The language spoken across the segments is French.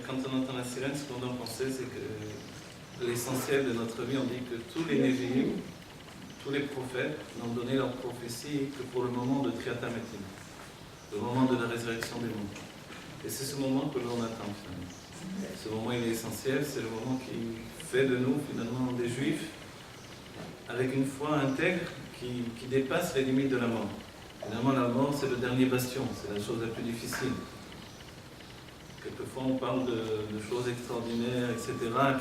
quand on entend la sirène, ce qu'on doit penser, c'est que l'essentiel de notre vie, on dit que tous les Névi'im, tous les prophètes n'ont donné leur prophétie que pour le moment de Triat HaMetim, le moment de la résurrection des mondes. Et c'est ce moment que l'on attend finalement. Ce moment il est essentiel, c'est le moment qui fait de nous finalement des Juifs avec une foi intègre qui dépasse les limites de la mort. Finalement la mort c'est le dernier bastion, c'est la chose la plus difficile. Quelquefois on parle de choses extraordinaires, etc.,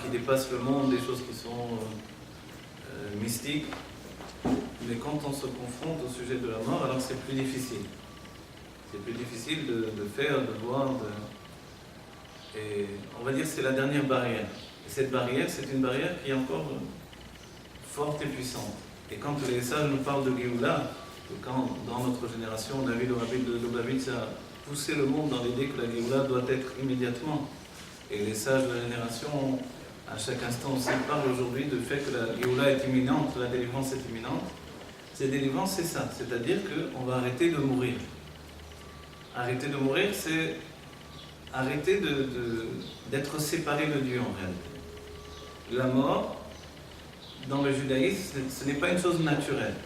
qui dépassent le monde, des choses qui sont mystiques. Mais quand on se confronte au sujet de la mort, alors c'est plus difficile. C'est plus difficile de faire, de voir. Et on va dire que c'est la dernière barrière. Et cette barrière, c'est une barrière qui est encore forte et puissante. Et quand les sages nous parlent de Géoula, quand dans notre génération, on a vu le Rabbi de Lubavitch a poussé le monde dans l'idée que la Géoula doit être immédiatement. Et les sages de la génération, à chaque instant aussi, parlent aujourd'hui du fait que la Géoula est imminente, la délivrance est imminente. Cette délivrance, c'est ça, c'est-à-dire qu'on va arrêter de mourir. Arrêter de mourir, c'est arrêter d'être séparé de Dieu en réalité. La mort, dans le judaïsme, ce n'est pas une chose naturelle.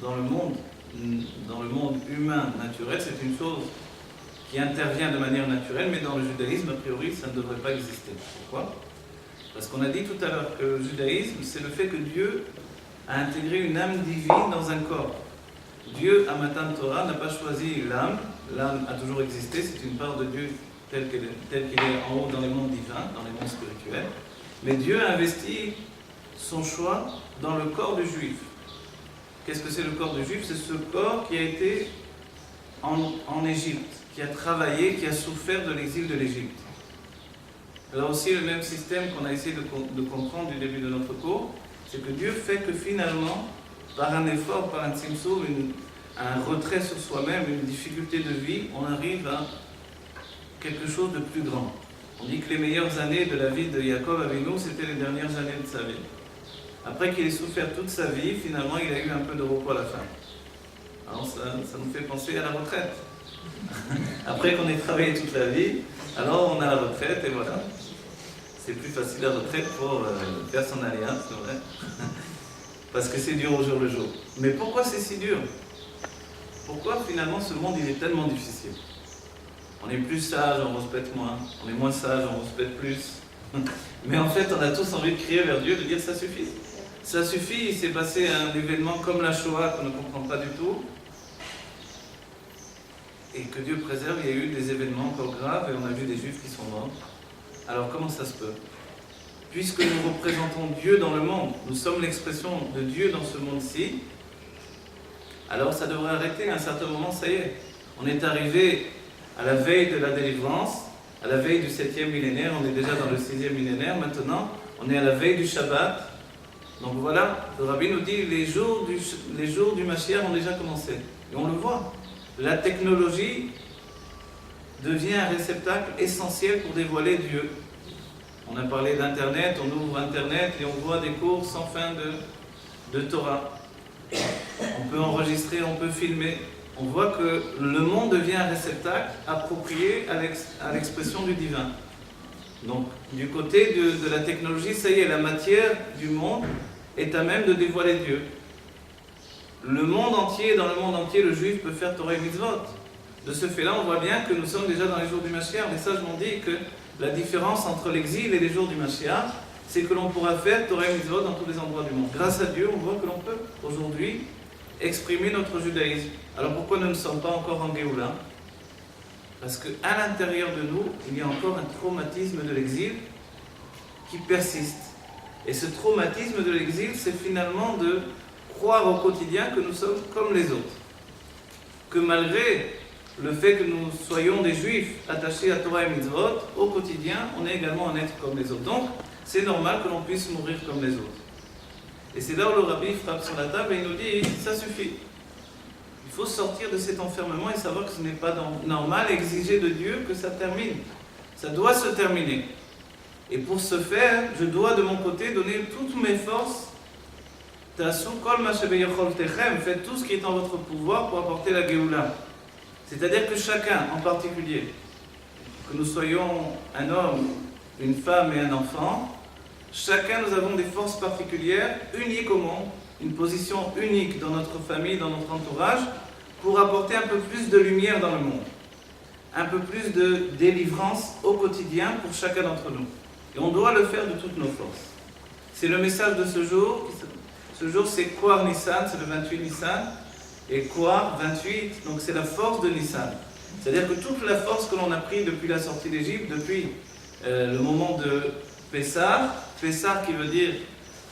Dans le monde humain naturel, c'est une chose qui intervient de manière naturelle, mais dans le judaïsme, a priori, ça ne devrait pas exister. Pourquoi ? Parce qu'on a dit tout à l'heure que le judaïsme, c'est le fait que Dieu a intégré une âme divine dans un corps. Dieu, à Matan Torah, n'a pas choisi l'âme. L'âme a toujours existé, c'est une part de Dieu tel qu'il est en haut dans les mondes divins, dans les mondes spirituels. Mais Dieu a investi son choix dans le corps du juif. Qu'est-ce que c'est le corps du juif ? C'est ce corps qui a été en Égypte, qui a travaillé, qui a souffert de l'exil de l'Égypte. Là aussi, le même système qu'on a essayé de comprendre du début de notre cours, c'est que Dieu fait que finalement, par un effort, par un tzimtzum, un retrait sur soi-même, une difficulté de vie, on arrive à quelque chose de plus grand. On dit que les meilleures années de la vie de Yaakov Avinu, c'était les dernières années de sa vie. Après qu'il ait souffert toute sa vie, finalement, il a eu un peu de repos à la fin. Alors ça nous fait penser à la retraite. Après qu'on ait travaillé toute la vie, alors on a la retraite et voilà. C'est plus facile la retraite pour faire son alliance, c'est vrai. Parce que c'est dur au jour le jour. Mais pourquoi c'est si dur ? Pourquoi finalement ce monde il est tellement difficile ? On est plus sage, on respecte moins. On est moins sage, on respecte plus. Mais en fait, on a tous envie de crier vers Dieu, de dire ça suffit. Ça suffit, il s'est passé un événement comme la Shoah qu'on ne comprend pas du tout. Et que Dieu préserve, il y a eu des événements encore graves et on a vu des Juifs qui sont morts. Alors comment ça se peut ? Puisque nous représentons Dieu dans le monde, nous sommes l'expression de Dieu dans ce monde-ci, alors ça devrait arrêter à un certain moment, ça y est. On est arrivé à la veille de la délivrance, à la veille du 7e millénaire, on est déjà dans le 6e millénaire, maintenant on est à la veille du Shabbat. Donc voilà, le Rabbi nous dit les jours du Mashiach ont déjà commencé. Et on le voit. La technologie devient un réceptacle essentiel pour dévoiler Dieu. On a parlé d'Internet, on ouvre Internet et on voit des cours sans fin de Torah. On peut enregistrer, on peut filmer. On voit que le monde devient un réceptacle approprié à l'expression du divin. Donc, du côté de la technologie, ça y est, la matière du monde est à même de dévoiler Dieu. Le monde entier, dans le monde entier, le juif peut faire Torah et Mitzvot. De ce fait-là, on voit bien que nous sommes déjà dans les jours du Mashiach. Les sages m'ont dit que la différence entre l'exil et les jours du Mashiach, c'est que l'on pourra faire Torah et Mitzvot dans tous les endroits du monde. Grâce à Dieu, on voit que l'on peut aujourd'hui exprimer notre judaïsme. Alors pourquoi nous ne sommes pas encore en Géoula ? Parce qu'à l'intérieur de nous, il y a encore un traumatisme de l'exil qui persiste. Et ce traumatisme de l'exil, c'est finalement de croire au quotidien que nous sommes comme les autres. Que malgré le fait que nous soyons des juifs attachés à Torah et Mitzvot, au quotidien, on est également un être comme les autres. Donc, c'est normal que l'on puisse mourir comme les autres. Et c'est là où le Rabbi frappe sur la table et il nous dit, ça suffit. Il faut sortir de cet enfermement et savoir que ce n'est pas normal, exiger de Dieu que ça termine. Ça doit se terminer. Et pour ce faire, je dois de mon côté donner toutes mes forces. Faites tout ce qui est en votre pouvoir pour apporter la Géoula. C'est-à-dire que chacun en particulier, que nous soyons un homme, une femme et un enfant, chacun nous avons des forces particulières, uniques au monde, une position unique dans notre famille, dans notre entourage, pour apporter un peu plus de lumière dans le monde, un peu plus de délivrance au quotidien pour chacun d'entre nous. Et on doit le faire de toutes nos forces. C'est le message de ce jour. Ce jour, c'est Kouar Nissan, c'est le 28 Nissan, et Kouar 28, donc c'est la force de Nissan. C'est-à-dire que toute la force que l'on a prise depuis la sortie d'Égypte, depuis le moment de Pessah qui veut dire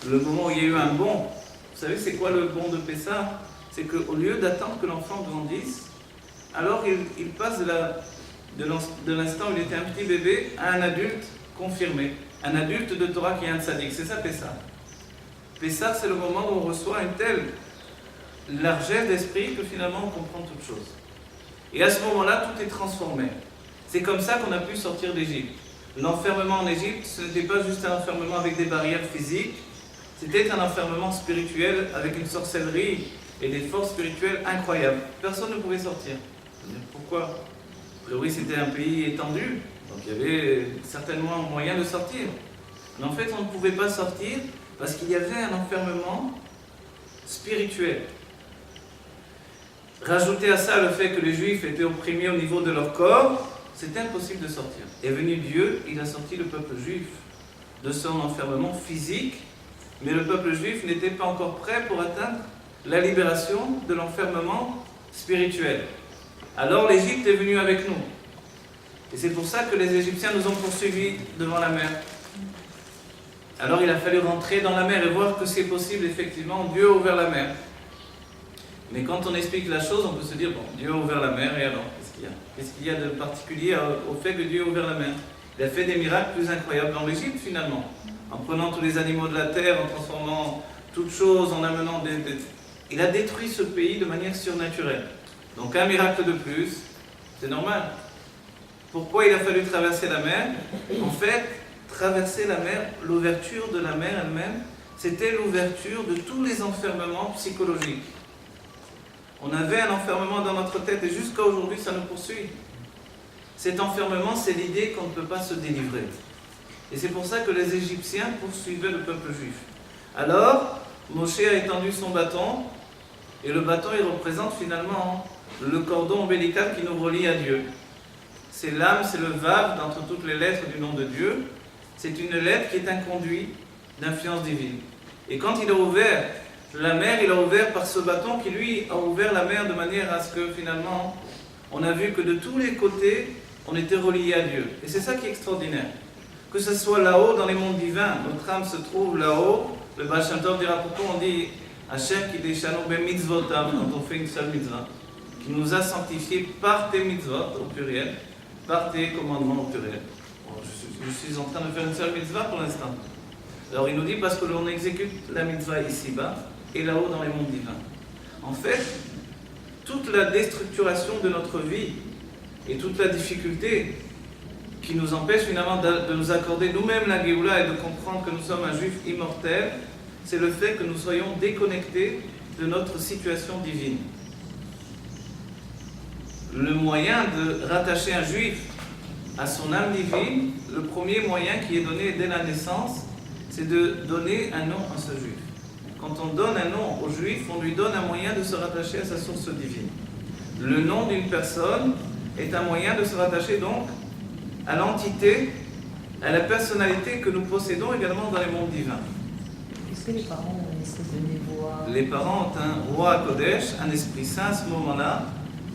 le moment où il y a eu un bond. Vous savez c'est quoi le bond de Pessah? C'est qu'au lieu d'attendre que l'enfant grandisse, alors il passe de l'instant où il était un petit bébé à un adulte confirmé, un adulte de Torah qui est un tzaddik. C'est ça Pessah. Pessah, c'est le moment où on reçoit une telle largesse d'esprit que finalement on comprend toutes choses. Et à ce moment-là, tout est transformé. C'est comme ça qu'on a pu sortir d'Égypte. L'enfermement en Égypte, ce n'était pas juste un enfermement avec des barrières physiques, c'était un enfermement spirituel avec une sorcellerie et des forces spirituelles incroyables. Personne ne pouvait sortir. Pourquoi? A priori, c'était un pays étendu, donc il y avait certainement moyen de sortir. Mais en fait, on ne pouvait pas sortir parce qu'il y avait un enfermement spirituel. Rajoutez à ça le fait que les Juifs étaient opprimés au niveau de leur corps, c'est impossible de sortir. Est venu Dieu, il a sorti le peuple juif de son enfermement physique, mais le peuple juif n'était pas encore prêt pour atteindre la libération de l'enfermement spirituel. Alors l'Égypte est venue avec nous. Et c'est pour ça que les Égyptiens nous ont poursuivis devant la mer. Alors il a fallu rentrer dans la mer et voir que c'est possible, effectivement, Dieu a ouvert la mer. Mais quand on explique la chose, on peut se dire, bon, Dieu a ouvert la mer, et alors, qu'est-ce qu'il y a? Qu'est-ce qu'il y a de particulier au fait que Dieu a ouvert la mer? Il a fait des miracles plus incroyables dans l'Égypte, finalement. En prenant tous les animaux de la terre, en transformant toutes choses, en amenant Il a détruit ce pays de manière surnaturelle. Donc un miracle de plus, c'est normal. Pourquoi il a fallu traverser la mer? En fait, traverser la mer, l'ouverture de la mer elle-même, c'était l'ouverture de tous les enfermements psychologiques. On avait un enfermement dans notre tête et jusqu'à aujourd'hui, ça nous poursuit. Cet enfermement, c'est l'idée qu'on ne peut pas se délivrer. Et c'est pour ça que les Égyptiens poursuivaient le peuple juif. Alors, Moshe a étendu son bâton, et le bâton, il représente finalement le cordon ombilical qui nous relie à Dieu. C'est l'âme, c'est le vav d'entre toutes les lettres du nom de Dieu. C'est une lettre qui est un conduit d'influence divine. Et quand il a ouvert la mer, il a ouvert par ce bâton qui, lui, a ouvert la mer de manière à ce que, finalement, on a vu que de tous les côtés, on était relié à Dieu. Et c'est ça qui est extraordinaire. Que ce soit là-haut, dans les mondes divins, notre âme se trouve là-haut. Le Baal Shem Tov dira pourquoi on dit Hachem qui déchano be mitzvotam, quand on fait une seule mitzvah, qui nous a sanctifiés par tes mitzvot, au pluriel, par tes commandements, au pluriel. Bon, je suis en train de faire une seule mitzvah pour l'instant. Alors il nous dit parce que l'on exécute la mitzvah ici-bas, et là-haut dans les mondes divins. En fait, toute la déstructuration de notre vie et toute la difficulté qui nous empêche finalement de nous accorder nous-mêmes la Géoula et de comprendre que nous sommes un juif immortel, c'est le fait que nous soyons déconnectés de notre situation divine. Le moyen de rattacher un juif à son âme divine, le premier moyen qui est donné dès la naissance, c'est de donner un nom à ce juif. Quand on donne un nom au juif, on lui donne un moyen de se rattacher à sa source divine. Le nom d'une personne est un moyen de se rattacher donc à l'entité, à la personnalité que nous possédons également dans les mondes divins. Est-ce que les parents ont une espèce de névoie? Les parents ont un roi Kodesh, un esprit saint à ce moment-là,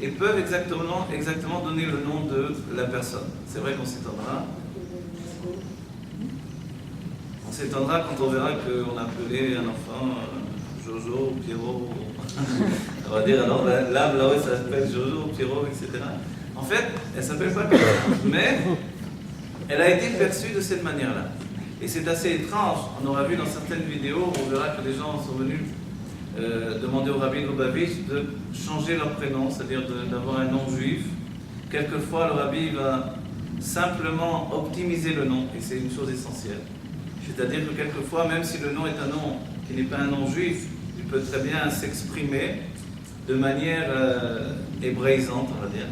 et peuvent exactement donner le nom de la personne. C'est vrai qu'on s'étonnera. On s'étonnera quand on verra qu'on a appelé un enfant Jojo, Pierrot. On va dire alors l'âme là-haut ça s'appelle Jojo, Pierrot, etc. En fait, elle ne s'appelle pas comme ça, mais elle a été perçue de cette manière-là. Et c'est assez étrange. On aura vu dans certaines vidéos, on verra que les gens sont venus demander au Rabbi Lubavitch de changer leur prénom, c'est-à-dire d'avoir un nom juif. Quelquefois, le Rabbi va simplement optimiser le nom, et c'est une chose essentielle. C'est-à-dire que quelquefois, même si le nom est un nom qui n'est pas un nom juif, il peut très bien s'exprimer de manière hébraïsante, on va dire.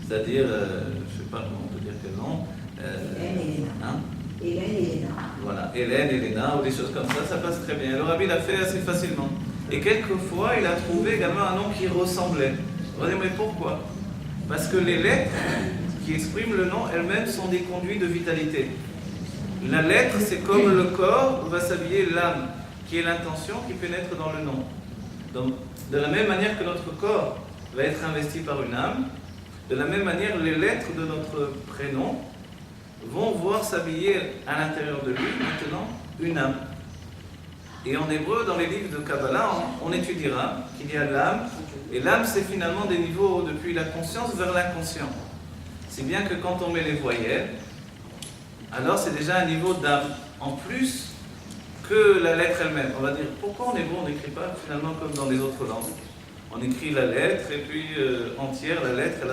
C'est-à-dire, je ne sais pas comment on peut dire quel nom. Hélène et Léna. Hein? Hélène et Léna. Voilà, Hélène et Léna, ou des choses comme ça passe très bien. Le rabbi l'a fait assez facilement. Et quelquefois, il a trouvé également un nom qui ressemblait. On va dire, mais pourquoi? Parce que les lettres qui expriment le nom elles-mêmes sont des conduits de vitalité. La lettre, c'est comme le corps va s'habiller l'âme, qui est l'intention qui pénètre dans le nom. Donc, de la même manière que notre corps va être investi par une âme, de la même manière, les lettres de notre prénom vont voir s'habiller à l'intérieur de lui, maintenant, une âme. Et en hébreu, dans les livres de Kabbalah, on étudiera qu'il y a l'âme, et l'âme, c'est finalement des niveaux depuis la conscience vers l'inconscient. C'est bien que quand on met les voyelles, alors c'est déjà un niveau d'âme, en plus que la lettre elle-même. On va dire, pourquoi en hébreu on n'écrit pas finalement comme dans les autres langues? On écrit la lettre, et puis entière, la lettre, elle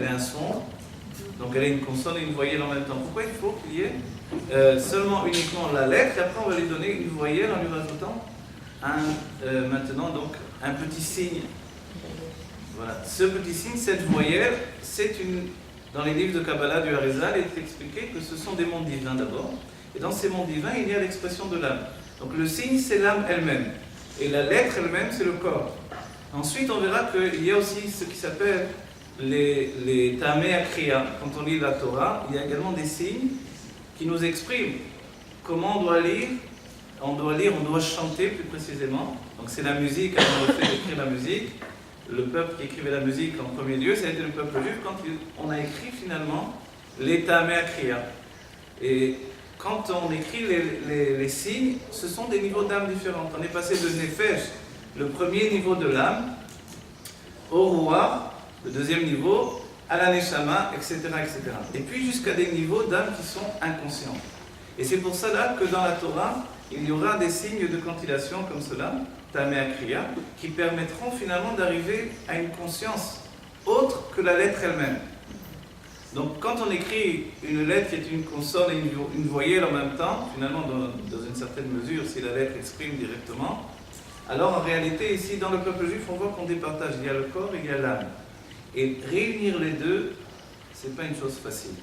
a un son, donc elle a une consonne et une voyelle en même temps. Pourquoi il faut qu'il y ait seulement uniquement la lettre, et après on va lui donner une voyelle en lui rajoutant maintenant donc un petit signe. Voilà. Ce petit signe, cette voyelle, dans les livres de Kabbalah du Harizal, il est expliqué que ce sont des mondes divins d'abord. Et dans ces mondes divins, il y a l'expression de l'âme. Donc le signe, c'est l'âme elle-même. Et la lettre elle-même, c'est le corps. Ensuite, on verra qu'il y a aussi ce qui s'appelle les Tameh Akriya. Quand on lit la Torah, il y a également des signes qui nous expriment comment on doit lire. On doit chanter plus précisément. Donc c'est la musique, alors on le fait d'écrire la musique. Le peuple qui écrivait la musique en premier lieu, ça a été le peuple juif quand on a écrit finalement les Tameh Akriya. Et quand on écrit les signes, ce sont des niveaux d'âme différents. On est passé de Nefesh, le premier niveau de l'âme, au Ruach, le deuxième niveau, à la Neshama, etc., etc. Et puis jusqu'à des niveaux d'âme qui sont inconscients. Et c'est pour cela que dans la Torah, il y aura des signes de cantillation comme cela, Tameh Akriya, qui permettront finalement d'arriver à une conscience autre que la lettre elle-même. Donc quand on écrit une lettre qui est une consonne et une voyelle en même temps, finalement dans une certaine mesure, si la lettre exprime directement, alors en réalité ici dans le peuple juif on voit qu'on départage, il y a le corps et il y a l'âme. Et réunir les deux, c'est pas une chose facile.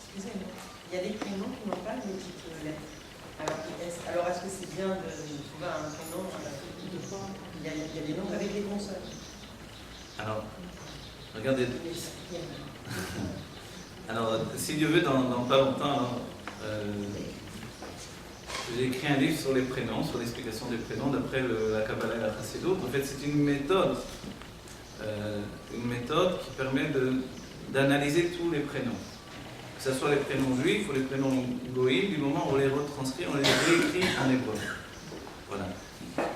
Excusez-moi, il y a des prénoms qui n'ont pas de petites lettres. Alors est-ce que c'est bien de trouver un prénom il y a des noms avec des consonnes? Alors, regardez. Alors, si Dieu veut, dans pas longtemps, j'ai écrit un livre sur les prénoms, sur l'explication des prénoms d'après la Kabbalah et la Chassidut. En fait, c'est une méthode qui permet d'analyser tous les prénoms. Que ce soit les prénoms juifs ou les prénoms goïm, du moment où on les retranscrit, on les réécrit en hébreu. Voilà.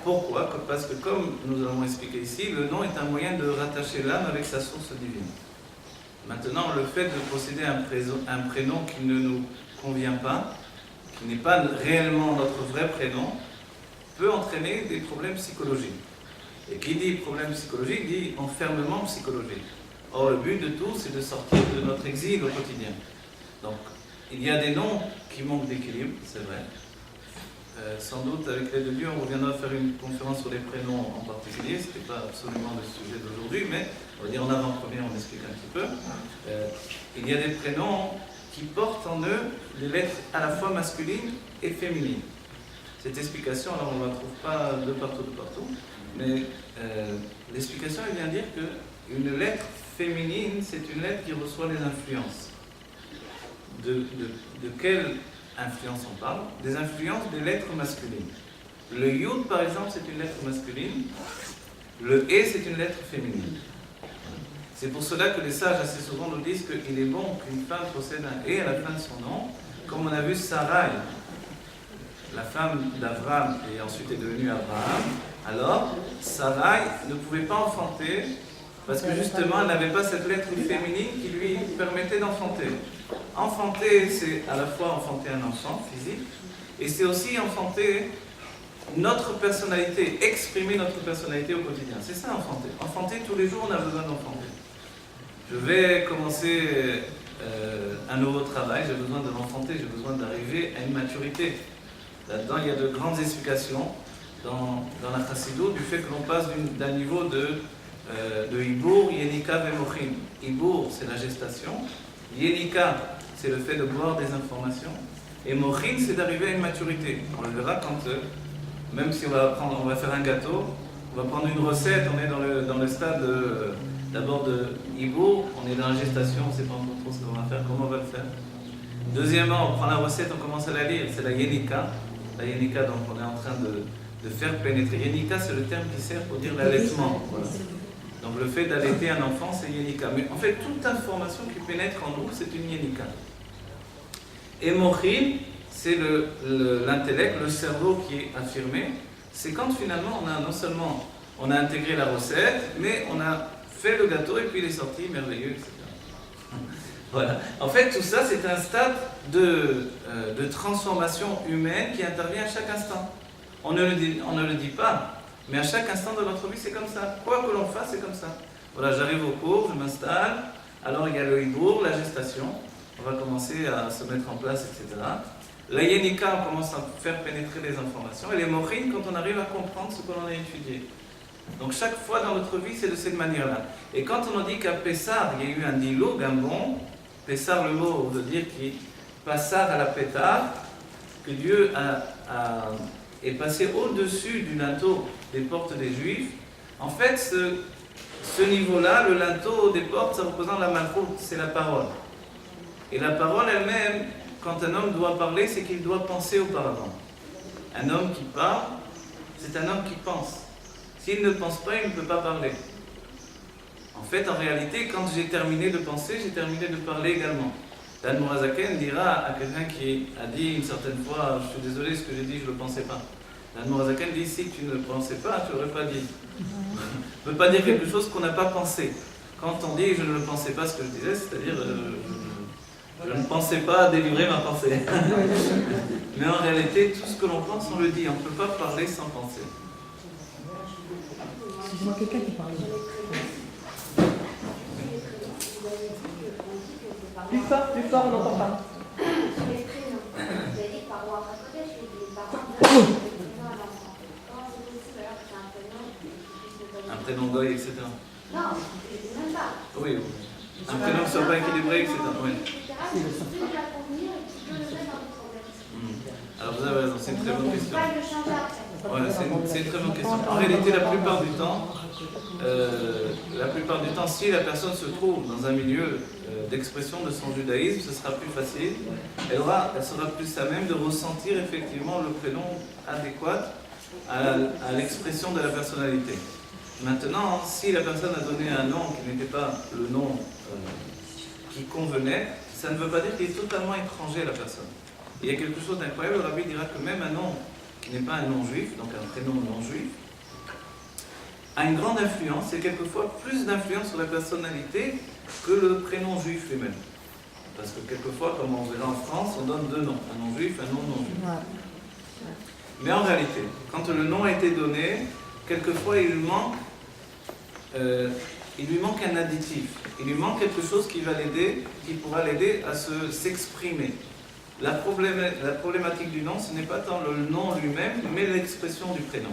Pourquoi? Parce que comme nous allons expliquer ici, le nom est un moyen de rattacher l'âme avec sa source divine. Maintenant, le fait de posséder un prénom qui ne nous convient pas, qui n'est pas réellement notre vrai prénom, peut entraîner des problèmes psychologiques. Et qui dit problème psychologique, dit enfermement psychologique. Or, le but de tout, c'est de sortir de notre exil au quotidien. Donc, il y a des noms qui manquent d'équilibre, c'est vrai. Sans doute, avec l'aide de Dieu, on reviendra faire une conférence sur les prénoms en particulier. Ce n'était pas absolument le sujet d'aujourd'hui, mais on va dire en avant-première, on explique un petit peu. Il y a des prénoms qui portent en eux des lettres à la fois masculines et féminines. Cette explication, alors on ne la trouve pas de partout, mais l'explication, elle vient dire qu'une lettre féminine, c'est une lettre qui reçoit les influences. De quelle influence on parle? Des influences des lettres masculines. Le Yud, par exemple, c'est une lettre masculine. Le E, c'est une lettre féminine. C'est pour cela que les sages assez souvent nous disent qu'il est bon qu'une femme possède un E à la fin de son nom, comme on a vu Sarai, la femme d'Abraham, et ensuite est devenue Abraham. Alors, Sarai ne pouvait pas enfanter parce que justement, elle n'avait pas cette lettre féminine qui lui permettait d'enfanter. Enfanter, c'est à la fois enfanter un enfant physique, et c'est aussi enfanter notre personnalité, exprimer notre personnalité au quotidien. C'est ça, enfanter. Enfanter, tous les jours, on a besoin d'enfanter. Je vais commencer un nouveau travail, j'ai besoin de l'enfanter, j'ai besoin d'arriver à une maturité. Là-dedans, il y a de grandes explications dans la Chassidut du fait que l'on passe d'un niveau de Ibour, Yenika, Vemochim. Ibour, c'est la gestation, Yenika, c'est le fait de boire des informations. Et Mochin, c'est d'arriver à une maturité. On le verra quand, même si on va faire un gâteau, on va prendre une recette, on est dans le stade d'abord de Ibour, on est dans la gestation, on ne sait pas encore trop ce qu'on va faire, comment on va le faire. Deuxièmement, on prend la recette, on commence à la lire, c'est la Yenika. La Yenika, donc on est en train de faire pénétrer. Yenika, c'est le terme qui sert pour dire l'allaitement. Voilà. Donc le fait d'allaiter un enfant, c'est Yenika. Mais en fait, toute information qui pénètre en nous, c'est une Yenika. Et Mochin, c'est l'intellect, le cerveau qui est affirmé. C'est quand finalement on a non seulement on a intégré la recette, mais on a fait le gâteau et puis il est sorti merveilleux, etc. Voilà. En fait, tout ça, c'est un stade de transformation humaine qui intervient à chaque instant. On ne le dit pas, mais à chaque instant de notre vie, c'est comme ça. Quoi que l'on fasse, c'est comme ça. Voilà, j'arrive au cours, je m'installe, alors il y a le hibour, la gestation, on va commencer à se mettre en place, etc. La Yenika, on commence à faire pénétrer les informations, et les Mochin, quand on arrive à comprendre ce que l'on a étudié. Donc chaque fois dans notre vie, c'est de cette manière-là. Et quand on dit qu'à Pessar, il y a eu un dialogue, un bond, Pessar, le mot veut dire qui passar à la pétard, que Dieu est passé au-dessus du linteau des portes des Juifs. En fait, ce niveau-là, le linteau des portes, ça représente la malchoute, c'est la parole. Et la parole elle-même, quand un homme doit parler, c'est qu'il doit penser auparavant. Un homme qui parle, c'est un homme qui pense. S'il ne pense pas, il ne peut pas parler. En fait, en réalité, quand j'ai terminé de penser, j'ai terminé de parler également. l'Admour HaZaken dira à quelqu'un qui a dit une certaine fois, je suis désolé, ce que j'ai dit, je ne le pensais pas. L'Admour HaZaken dit, si tu ne le pensais pas, tu n'aurais pas dit. On ne peut pas dire quelque chose qu'on n'a pas pensé. Quand on dit, je ne le pensais pas ce que je disais, c'est-à-dire, je ne pensais pas délivrer ma pensée. Mais en réalité, tout ce que l'on pense, on le dit. On ne peut pas parler sans penser. Excusez-moi, quelqu'un qui parle. Plus fort, on n'entend pas. Sur les prénoms, vous avez dit que par rapport à côté, je suis des parents de prénom à l'enfant. Comment c'est possible alors que c'est un prénom qui puisse ne pas Un prénom d'œil, etc. Non, je ne sais même pas. Oui, un prénom qui ne soit pas équilibré, etc. Oui. C'est ne pas convenir et qui peut le mettre dans des problèmes. Alors vous avez raison, c'est une très bonne question. Pas le changer après. Ouais, c'est une très bonne question. En réalité, la plupart du temps, si la personne se trouve dans un milieu d'expression de son judaïsme, ce sera plus facile. Elle sera plus à même de ressentir effectivement le prénom adéquat à l'expression de la personnalité. Maintenant, si la personne a donné un nom qui n'était pas le nom qui convenait, ça ne veut pas dire qu'il est totalement étranger à la personne. Il y a quelque chose d'incroyable, le rabbi dira que même un nom qui n'est pas un nom juif, donc un prénom non juif, a une grande influence, et quelquefois plus d'influence sur la personnalité que le prénom juif lui-même. Parce que quelquefois, comme on verra en France, on donne deux noms, un nom juif, un nom non juif. Mais en réalité, quand le nom a été donné, quelquefois il lui manque un additif, il lui manque quelque chose qui pourra l'aider à s'exprimer. La problématique du nom, ce n'est pas tant le nom lui-même, mais l'expression du prénom.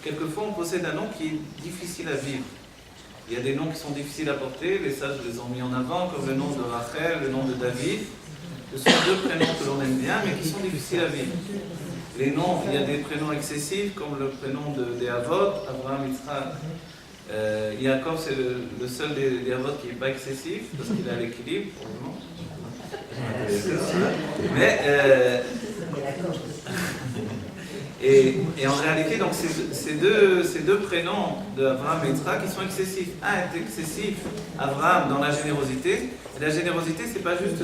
Quelquefois, on possède un nom qui est difficile à vivre. Il y a des noms qui sont difficiles à porter, les sages les ont mis en avant, comme le nom de Rachel, le nom de David. Ce sont deux prénoms que l'on aime bien, mais qui sont difficiles à vivre. Les noms, il y a des prénoms excessifs, comme le prénom des Avot, Abraham, Yitzhak. Yaakov, c'est le seul des Avot qui n'est pas excessif, parce qu'il a l'équilibre, pour le moment. Mais et en réalité, donc ces deux prénoms d'Abraham et Yitzhak qui sont excessifs. Un est excessif, Abraham, dans la générosité. Et la générosité, c'est pas juste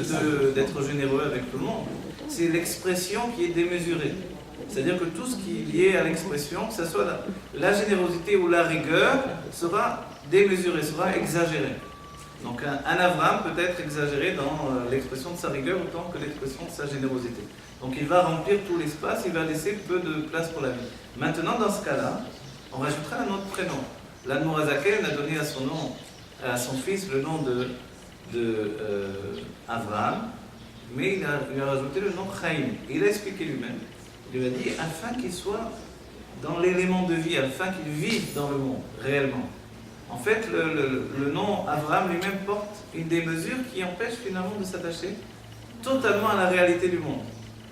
d'être généreux avec tout le monde, c'est l'expression qui est démesurée. C'est-à-dire que tout ce qui est lié à l'expression, que ce soit la générosité ou la rigueur, sera démesuré, sera exagéré. Donc un Abraham peut être exagéré dans l'expression de sa rigueur autant que l'expression de sa générosité. Donc il va remplir tout l'espace, il va laisser peu de place pour la vie. Maintenant, dans ce cas-là, on rajoutera un autre prénom. L'Admour HaZaken a donné à son fils le nom de Abraham, mais il lui a rajouté le nom Chaim. Il a expliqué lui-même. Il lui a dit, afin qu'il soit dans l'élément de vie, afin qu'il vive dans le monde, réellement. En fait, le nom Abraham lui-même porte une des mesures qui empêche finalement de s'attacher totalement à la réalité du monde.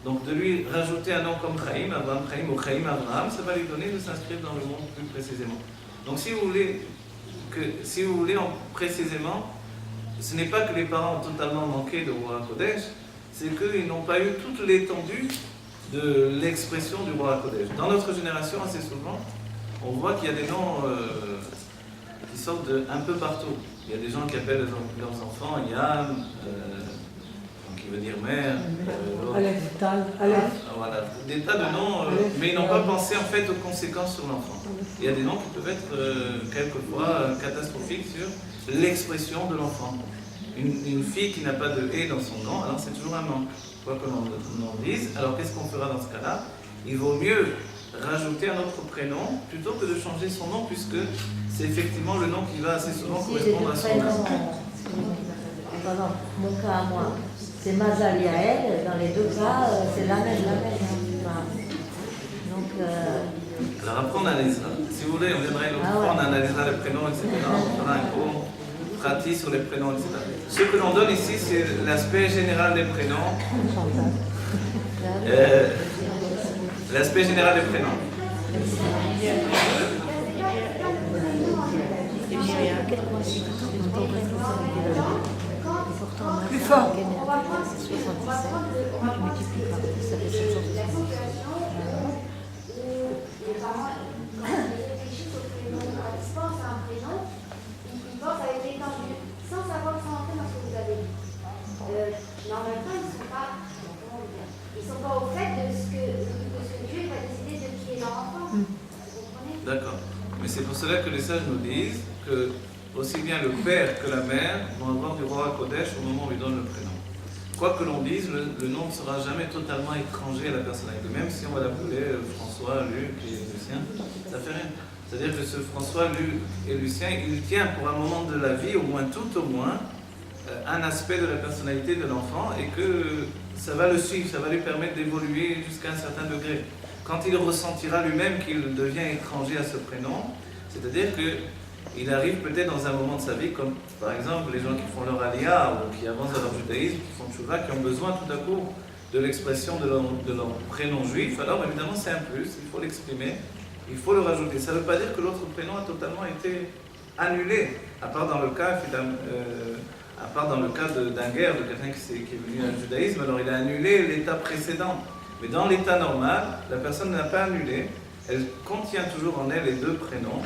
Donc de lui rajouter un nom comme Chaim, Abraham Chaim ou Chaim Abraham, ça va lui donner de s'inscrire dans le monde plus précisément. Donc si vous voulez précisément, ce n'est pas que les parents ont totalement manqué de Roi Kodesh, c'est qu'ils n'ont pas eu toute l'étendue de l'expression du Roi Kodesh. Dans notre génération, assez souvent, on voit qu'il y a des noms qui sortent un peu partout. Il y a des gens qui appellent leurs enfants Yam, qui veut dire mère. Voilà, des tas de noms, mais ils n'ont pas pensé en fait aux conséquences sur l'enfant. Il y a des noms qui peuvent être quelquefois catastrophiques sur l'expression de l'enfant. Une fille qui n'a pas de « et » dans son nom, alors c'est toujours un manque, quoi que l'on en dise. Alors qu'est-ce qu'on fera dans ce cas-là? Il vaut mieux rajouter un autre prénom plutôt que de changer son nom, puisque c'est effectivement le nom qui va assez souvent correspondre à son nom. Par exemple, mon cas à moi, c'est Mazal Yael, dans les deux cas, c'est la même. Donc, alors après on analysera. Si vous voulez, on viendra une autre fois, on analysera les prénoms, etc. On fera un cours pratique sur les prénoms, etc. Ce que l'on donne ici, c'est l'aspect général des prénoms. L'aspect général des prénoms. plus fort. On va prendre la situation où les parents, quand ils réfléchissent au prénom, quand ils pensent à un prénom, ils pensent avec l'étendue, sans savoir sans entrer dans ce que vous avez dit. Mais en même temps, ils ne sont pas au fait de ce que Dieu va décider de qui est leur enfant. Vous comprenez? D'accord. Mais c'est pour cela que les sages nous disent que aussi bien le père que la mère vont avoir du roi Kodesh au moment où ils donnent le prénom. Quoi que l'on dise, le nom ne sera jamais totalement étranger à la personnalité. Même si on va l'appeler François, Luc et Lucien, ça fait rien. C'est-à-dire que ce François, Luc et Lucien, il tient pour un moment de la vie, au moins tout au moins, un aspect de la personnalité de l'enfant et que ça va le suivre, ça va lui permettre d'évoluer jusqu'à un certain degré. Quand il ressentira lui-même qu'il devient étranger à ce prénom, c'est-à-dire qu'il arrive peut-être dans un moment de sa vie, comme par exemple les gens qui font leur aliyah ou qui avancent dans leur judaïsme, qui font tchouva, qui ont besoin tout à coup de l'expression de leur prénom juif, alors évidemment c'est un plus, il faut l'exprimer, il faut le rajouter. Ça ne veut pas dire que l'autre prénom a totalement été annulé, à part dans le cas d'un guerre, de quelqu'un qui est venu dans le judaïsme, alors il a annulé l'état précédent. Mais dans l'état normal, la personne n'a pas annulé, elle contient toujours en elle les deux prénoms,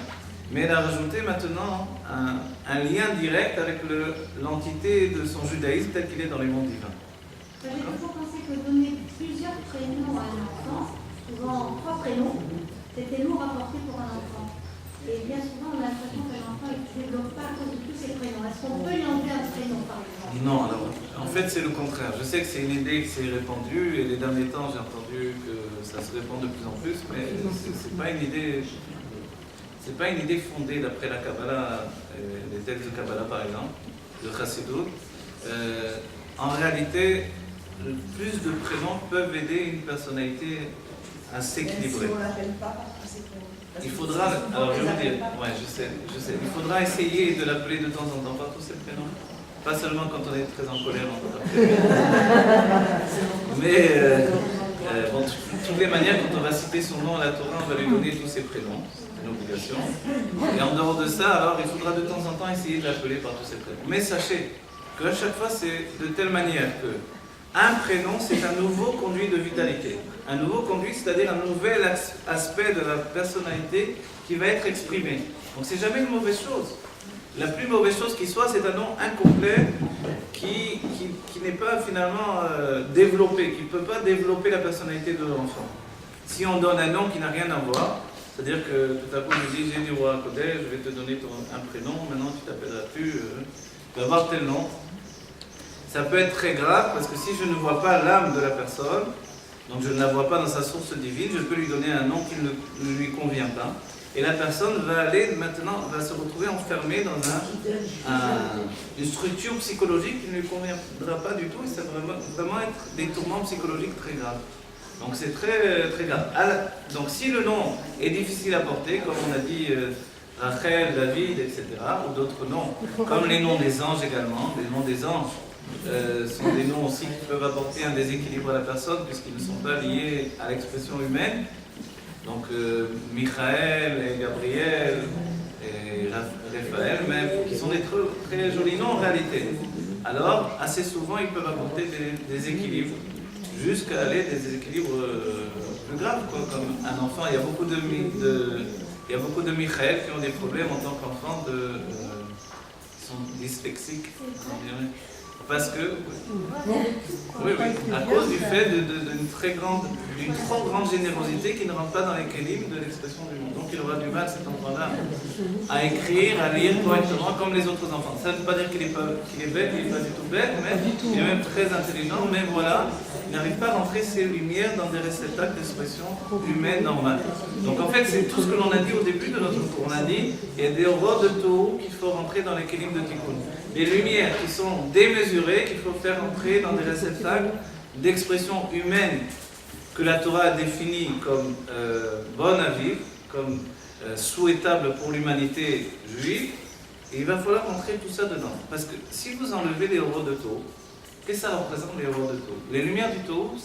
mais elle a rajouté maintenant un lien direct avec l'entité de son judaïsme tel qu'il est dans les mondes divins. J'ai toujours pensé que donner plusieurs prénoms à un enfant, souvent 3 prénoms, c'était lourd à porter pour un enfant. Et bien souvent, on a l'impression que l'enfant ne se développe pas à cause de tous ces prénoms. Est-ce qu'on peut lui enlever un prénom, par exemple? Non, alors, en fait, c'est le contraire. Je sais que c'est une idée qui s'est répandue, et les derniers temps, j'ai entendu que ça se répand de plus en plus, mais c'est pas une idée... C'est pas une idée fondée d'après la Kabbalah, les textes de Kabbalah par exemple, de Chassidut. En réalité, plus de prénoms peuvent aider une personnalité à s'équilibrer. Si on ne l'appelle pas par tous ces prénoms. Il faudra, alors je vais vous dire, ouais, je sais, il faudra essayer de l'appeler de temps en temps par tous ces prénoms. Pas seulement quand on est très en colère, on peut l'appeler. Mais bon, de toutes les manières, quand on va citer son nom à la Torah, on va lui donner tous ses prénoms. C'est une obligation. Et en dehors de ça, alors il faudra de temps en temps essayer de l'appeler par tous ses prénoms. Mais sachez qu'à chaque fois, c'est de telle manière que un prénom, c'est un nouveau conduit de vitalité. Un nouveau conduit, c'est-à-dire un nouvel aspect de la personnalité qui va être exprimé. Donc c'est jamais une mauvaise chose. La plus mauvaise chose qui soit, c'est un nom incomplet qui n'est pas finalement développé, qui ne peut pas développer la personnalité de l'enfant. Si on donne un nom qui n'a rien à voir, c'est-à-dire que tout à coup je dis j'ai du roi Kodesh, je vais te donner un prénom, maintenant tu t'appelleras tu vas avoir tel nom. Ça peut être très grave parce que si je ne vois pas l'âme de la personne, donc je ne la vois pas dans sa source divine, je peux lui donner un nom qui ne lui convient pas. Et la personne va se retrouver enfermée dans une structure psychologique qui ne lui conviendra pas du tout et ça va vraiment être des tourments psychologiques très graves. Donc c'est très, très grave. Donc si le nom est difficile à porter, comme on a dit Rachel, David, etc. ou d'autres noms, comme les noms des anges également. Les noms des anges sont des noms aussi qui peuvent apporter un déséquilibre à la personne puisqu'ils ne sont pas liés à l'expression humaine. Donc Michael et Gabriel et Raphaël même, qui sont des très jolis noms en réalité. Alors, assez souvent, ils peuvent apporter des déséquilibres, jusqu'à aller des déséquilibres plus graves, quoi, comme un enfant. Il y a beaucoup de Michael qui ont des problèmes en tant qu'enfants qui sont dyslexiques. Parce que, oui, à cause du fait d'une trop grande générosité qui ne rentre pas dans les kélim de l'expression du monde. Donc il aura du mal, cet enfant-là, à écrire, à lire correctement comme les autres enfants. Ça ne veut pas dire qu'il est bête, il n'est pas du tout bête, mais il est même très intelligent, mais voilà, il n'arrive pas à rentrer ses lumières dans des réceptacles d'expression humaine normale. Donc en fait, c'est tout ce que l'on a dit au début de notre cours. On a dit qu'il y a des rois de Tohu qu'il faut rentrer dans les kélim de Tikkun. Les lumières qui sont démesurées, qu'il faut faire entrer dans des réceptacles d'expression humaine que la Torah a définie comme bonne à vivre, comme souhaitable pour l'humanité juive, et il va falloir rentrer tout ça dedans. Parce que si vous enlevez les rois de Tohu, qu'est-ce que ça représente les rois de Tohu? Les lumières du Tohu,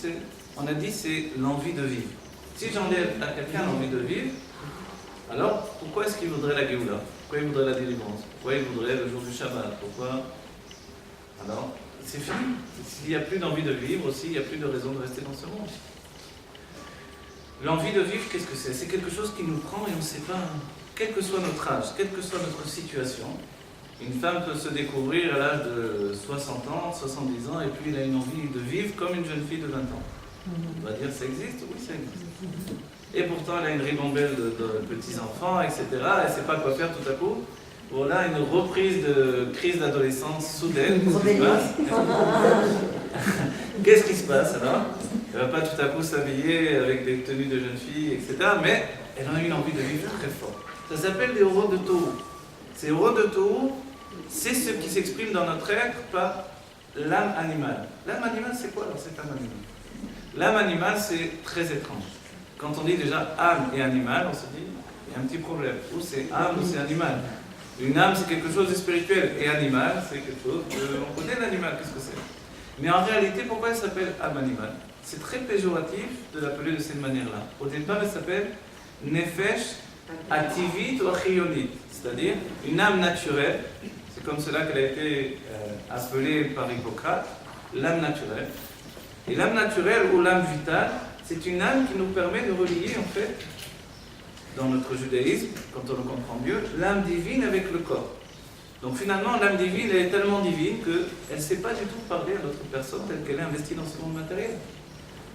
on a dit, c'est l'envie de vivre. Si j'enlève à quelqu'un l'envie de vivre, alors pourquoi est-ce qu'il voudrait la Géoula? Pourquoi il voudrait la délivrance? Pourquoi il voudrait le jour du Shabbat? Pourquoi? Alors, c'est fini. S'il n'y a plus d'envie de vivre aussi, il n'y a plus de raison de rester dans ce monde. L'envie de vivre, qu'est-ce que c'est? C'est quelque chose qui nous prend et on ne sait pas, quel que soit notre âge, quelle que soit notre situation. Une femme peut se découvrir à l'âge de 60 ans, 70 ans, et puis elle a une envie de vivre comme une jeune fille de 20 ans. On va dire, ça existe? Oui, ça existe. Et pourtant, elle a une ribambelle de petits-enfants, etc. Elle ne sait pas quoi faire tout à coup. Voilà une reprise de crise d'adolescence soudaine. Qu'est-ce qui se passe alors? Elle ne va pas tout à coup s'habiller avec des tenues de jeune fille, etc. Mais elle a une envie de vivre très forte. Ça s'appelle des euros de Tohu. Ces euros de Tohu, c'est ce qui s'exprime dans notre être par l'âme animale. L'âme animale, c'est quoi alors cette âme animale? L'âme animale, c'est très étrange. Quand on dit déjà âme et animal, on se dit, il y a un petit problème. Ou c'est âme ou c'est animal. Une âme, c'est quelque chose de spirituel. Et animal, c'est quelque chose on connaît l'animal, qu'est-ce que c'est? Mais en réalité, pourquoi elle s'appelle âme animale? C'est très péjoratif de l'appeler de cette manière-là. Au départ, elle s'appelle nefesh ativit ou achionit. C'est-à-dire une âme naturelle. C'est comme cela qu'elle a été appelée par Hippocrate, l'âme naturelle. Et l'âme naturelle ou l'âme vitale, c'est une âme qui nous permet de relier, en fait, dans notre judaïsme, quand on le comprend mieux, l'âme divine avec le corps. Donc finalement, l'âme divine, elle est tellement divine qu'elle ne sait pas du tout parler à notre personne telle qu'elle est investie dans ce monde matériel.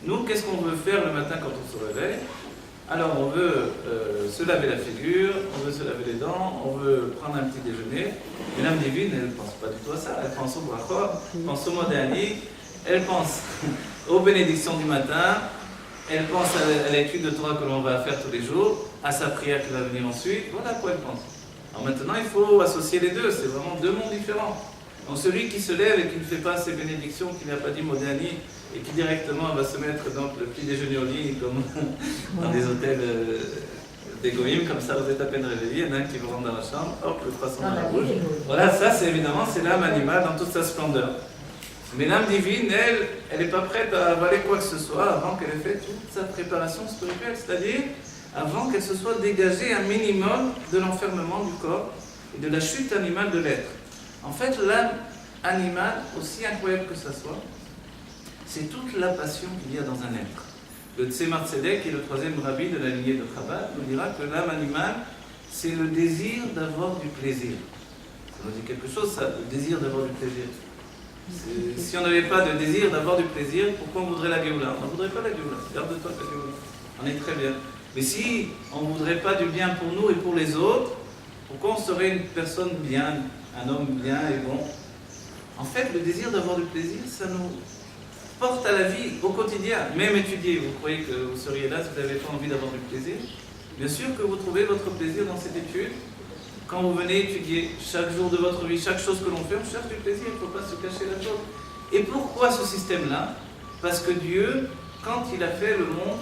Nous, qu'est-ce qu'on veut faire le matin quand on se réveille? Alors, on veut se laver la figure, on veut se laver les dents, on veut prendre un petit déjeuner. Mais l'âme divine, elle ne pense pas du tout à ça. Elle pense au brachot, elle pense au modéani, elle pense aux bénédictions du matin, elle pense à l'étude de Torah que l'on va faire tous les jours, à sa prière qui va venir ensuite. Voilà à quoi elle pense. Alors maintenant, il faut associer les deux. C'est vraiment deux mondes différents. Donc celui qui se lève et qui ne fait pas ses bénédictions, qui n'a pas dit modéani, et qui directement va se mettre donc le petit déjeuner au lit, comme dans des hôtels d'égoïme, comme ça vous êtes à peine réveillé, il y en a un qui vous rentre dans la chambre, hop, le croissant dans la bouche. Voilà, ça c'est évidemment, c'est l'âme animale dans toute sa splendeur. Mais l'âme divine, elle n'est pas prête à avaler quoi que ce soit avant qu'elle ait fait toute sa préparation spirituelle, c'est-à-dire avant qu'elle se soit dégagée un minimum de l'enfermement du corps et de la chute animale de l'être. En fait, l'âme animale, aussi incroyable que ça soit, c'est toute la passion qu'il y a dans un être. Le Tzemar Tzedek, qui est le troisième rabbi de la lignée de Chabad, nous dira que l'âme animale, c'est le désir d'avoir du plaisir. Ça nous dit quelque chose, ça, le désir d'avoir du plaisir. Si on n'avait pas de désir d'avoir du plaisir, pourquoi on voudrait la Géoula? On ne voudrait pas la Géoula. Garde-toi la Géoula. On est très bien. Mais si on ne voudrait pas du bien pour nous et pour les autres, pourquoi on serait une personne bien, un homme bien et bon? En fait, le désir d'avoir du plaisir, ça nous porte à la vie au quotidien. Même étudier, vous croyez que vous seriez là si vous n'avez pas envie d'avoir du plaisir? Bien sûr que vous trouvez votre plaisir dans cette étude. Quand vous venez étudier chaque jour de votre vie, chaque chose que l'on fait, on cherche du plaisir, il ne faut pas se cacher la chose. Et pourquoi ce système-là? Parce que Dieu, quand il a fait le monde,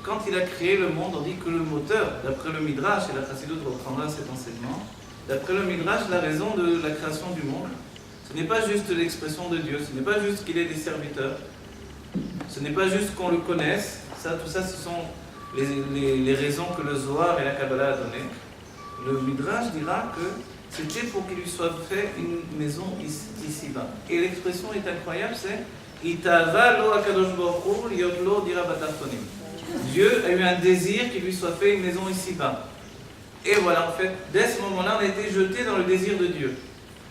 quand il a créé le monde, on dit que le moteur, d'après le Midrash, et la Chassidut reprendra cet enseignement, d'après le Midrash, la raison de la création du monde, ce n'est pas juste l'expression de Dieu, ce n'est pas juste qu'il ait des serviteurs, ce n'est pas juste qu'on le connaisse, tout ça ce sont les raisons que le Zohar et la Kabbalah a données. Le Midrash dira que c'était pour qu'il lui soit fait une maison ici-bas. Et l'expression est incroyable, c'est Itava lo akadosh baruch hu liot lo dira batartonim. Dieu a eu un désir qu'il lui soit fait une maison ici-bas. Et voilà, en fait, dès ce moment-là, on a été jeté dans le désir de Dieu.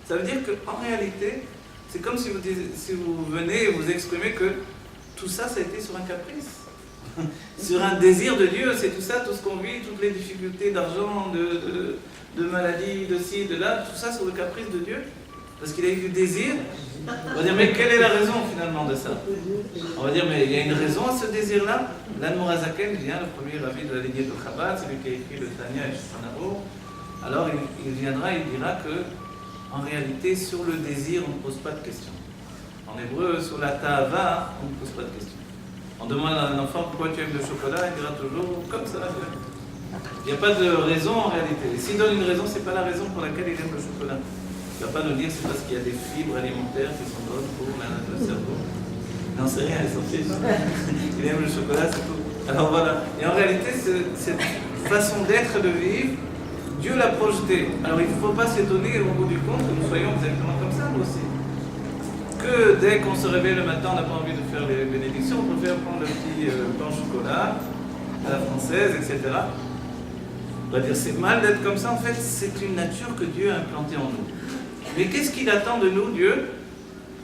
Ça veut dire qu'en réalité, c'est comme si vous venez et vous exprimez que tout ça, ça a été sur un caprice. Sur un désir de Dieu, c'est tout ça, tout ce qu'on vit, toutes les difficultés d'argent, de maladie, de ci, de là, tout ça sur le caprice de Dieu. Parce qu'il a eu du désir. On va dire, mais quelle est la raison finalement de ça? On va dire, mais il y a une raison à ce désir-là. L'Admor HaZaken vient, le premier ravi de la lignée de Chabad, celui qui a écrit le Tanya et Shulchan Aruch. Alors il viendra et il dira que, en réalité, sur le désir, on ne pose pas de questions. En hébreu, sur la ta'ava, on ne pose pas de questions. On demande à un enfant pourquoi tu aimes le chocolat, il dira toujours comme ça. Il n'y a pas de raison en réalité. Et s'il donne une raison, ce n'est pas la raison pour laquelle il aime le chocolat. Il ne va pas nous dire c'est parce qu'il y a des fibres alimentaires qui sont bonnes pour le cerveau. Non, c'est rien, ils sont fibres. Il aime le chocolat, c'est tout. Alors voilà. Et en réalité, cette façon d'être, de vivre, Dieu l'a projeté. Alors il ne faut pas s'étonner au bout du compte que nous soyons exactement comme ça, nous aussi. Que dès qu'on se réveille le matin, on n'a pas envie de faire les bénédictions, on préfère prendre le petit pain au chocolat, à la française, etc. On va dire c'est mal d'être comme ça, en fait, c'est une nature que Dieu a implantée en nous. Mais qu'est-ce qu'il attend de nous, Dieu?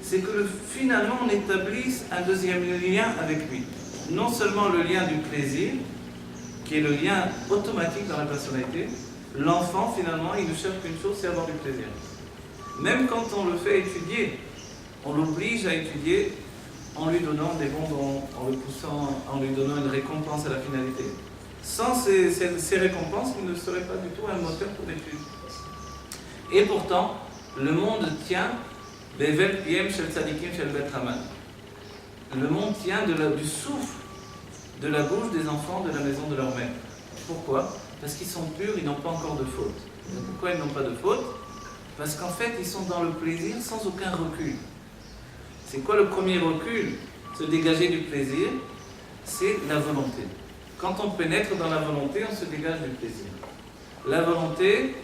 C'est que finalement on établisse un deuxième lien avec lui. Non seulement le lien du plaisir, qui est le lien automatique dans la personnalité, l'enfant finalement il ne cherche qu'une chose, c'est avoir du plaisir. Même quand on le fait étudier, on l'oblige à étudier en lui donnant des bonbons, en le poussant, en lui donnant une récompense à la finalité. Sans ces récompenses, il ne serait pas du tout un moteur pour l'étude. Et pourtant, le monde tient Bevel Piem Shel Tzadikim Shel Bet Haman. Le monde tient du souffle de la bouche des enfants de la maison de leur mère. Pourquoi? Parce qu'ils sont purs, ils n'ont pas encore de faute. Et pourquoi ils n'ont pas de faute? Parce qu'en fait, ils sont dans le plaisir sans aucun recul. C'est quoi le premier recul? Se dégager du plaisir, c'est la volonté. Quand on pénètre dans la volonté, on se dégage du plaisir. La volonté,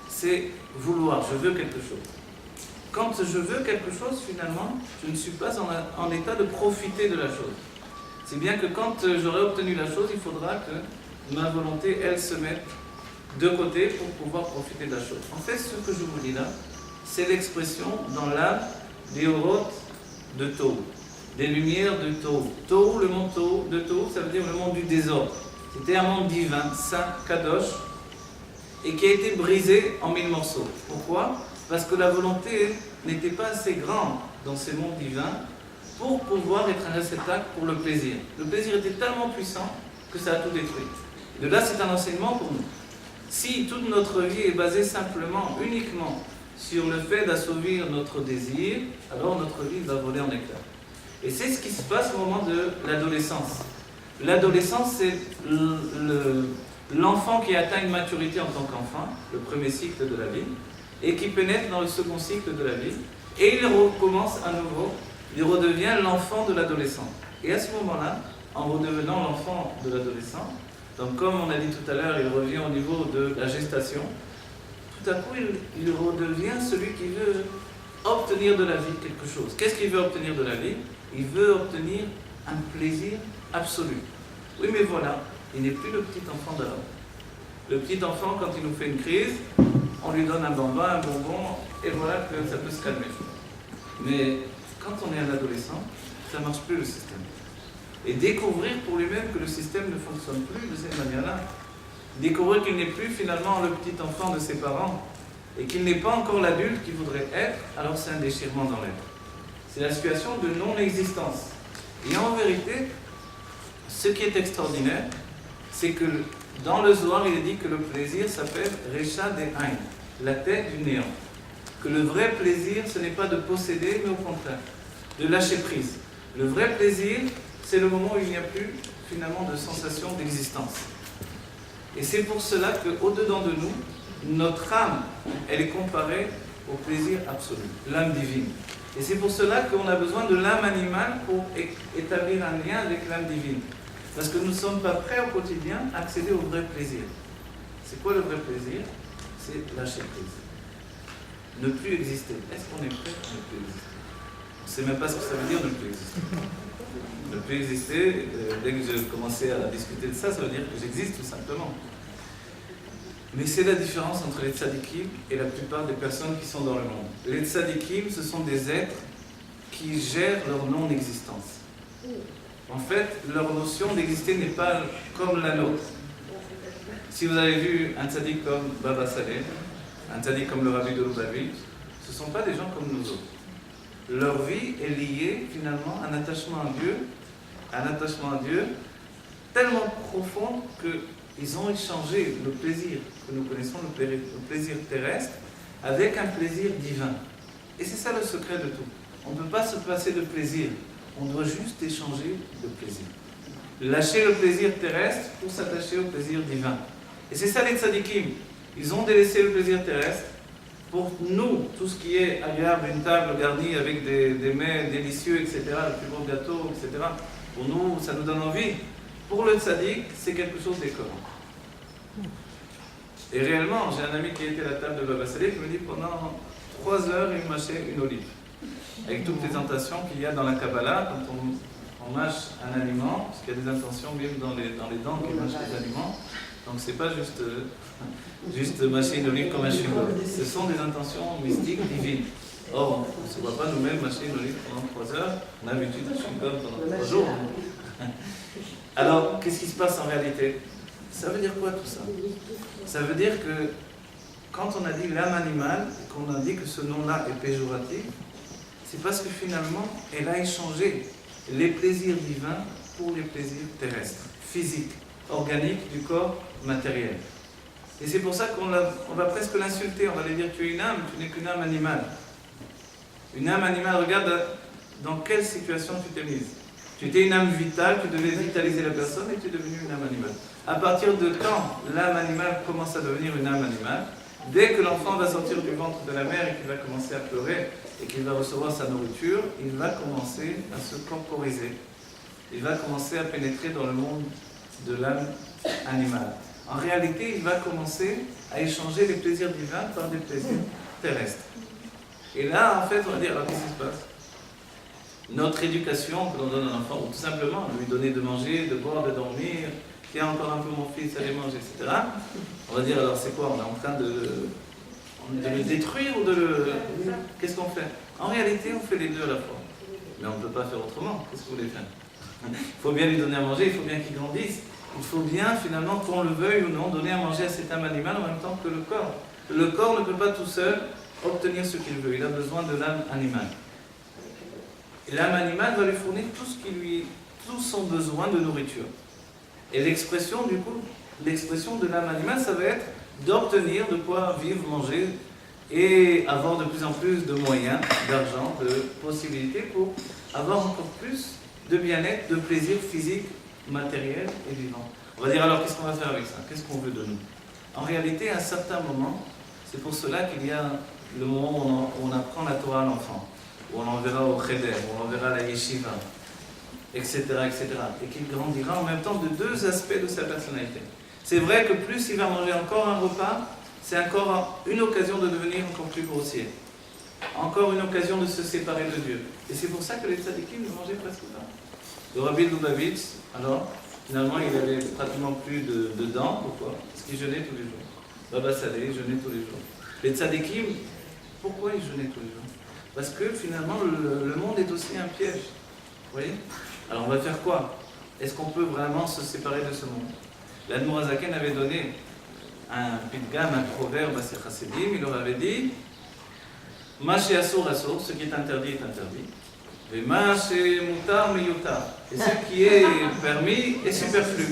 c'est vouloir, je veux quelque chose. Quand je veux quelque chose, finalement, je ne suis pas en état de profiter de la chose. C'est bien que quand j'aurai obtenu la chose, il faudra que ma volonté, elle, se mette de côté pour pouvoir profiter de la chose. En fait, ce que je vous dis là, c'est l'expression dans l'âme des Orot de Tohu, des lumières de Tohu. Tohu, le monde Tohu, de Tohu, ça veut dire le monde du désordre. C'était un monde divin, saint, kadosh, et qui a été brisé en 1000 morceaux. Pourquoi? Parce que la volonté n'était pas assez grande dans ces mondes divins pour pouvoir être un réceptacle pour le plaisir. Le plaisir était tellement puissant que ça a tout détruit. De là, c'est un enseignement pour nous. Si toute notre vie est basée simplement, uniquement, sur le fait d'assouvir notre désir, alors notre vie va voler en éclats. Et c'est ce qui se passe au moment de l'adolescence. L'adolescence, c'est l'enfant qui atteint une maturité en tant qu'enfant, le premier cycle de la vie, et qui pénètre dans le second cycle de la vie, et il recommence à nouveau, il redevient l'enfant de l'adolescent. Et à ce moment-là, en redevenant l'enfant de l'adolescent, donc comme on a dit tout à l'heure, il revient au niveau de la gestation, tout à coup il redevient celui qui veut obtenir de la vie quelque chose. Qu'est-ce qu'il veut obtenir de la vie? Il veut obtenir un plaisir absolu. Oui, mais voilà, il n'est plus le petit enfant d'avant. Le petit enfant, quand il nous fait une crise, on lui donne un bonbon, et voilà que ça peut se calmer. Mais quand on est un adolescent, ça ne marche plus le système. Et découvrir pour lui-même que le système ne fonctionne plus de cette manière-là, découvrir qu'il n'est plus finalement le petit enfant de ses parents, et qu'il n'est pas encore l'adulte qu'il voudrait être, alors c'est un déchirement dans l'être. C'est la situation de non-existence. Et en vérité, ce qui est extraordinaire, c'est que dans le Zohar, il est dit que le plaisir s'appelle Recha de Ain, la tête du néant. Que le vrai plaisir, ce n'est pas de posséder, mais au contraire, de lâcher prise. Le vrai plaisir, c'est le moment où il n'y a plus finalement de sensation d'existence. Et c'est pour cela qu'au-dedans de nous, notre âme, elle est comparée au plaisir absolu, l'âme divine. Et c'est pour cela qu'on a besoin de l'âme animale pour établir un lien avec l'âme divine. Parce que nous ne sommes pas prêts au quotidien à accéder au vrai plaisir. C'est quoi le vrai plaisir? C'est lâcher prise. Ne plus exister. Est-ce qu'on est prêt à ne plus exister? On ne sait même pas ce que ça veut dire ne plus exister. Ne plus exister, dès que j'ai commencé à discuter de ça, ça veut dire que j'existe tout simplement. Mais c'est la différence entre les tzadikim et la plupart des personnes qui sont dans le monde. Les tzadikim, ce sont des êtres qui gèrent leur non-existence. En fait, leur notion d'exister n'est pas comme la nôtre. Si vous avez vu un tzadik comme Baba Saleh, un tzadik comme le Rabbi de Lubavitch, ce ne sont pas des gens comme nous autres. Leur vie est liée finalement à un attachement à Dieu tellement profond qu'ils ont échangé le plaisir que nous connaissons, le plaisir terrestre, avec un plaisir divin. Et c'est ça le secret de tout. On ne peut pas se passer de plaisir, on doit juste échanger de plaisir. Lâcher le plaisir terrestre pour s'attacher au plaisir divin. Et c'est ça les tzadikim. Ils ont délaissé le plaisir terrestre. Pour nous, tout ce qui est agréable, une table garnie avec des mets délicieux, etc., le plus beau gâteau, etc., pour nous, ça nous donne envie. Pour le tzaddik, c'est quelque chose d'écœurant. Et réellement, j'ai un ami qui était à la table de Baba Saleh qui me dit pendant 3 heures, il mâchait une olive. Avec toutes les intentions qu'il y a dans la Kabbalah, quand on mâche un aliment, parce qu'il y a des intentions même dans les dents qui mâchent les aliments. Donc c'est pas juste mâcher une olive comme un chewing-gum. Ce sont des intentions mystiques, divines. Or, on ne se voit pas nous-mêmes mâcher une olive pendant 3 heures. On a l'habitude de chewing-gum pendant 3 jours. Alors, qu'est-ce qui se passe en réalité? Ça veut dire quoi tout ça? Ça veut dire que quand on a dit l'âme animale, et qu'on a dit que ce nom-là est péjoratif, c'est parce que finalement, elle a échangé les plaisirs divins pour les plaisirs terrestres, physiques, organiques du corps matériel. Et c'est pour ça qu'on va presque l'insulter, on va lui dire tu es une âme, tu n'es qu'une âme animale. Une âme animale, regarde dans quelle situation tu t'es mise. Tu étais une âme vitale, tu devais vitaliser la personne et tu es devenue une âme animale. À partir de quand l'âme animale commence à devenir une âme animale, dès que l'enfant va sortir du ventre de la mère et qu'il va commencer à pleurer et qu'il va recevoir sa nourriture, il va commencer à se corporiser. Il va commencer à pénétrer dans le monde de l'âme animale. En réalité, il va commencer à échanger les plaisirs divins par des plaisirs terrestres. Et là, en fait, on va dire, alors qu'est-ce qui se passe? Notre éducation que l'on donne à l'enfant, ou tout simplement lui donner de manger, de boire, de dormir, tiens encore un peu mon fils, allez manger, etc. On va dire, alors c'est quoi? On est en train de le détruire ou de le... Qu'est-ce qu'on fait? En réalité, on fait les deux à la fois. Mais on ne peut pas faire autrement. Qu'est-ce que vous voulez faire? Il faut bien lui donner à manger, il faut bien qu'il grandisse. Il faut bien, finalement, qu'on le veuille ou non, donner à manger à cet âme animale en même temps que le corps. Le corps ne peut pas tout seul obtenir ce qu'il veut. Il a besoin de l'âme animale. Et l'âme animale va lui fournir tout son besoin de nourriture. Et l'expression, du coup, l'expression de l'âme animale, ça va être d'obtenir de quoi vivre, manger et avoir de plus en plus de moyens, d'argent, de possibilités pour avoir encore plus de bien-être, de plaisir physique, matériel et vivant. On va dire alors qu'est-ce qu'on va faire avec ça? Qu'est-ce qu'on veut de nous? En réalité, à un certain moment, c'est pour cela qu'il y a le moment où on apprend la Torah à l'enfant, où on l'enverra au Cheder, où on l'enverra à la Yeshiva, etc., etc. Et qu'il grandira en même temps de 2 aspects de sa personnalité. C'est vrai que plus il va manger encore un repas, c'est encore une occasion de devenir encore plus grossier. Encore une occasion de se séparer de Dieu. Et c'est pour ça que les tzadikim ne mangeaient presque pas. Le Rabbi de Lubavitch, alors, finalement, il avait pratiquement plus de dents. Pourquoi? Parce qu'il jeûnait tous les jours. Baba Saleh jeûnait tous les jours. Les tzadikim, pourquoi ils jeûnaient tous les jours? Parce que finalement, le monde est aussi un piège. Vous voyez? Alors on va faire quoi? Est-ce qu'on peut vraiment se séparer de ce monde? L'Admour Hazaken avait donné un pitgam, un proverbe à ses chassidim. Il leur avait dit Ma she asur asur, ce qui est interdit est interdit. Et ma she mutar meyutar. Et ce qui est permis est superflu.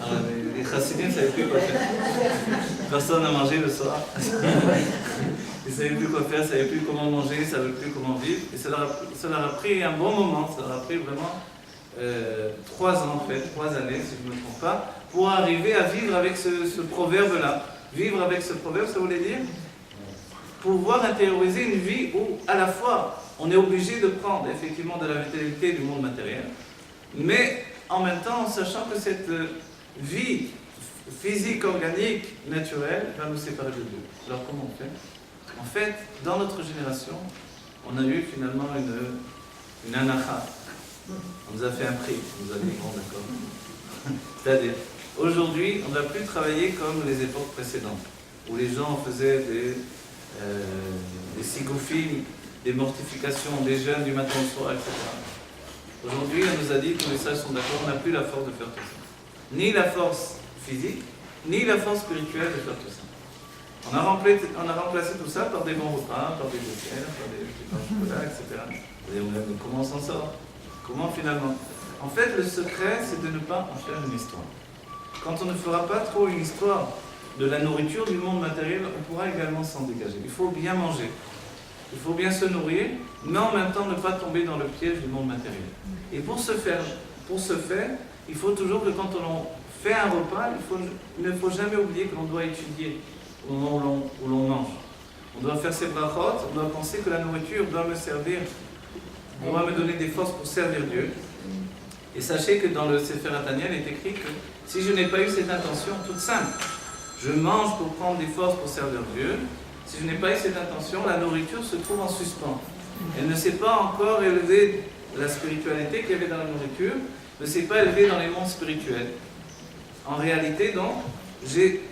Alors, les chassidim ne savaient plus quoi faire. Personne n'a mangé le soir. Ils ne savaient plus quoi faire, ils ne savaient plus comment manger, ils ne savaient plus comment vivre. Et ça leur a pris un bon moment, ça leur a pris vraiment 3 ans, en fait, 3 années, si je ne me trompe pas, pour arriver à vivre avec ce proverbe-là. Vivre avec ce proverbe, ça voulait dire pouvoir intérioriser une vie où, à la fois, on est obligé de prendre effectivement de la vitalité du monde matériel, mais en même temps, en sachant que cette vie physique, organique, naturelle, va nous séparer de Dieu. Alors comment on fait? En fait, dans notre génération, on a eu finalement une anacha. On nous a fait un prix, on nous a dit, bon d'accord. C'est-à-dire, aujourd'hui, on ne va plus travailler comme les époques précédentes, où les gens faisaient des sigophiles, des mortifications, des jeûnes du matin au soir, etc. Aujourd'hui, on nous a dit, tous les sages sont d'accord, on n'a plus la force de faire tout ça. Ni la force physique, ni la force spirituelle de faire tout ça. On a remplacé tout ça par des bons repas, par des desserts, par des petits pains au chocolat, etc. Et on a dit, comment on s'en sort? Comment finalement? En fait, le secret, c'est de ne pas en faire une histoire. Quand on ne fera pas trop une histoire de la nourriture du monde matériel, on pourra également s'en dégager. Il faut bien manger, il faut bien se nourrir, mais en même temps ne pas tomber dans le piège du monde matériel. Et pour ce faire, il faut toujours que quand on fait un repas, il ne faut jamais oublier que l'on doit étudier au moment où l'on mange. On doit faire ses brachot, on doit penser que la nourriture doit me servir, doit me donner des forces pour servir Dieu. Et sachez que dans le Sefer HaTanya, il est écrit que si je n'ai pas eu cette intention toute simple, je mange pour prendre des forces pour servir Dieu, si je n'ai pas eu cette intention, la nourriture se trouve en suspens. Elle ne s'est pas encore élevée, la spiritualité qu'il y avait dans la nourriture ne s'est pas élevée dans les mondes spirituels. En réalité, donc, j'ai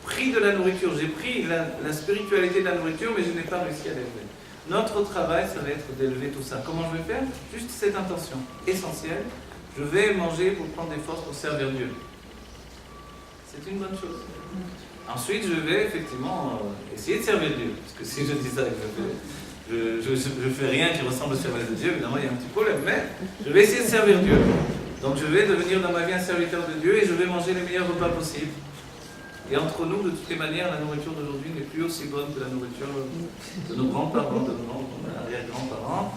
pris de la nourriture, j'ai pris la spiritualité de la nourriture, mais je n'ai pas réussi à l'élever. Notre travail, ça va être d'élever tout ça. Comment je vais faire? Juste cette intention essentielle. Je vais manger pour prendre des forces pour servir Dieu. C'est une bonne chose. Ensuite, je vais effectivement essayer de servir Dieu. Parce que si je dis ça et que je fais rien qui ressemble au service de Dieu, évidemment, il y a un petit problème. Mais je vais essayer de servir Dieu. Donc je vais devenir dans ma vie un serviteur de Dieu et je vais manger les meilleurs repas possibles. Et entre nous, de toutes les manières, la nourriture d'aujourd'hui n'est plus aussi bonne que la nourriture de nos grands-parents, de nos arrière-grands-parents.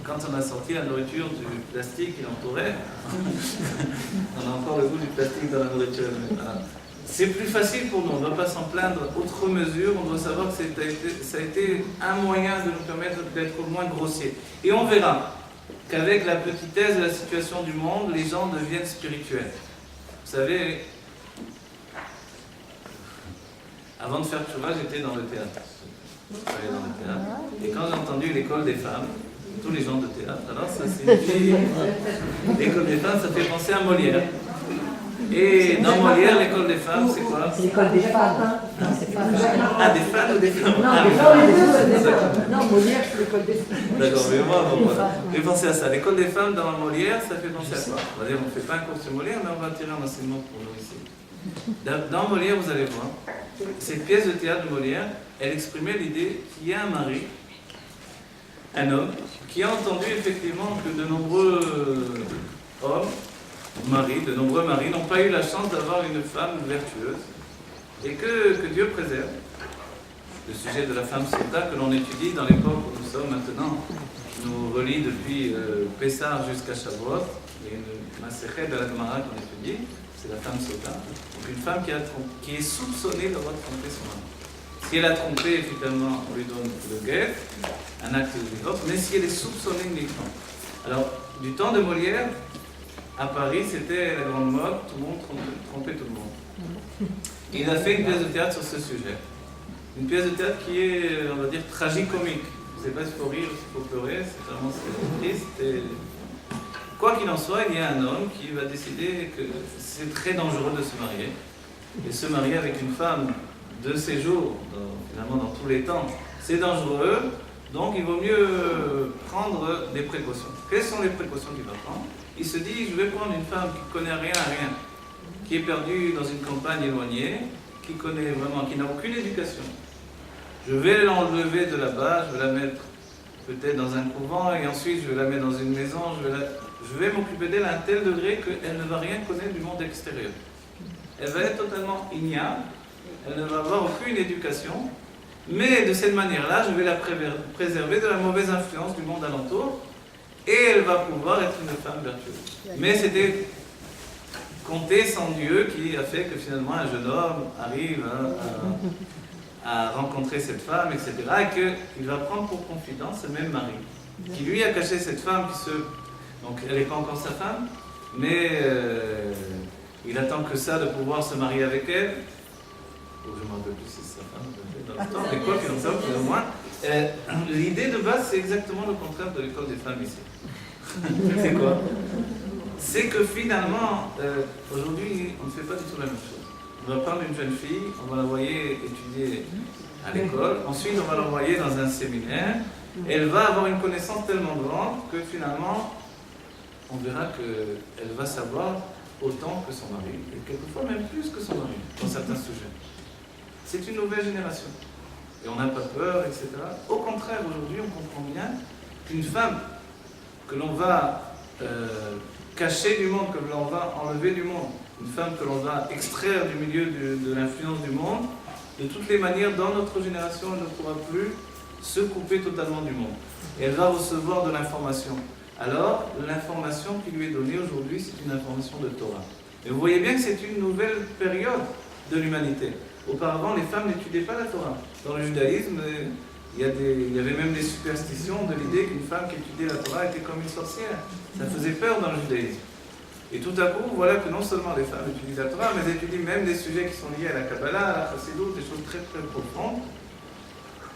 Quand on a sorti la nourriture du plastique qui l'entourait, on a encore le goût du plastique dans la nourriture. C'est plus facile pour nous, on ne doit pas s'en plaindre outre mesure, on doit savoir que ça a été un moyen de nous permettre d'être moins grossiers. Et on verra qu'avec la petitesse de la situation du monde, les gens deviennent spirituels. Vous savez, avant de faire Tchouva, j'étais dans le théâtre. Je travaillais dans le théâtre. Et quand j'ai entendu l'école des femmes, tous les gens de théâtre, alors ça signifie... L'école des femmes, ça fait penser à Molière. Et dans Molière, l'école des femmes, c'est quoi? C'est l'école des femmes. Non, c'est pas Ah, des femmes ou des femmes? Non, Molière, c'est l'école des femmes. D'accord, mais moi, bon, voilà. J'ai pensé à ça. L'école des femmes dans Molière, ça fait penser à quoi? On va dire, on ne fait pas un cours sur Molière, mais on va tirer un enseignement pour nous ici. Dans Molière, vous allez voir, cette pièce de théâtre de Molière, elle exprimait l'idée qu'il y a un mari, un homme, qui a entendu effectivement que de nombreux hommes, de nombreux maris n'ont pas eu la chance d'avoir une femme vertueuse et que Dieu préserve. Le sujet de la femme sota que l'on étudie dans l'époque où nous sommes maintenant nous relie depuis Pessah jusqu'à Shavuot. Il y a une Masechet de la Gemara qu'on étudie, c'est la femme sota. Donc une femme qui est soupçonnée d'avoir trompé son mari. Si elle a trompé, finalement, on lui donne le guet, un acte de divorce, mais si elle est soupçonnée uniquement. Alors, du temps de Molière, à Paris, c'était la grande mode, tout le monde trompait tout le monde. Et il a fait une pièce de théâtre sur ce sujet. Une pièce de théâtre qui est, on va dire, tragicomique. Je ne sais pas s'il faut rire ou s'il faut pleurer, c'est vraiment triste. Et... Quoi qu'il en soit, il y a un homme qui va décider que c'est très dangereux de se marier. Et se marier avec une femme de ses jours, finalement dans tous les temps, c'est dangereux. Donc il vaut mieux prendre des précautions. Quelles sont les précautions qu'il va prendre? Il se dit, je vais prendre une femme qui ne connaît rien à rien, qui est perdue dans une campagne éloignée, qui connaît vraiment, qui n'a aucune éducation. Je vais l'enlever de là-bas, je vais la mettre peut-être dans un couvent, et ensuite je vais la mettre dans une maison, je vais m'occuper d'elle à un tel degré qu'elle ne va rien connaître du monde extérieur. Elle va être totalement ignare, elle ne va avoir aucune éducation, mais de cette manière-là, je vais la préserver de la mauvaise influence du monde alentour, et elle va pouvoir être une femme vertueuse. Mais c'était compter sans Dieu qui a fait que finalement un jeune homme arrive à rencontrer cette femme, etc. Et qu'il va prendre pour confident ce même mari, qui lui a caché cette femme donc elle n'est pas encore sa femme, mais il attend que ça de pouvoir se marier avec elle. Je ne me rappelle plus si c'est sa femme, dans le temps, mais quoi qu'il en soit, plus ou moins. L'idée de base, c'est exactement le contraire de l'école des femmes ici. C'est quoi? C'est que finalement, aujourd'hui, on ne fait pas du tout la même chose. On va prendre une jeune fille, on va l'envoyer étudier à l'école, ensuite on va l'envoyer dans un séminaire, et elle va avoir une connaissance tellement grande que finalement, on verra qu'elle va savoir autant que son mari, et quelquefois même plus que son mari, dans certains sujets. C'est une nouvelle génération. Et on n'a pas peur, etc. Au contraire, aujourd'hui, on comprend bien qu'une femme que l'on va cacher du monde, que l'on va enlever du monde, une femme que l'on va extraire du milieu de l'influence du monde, de toutes les manières, dans notre génération, elle ne pourra plus se couper totalement du monde. Et elle va recevoir de l'information. Alors, l'information qui lui est donnée aujourd'hui, c'est une information de Torah. Et vous voyez bien que c'est une nouvelle période de l'humanité. Auparavant, les femmes n'étudiaient pas la Torah. Dans le judaïsme, il y avait même des superstitions de l'idée qu'une femme qui étudiait la Torah était comme une sorcière. Ça faisait peur dans le judaïsme. Et tout à coup, voilà que non seulement les femmes étudient la Torah, mais elles étudient même des sujets qui sont liés à la Kabbalah, à la Chassidut, des choses très très profondes.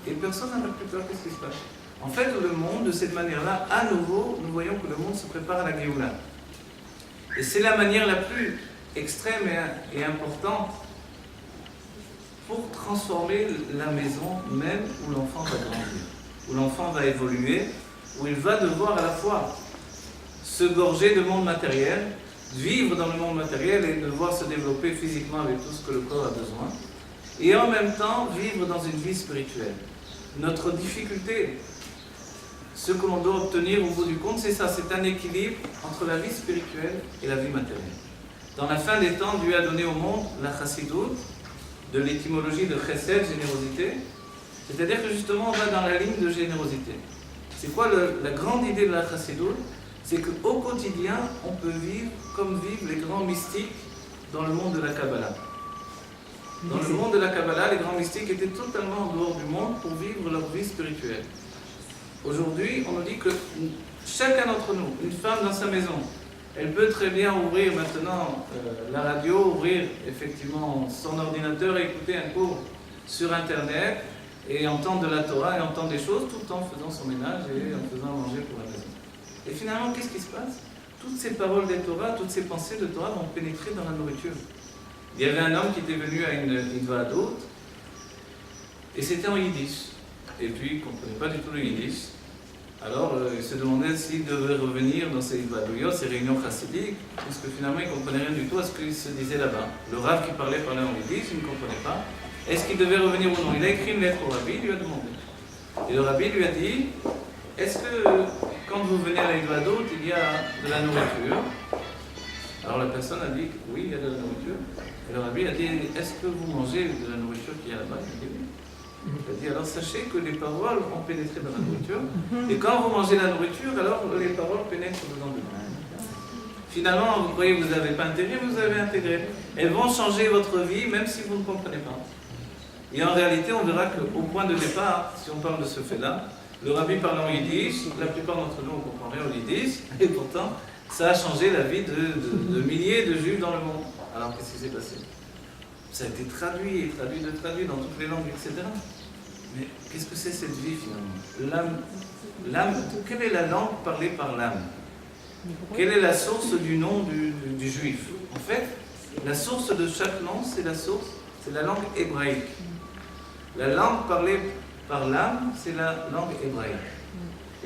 Et personne n'a plus peur. Qu'est-ce qui se passe? En fait, le monde, de cette manière-là, à nouveau, nous voyons que le monde se prépare à la Géoula. Et c'est la manière la plus extrême et importante pour transformer la maison même où l'enfant va grandir, où l'enfant va évoluer, où il va devoir à la fois se gorger de monde matériel, vivre dans le monde matériel et devoir se développer physiquement avec tout ce que le corps a besoin, et en même temps vivre dans une vie spirituelle. Notre difficulté, ce que l'on doit obtenir au bout du compte, c'est ça, c'est un équilibre entre la vie spirituelle et la vie matérielle. Dans la fin des temps, Dieu a donné au monde la Chassidut, de l'étymologie de chesed, générosité, c'est-à-dire que justement on va dans la ligne de générosité. C'est quoi la grande idée de la Chassidut? C'est qu'au quotidien, on peut vivre comme vivent les grands mystiques dans le monde de la Kabbalah. Dans le monde de la Kabbalah, les grands mystiques étaient totalement en dehors du monde pour vivre leur vie spirituelle. Aujourd'hui, on nous dit que chacun d'entre nous, une femme dans sa maison, elle peut très bien ouvrir maintenant la radio, ouvrir effectivement son ordinateur et écouter un cours sur Internet et entendre de la Torah et entendre des choses tout en faisant son ménage et en faisant manger pour la maison. Et finalement, qu'est-ce qui se passe? Toutes ces paroles de Torah, toutes ces pensées de Torah vont pénétrer dans la nourriture. Il y avait un homme qui était venu à une Vadot et c'était en yiddish. Et puis, il ne comprenait pas du tout le yiddish. Alors, il se demandait s'il devait revenir dans ces Vadouillots, ces réunions chassidiques, puisque finalement, il ne comprenait rien du tout à ce qu'il se disait là-bas. Le rav qui parlait en yiddish, il ne comprenait pas. Est-ce qu'il devait revenir ou non? Il a écrit une lettre au rabbi, il lui a demandé. Et le rabbi lui a dit, est-ce que quand vous venez à la Vadot, il y a de la nourriture? Alors la personne a dit, oui, il y a de la nourriture. Et le rabbi a dit, est-ce que vous mangez de la nourriture qu'il y a là-bas? Il a dit, oui. Il a dit, alors sachez que les paroles ont pénétré dans la nourriture, et quand vous mangez la nourriture, alors les paroles pénètrent dedans de vous. Finalement, vous croyez que vous n'avez pas intégré, vous avez intégré. Elles vont changer votre vie, même si vous ne comprenez pas. Et en réalité, on verra qu'au point de départ, si on parle de ce fait-là, le rabbi parle en yiddish, la plupart d'entre nous, on ne comprend rien au yiddish, et pourtant, ça a changé la vie de milliers de juifs dans le monde. Alors, qu'est-ce qui s'est passé? Ça a été traduit dans toutes les langues, etc. Mais qu'est-ce que c'est cette vie finalement? L'âme, quelle est la langue parlée par l'âme? Quelle est la source du nom du juif? En fait, la source de chaque nom, c'est la langue hébraïque. La langue parlée par l'âme, c'est la langue hébraïque.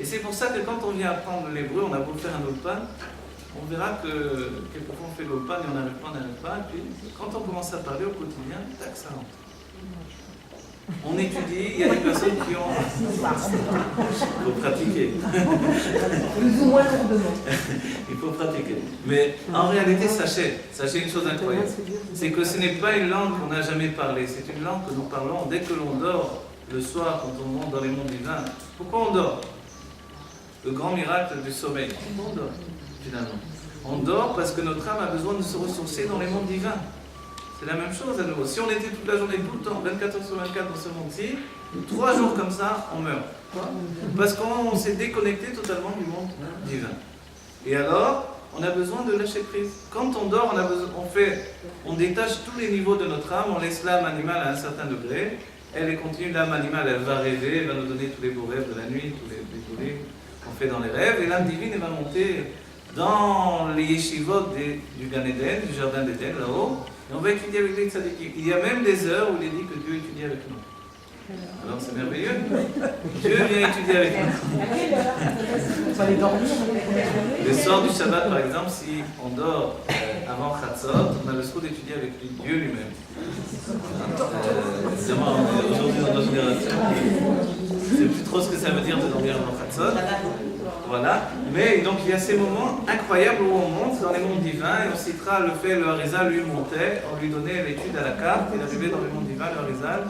Et c'est pour ça que quand on vient apprendre l'hébreu, on a beau faire un ulpan, on verra que quelquefois on fait l'ulpan et on n'arrive pas, et puis quand on commence à parler au quotidien, tac, ça rentre. On étudie, il y a des personnes qui ont... Il faut pratiquer. Plus ou moins lourdement. Il faut pratiquer. Mais en réalité, sachez une chose incroyable. C'est que ce n'est pas une langue qu'on n'a jamais parlé. C'est une langue que nous parlons dès que l'on dort, le soir, quand on monte dans les mondes divins. Pourquoi on dort? le grand miracle du sommeil. Pourquoi on dort, finalement? On dort parce que notre âme a besoin de se ressourcer dans les mondes divins. C'est la même chose à nouveau. Si on était toute la journée, tout le temps, 24 heures sur 24 dans ce monde-ci, 3 jours comme ça, on meurt. Pourquoi? Parce qu'on s'est déconnecté totalement du monde divin. Et alors, on a besoin de lâcher prise. Quand on dort, on détache tous les niveaux de notre âme, on laisse l'âme animale à un certain degré. Elle est continue, l'âme animale, elle va rêver, elle va nous donner tous les beaux rêves de la nuit, tous les beaux qu'on fait dans les rêves. Et l'âme divine, elle va monter dans les yeshivot du Gan Eden, du jardin d'Éden, là-haut. Et on va étudier avec les tzadikim. Il y a même des heures où il est dit que Dieu étudie avec nous. Alors c'est merveilleux. Dieu vient étudier avec nous. Il fallait dormir. Le soir du Shabbat, par exemple, si on dort avant Chatzot, on a le soin d'étudier avec lui, Dieu lui-même. Évidemment, aujourd'hui dans notre génération, je ne sais plus trop ce que ça veut dire de dormir avant Chatzot. Voilà. Mais donc il y a ces moments incroyables où on monte dans les mondes divins, et on citera le fait, le Harizal lui montait, on lui donnait l'étude à la carte, il arrivait dans les mondes divins, le Harizal.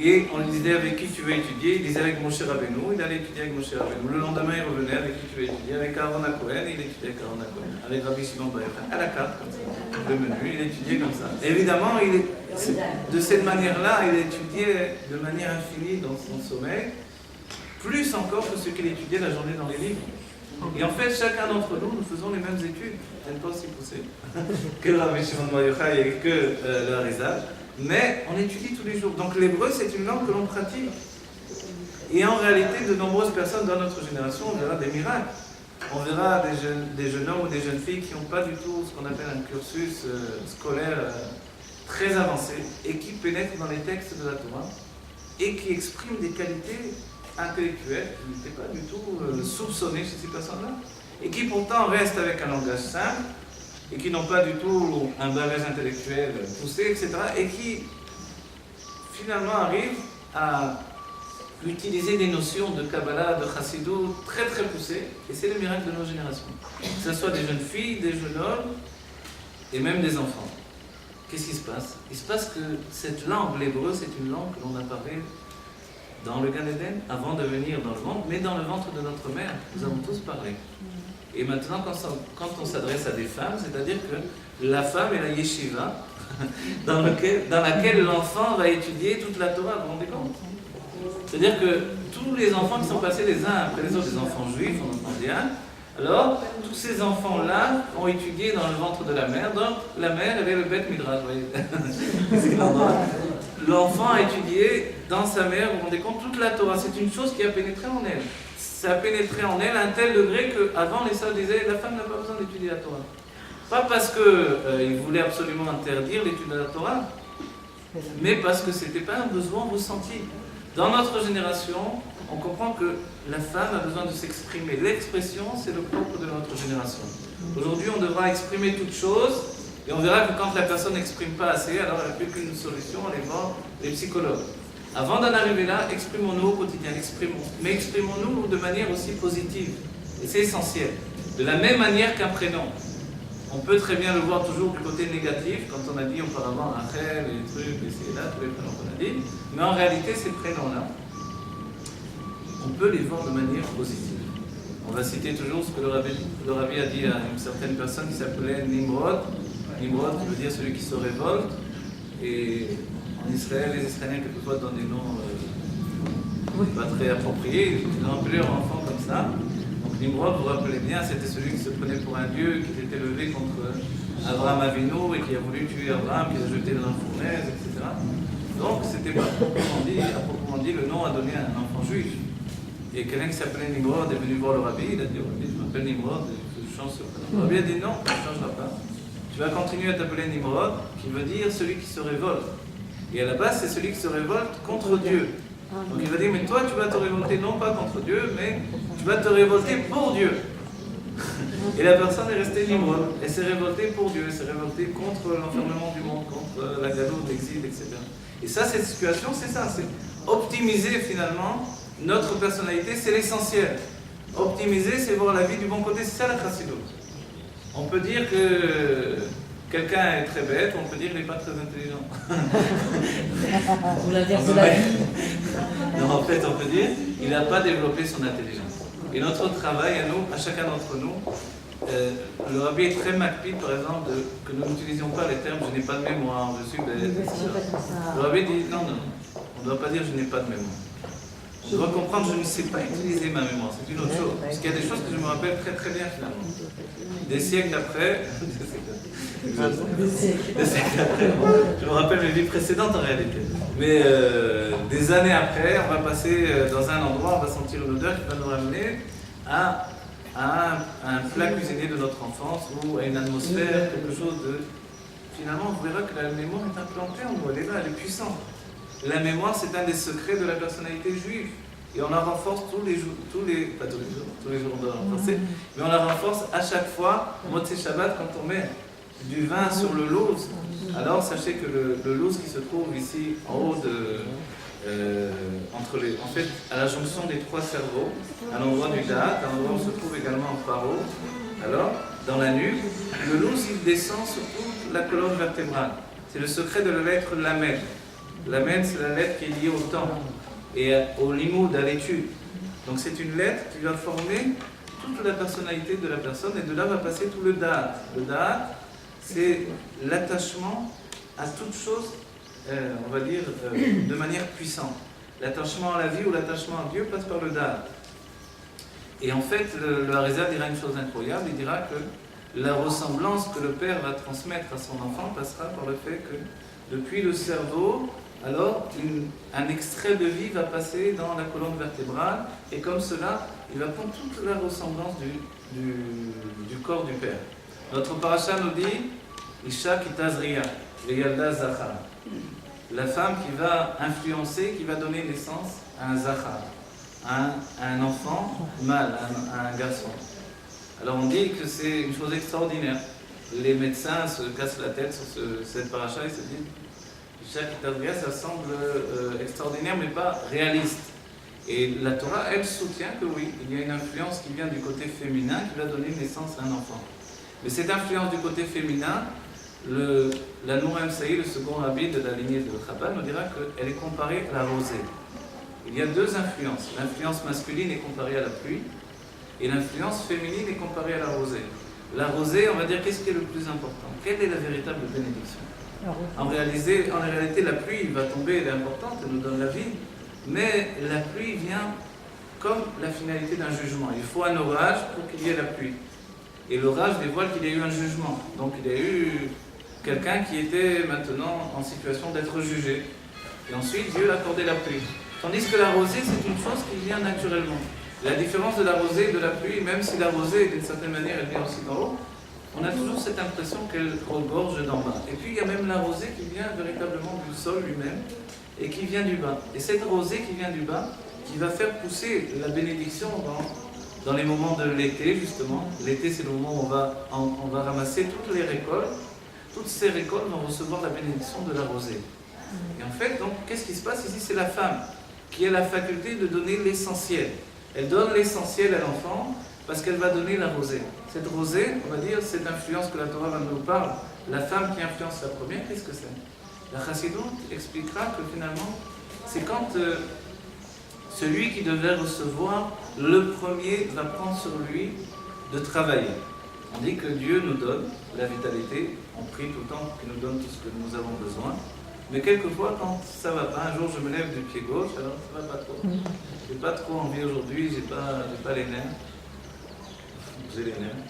Et on lui disait avec qui tu veux étudier, il disait avec Moshe Rabbeinu, il allait étudier avec Moshe Rabbeinu. Le lendemain, il revenait avec qui tu veux étudier, avec Aaron HaKohen, il étudiait avec Aaron HaKohen, avec Rabbi Shimon Bar Yochai, à la carte, comme ça. Le menu, il étudiait comme ça. Et évidemment, de cette manière-là, il étudiait de manière infinie dans son sommeil, plus encore que ce qu'il étudiait la journée dans les livres. Et en fait, chacun d'entre nous, nous faisons les mêmes études, peut-être pas aussi poussées que Rabbi Shimon Bar Yochai et que le Harizal. Mais on étudie tous les jours. Donc l'hébreu, c'est une langue que l'on pratique. Et en réalité, de nombreuses personnes dans notre génération, on verra des miracles. On verra des jeunes hommes ou des jeunes filles qui n'ont pas du tout ce qu'on appelle un cursus scolaire très avancé et qui pénètrent dans les textes de la Torah et qui expriment des qualités intellectuelles qui n'étaient pas du tout soupçonnées chez ces personnes-là et qui pourtant restent avec un langage simple et qui n'ont pas du tout un bagage intellectuel poussé, etc., et qui finalement arrivent à utiliser des notions de Kabbalah, de Chassidut très très poussées, et c'est le miracle de nos générations. Que ce soit des jeunes filles, des jeunes hommes, et même des enfants. Qu'est-ce qui se passe? Il se passe que cette langue, l'hébreu, c'est une langue que l'on a parlé dans le Gan Eden, avant de venir dans le monde, mais dans le ventre de notre mère, nous avons tous parlé. Et maintenant, quand on s'adresse à des femmes, c'est-à-dire que la femme est la yeshiva, dans laquelle l'enfant va étudier toute la Torah, vous vous rendez compte? C'est-à-dire que tous les enfants qui sont passés les uns après les autres, les enfants juifs, on entend bien, alors tous ces enfants-là ont étudié dans le ventre de la mère, donc la mère, elle est le Beth Midrash, vous voyez. L'enfant a étudié dans sa mère, vous vous rendez compte, toute la Torah, c'est une chose qui a pénétré en elle. Ça a pénétré en elle à un tel degré qu'avant les sages disaient la femme n'a pas besoin d'étudier la Torah. Pas parce qu'ils voulaient absolument interdire l'étude de la Torah, mais parce que ce n'était pas un besoin ressenti. Dans notre génération, on comprend que la femme a besoin de s'exprimer. L'expression, c'est le propre de notre génération. Aujourd'hui, on devra exprimer toute chose, et on verra que quand la personne n'exprime pas assez, alors elle n'a plus qu'une solution, aller voir les psychologues. Avant d'en arriver là, exprimons-nous au quotidien, mais exprimons-nous de manière aussi positive. Et c'est essentiel. De la même manière qu'un prénom. On peut très bien le voir toujours du côté négatif, quand on a dit auparavant Rachel, les trucs, et là, tous les prénoms qu'on a dit. Mais en réalité, ces prénoms-là, on peut les voir de manière positive. On va citer toujours ce que le Rabbi a dit à une certaine personne qui s'appelait Nimrod. Nimrod, qui veut dire celui qui se révolte. Et en Israël, les Israéliens, quelquefois, donnent des noms pas très appropriés. Ils ont appelé leur enfant comme ça. Donc Nimrod, vous vous rappelez bien, c'était celui qui se prenait pour un dieu, qui s'était levé contre Abraham Avinu et qui a voulu tuer Abraham, qui l'a jeté dans la fournaise, etc. Donc c'était pas à proprement dit le nom à donner à un enfant juif. Et quelqu'un qui s'appelait Nimrod est venu voir le Rabbi, il a dit au Rabbi, je m'appelle Nimrod, je change ce prénom. Le Rabbi a dit non, tu ne changeras pas. Tu vas continuer à t'appeler Nimrod, qui veut dire celui qui se révolte. Et à la base, c'est celui qui se révolte contre Dieu. Donc il va dire, mais toi, tu vas te révolter non pas contre Dieu, mais tu vas te révolter pour Dieu. Et la personne est restée Nimrod. Elle s'est révoltée pour Dieu, elle s'est révoltée contre l'enfermement du monde, contre la galoute, l'exil, etc. Et ça, cette situation, c'est ça, c'est optimiser finalement notre personnalité, c'est l'essentiel. Optimiser, c'est voir la vie du bon côté, c'est ça la chassidut. On peut dire que quelqu'un est très bête, on peut dire qu'il n'est pas très intelligent. Vous la dire de la vie. Non, en fait, on peut dire qu'il n'a pas développé son intelligence. Et notre travail à nous, à chacun d'entre nous, le rabbi est très macpide, par exemple, que nous n'utilisions pas les termes « je n'ai pas de mémoire »,« je suis bête ». Le rabbi dit non, on ne doit pas dire « je n'ai pas de mémoire ». On doit comprendre « je ne sais pas utiliser ma mémoire », c'est une autre chose. Parce qu'il y a des choses que je me rappelle très très bien finalement. Des siècles après, je me rappelle mes vies précédentes en réalité. Mais des années après, on va passer dans un endroit, on va sentir une odeur qui va nous ramener à un plat cuisiné de notre enfance ou à une atmosphère, quelque chose de... Finalement, on verra que la mémoire est implantée en nous, elle est là, elle est puissante. La mémoire, c'est un des secrets de la personnalité juive. Et on la renforce tous les jours on doit la renforcer, mais on la renforce à chaque fois, Motzei Shabbat, quand on met du vin sur le louz. Alors sachez que le louz qui se trouve ici en haut en fait, à la jonction des trois cerveaux, à l'endroit du date, à l'endroit où se trouve également un paro, alors dans la nuque, le louz il descend sur toute la colonne vertébrale. C'est le secret de la lettre Lamed. Lamed, c'est la lettre qui est liée au temps et au limoud, à l'étude. Donc c'est une lettre qui va former toute la personnalité de la personne et de là va passer tout le da'at. Le da'at, c'est l'attachement à toute chose, on va dire, de manière puissante. L'attachement à la vie ou l'attachement à Dieu passe par le da'at. Et en fait, le Harizal dira une chose incroyable, il dira que la ressemblance que le père va transmettre à son enfant passera par le fait que depuis le cerveau, alors un extrait de vie va passer dans la colonne vertébrale et comme cela, il va prendre toute la ressemblance du corps du père. Notre paracha nous dit Isha kitazriya, veyalda zachar. La femme qui va influencer, qui va donner naissance à un zachar, à un enfant mâle, à un garçon. Alors on dit que c'est une chose extraordinaire. Les médecins se cassent la tête sur cette paracha et se disent ça semble extraordinaire mais pas réaliste. Et la Torah, elle soutient que oui, il y a une influence qui vient du côté féminin qui va donner naissance à un enfant. Mais cette influence du côté féminin, l'Admour Saïd, le second rabbi de la lignée de Chabad, nous dira qu'elle est comparée à la rosée. Il y a deux influences. L'influence masculine est comparée à la pluie et l'influence féminine est comparée à la rosée. La rosée, on va dire, qu'est-ce qui est le plus important? Quelle est la véritable bénédiction? En réalité, la pluie va tomber, elle est importante, elle nous donne la vie, mais la pluie vient comme la finalité d'un jugement. Il faut un orage pour qu'il y ait la pluie. Et l'orage dévoile qu'il y a eu un jugement. Donc il y a eu quelqu'un qui était maintenant en situation d'être jugé. Et ensuite, Dieu a accordé la pluie. Tandis que la rosée, c'est une chose qui vient naturellement. La différence de la rosée et de la pluie, même si la rosée, d'une certaine manière, elle vient aussi d'en haut, on a toujours cette impression qu'elle regorge d'en bas. Et puis il y a même la rosée qui vient véritablement du sol lui-même et qui vient du bas. Et cette rosée qui vient du bas, qui va faire pousser la bénédiction dans les moments de l'été, justement. L'été, c'est le moment où on va ramasser toutes les récoltes. Toutes ces récoltes vont recevoir la bénédiction de la rosée. Et en fait, donc, qu'est-ce qui se passe ici? C'est la femme qui a la faculté de donner l'essentiel. Elle donne l'essentiel à l'enfant parce qu'elle va donner la rosée. Cette rosée, on va dire, cette influence que la Torah nous parle, la femme qui influence la première, qu'est-ce que c'est? La Chassidoute expliquera que finalement, c'est quand celui qui devait recevoir le premier va prendre sur lui de travailler. On dit que Dieu nous donne la vitalité, on prie tout le temps qu'il nous donne tout ce que nous avons besoin, mais quelquefois quand ça va pas, un jour je me lève du pied gauche, alors ça va pas trop. J'ai pas trop envie aujourd'hui, j'ai pas les nerfs. J'ai les nerfs.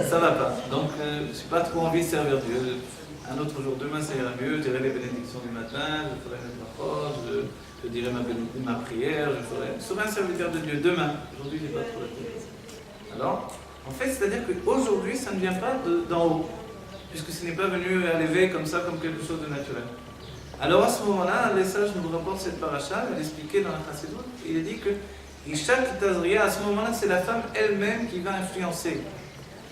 Ça va pas. Donc j'ai pas trop envie de servir Dieu. Un autre jour, demain ça ira mieux, je dirai les bénédictions du matin, je ferai ma croix, je dirai ma prière, je serai un serviteur de Dieu demain. Aujourd'hui j'ai pas trop la tête. Alors, en fait, c'est-à-dire qu'aujourd'hui ça ne vient pas d'en haut, puisque ce n'est pas venu à l'éveil comme ça, comme quelque chose de naturel. Alors à ce moment-là, les sages nous rapportent cette paracha, elle est expliquée dans la Chassidoute, il est dit que Isha Kitazriya, à ce moment-là, c'est la femme elle-même qui va influencer.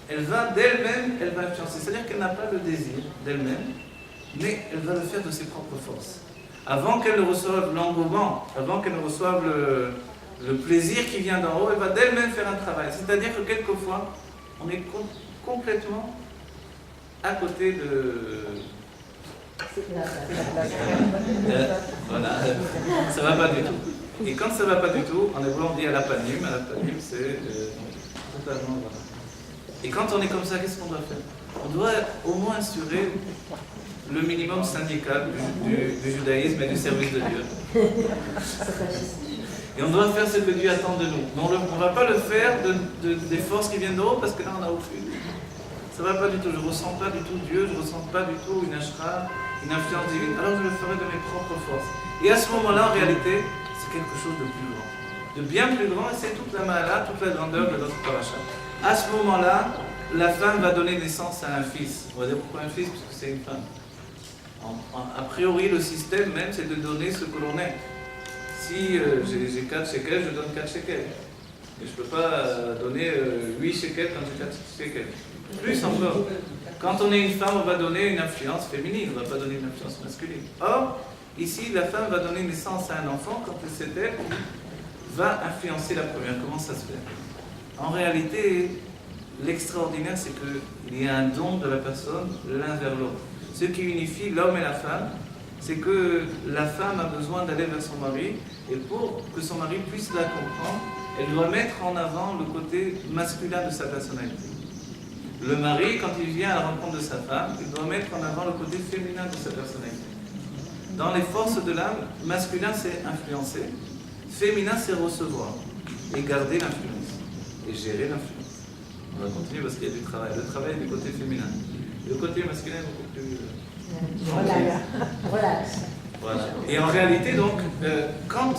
Elle va d'elle-même, elle va influencer. C'est-à-dire qu'elle n'a pas le désir d'elle-même, mais elle va le faire de ses propres forces. Avant qu'elle ne reçoive l'engouement, avant qu'elle ne reçoive le plaisir qui vient d'en haut, elle va d'elle-même faire un travail. C'est-à-dire que quelquefois, on est complètement à côté de... Voilà, ça va pas du tout. Et quand ça ne va pas du tout, en hébreu on dit à la panim c'est totalement voilà. Et quand on est comme ça, qu'est-ce qu'on doit faire? On doit au moins assurer le minimum syndical du judaïsme et du service de Dieu. Et on doit faire ce que Dieu attend de nous. On ne va pas le faire des forces qui viennent de haut parce que là on n'a aucune. Ça ne va pas du tout, je ne ressens pas du tout Dieu, je ne ressens pas du tout une ashra, une influence divine. Alors je le ferai de mes propres forces. Et à ce moment-là, en réalité, c'est quelque chose de plus grand. De bien plus grand, et c'est toute la ma'ala, toute la grandeur de notre paracha. À ce moment-là, la femme va donner naissance à un fils. On va dire pourquoi un fils? Parce que c'est une femme. A priori, le système même, c'est de donner ce que l'on est. Si j'ai 4 shekels, je donne 4 shekels. Et je ne peux pas donner 8 shekels quand j'ai 4 shekels. Plus encore. Quand on est une femme, on va donner une influence féminine, on ne va pas donner une influence masculine. Or, ici, la femme va donner naissance à un enfant quand c'est elle qui va influencer la première. Comment ça se fait? En réalité, l'extraordinaire, c'est qu'il y a un don de la personne l'un vers l'autre. Ce qui unifie l'homme et la femme, c'est que la femme a besoin d'aller vers son mari, et pour que son mari puisse la comprendre, elle doit mettre en avant le côté masculin de sa personnalité. Le mari, quand il vient à la rencontre de sa femme, il doit mettre en avant le côté féminin de sa personnalité. Dans les forces de l'âme, masculin c'est influencer, féminin c'est recevoir et garder l'influence et gérer l'influence. On va continuer parce qu'il y a du travail. Le travail est du côté féminin. Le côté masculin est beaucoup plus... Relax. Voilà. Et en réalité, donc, quand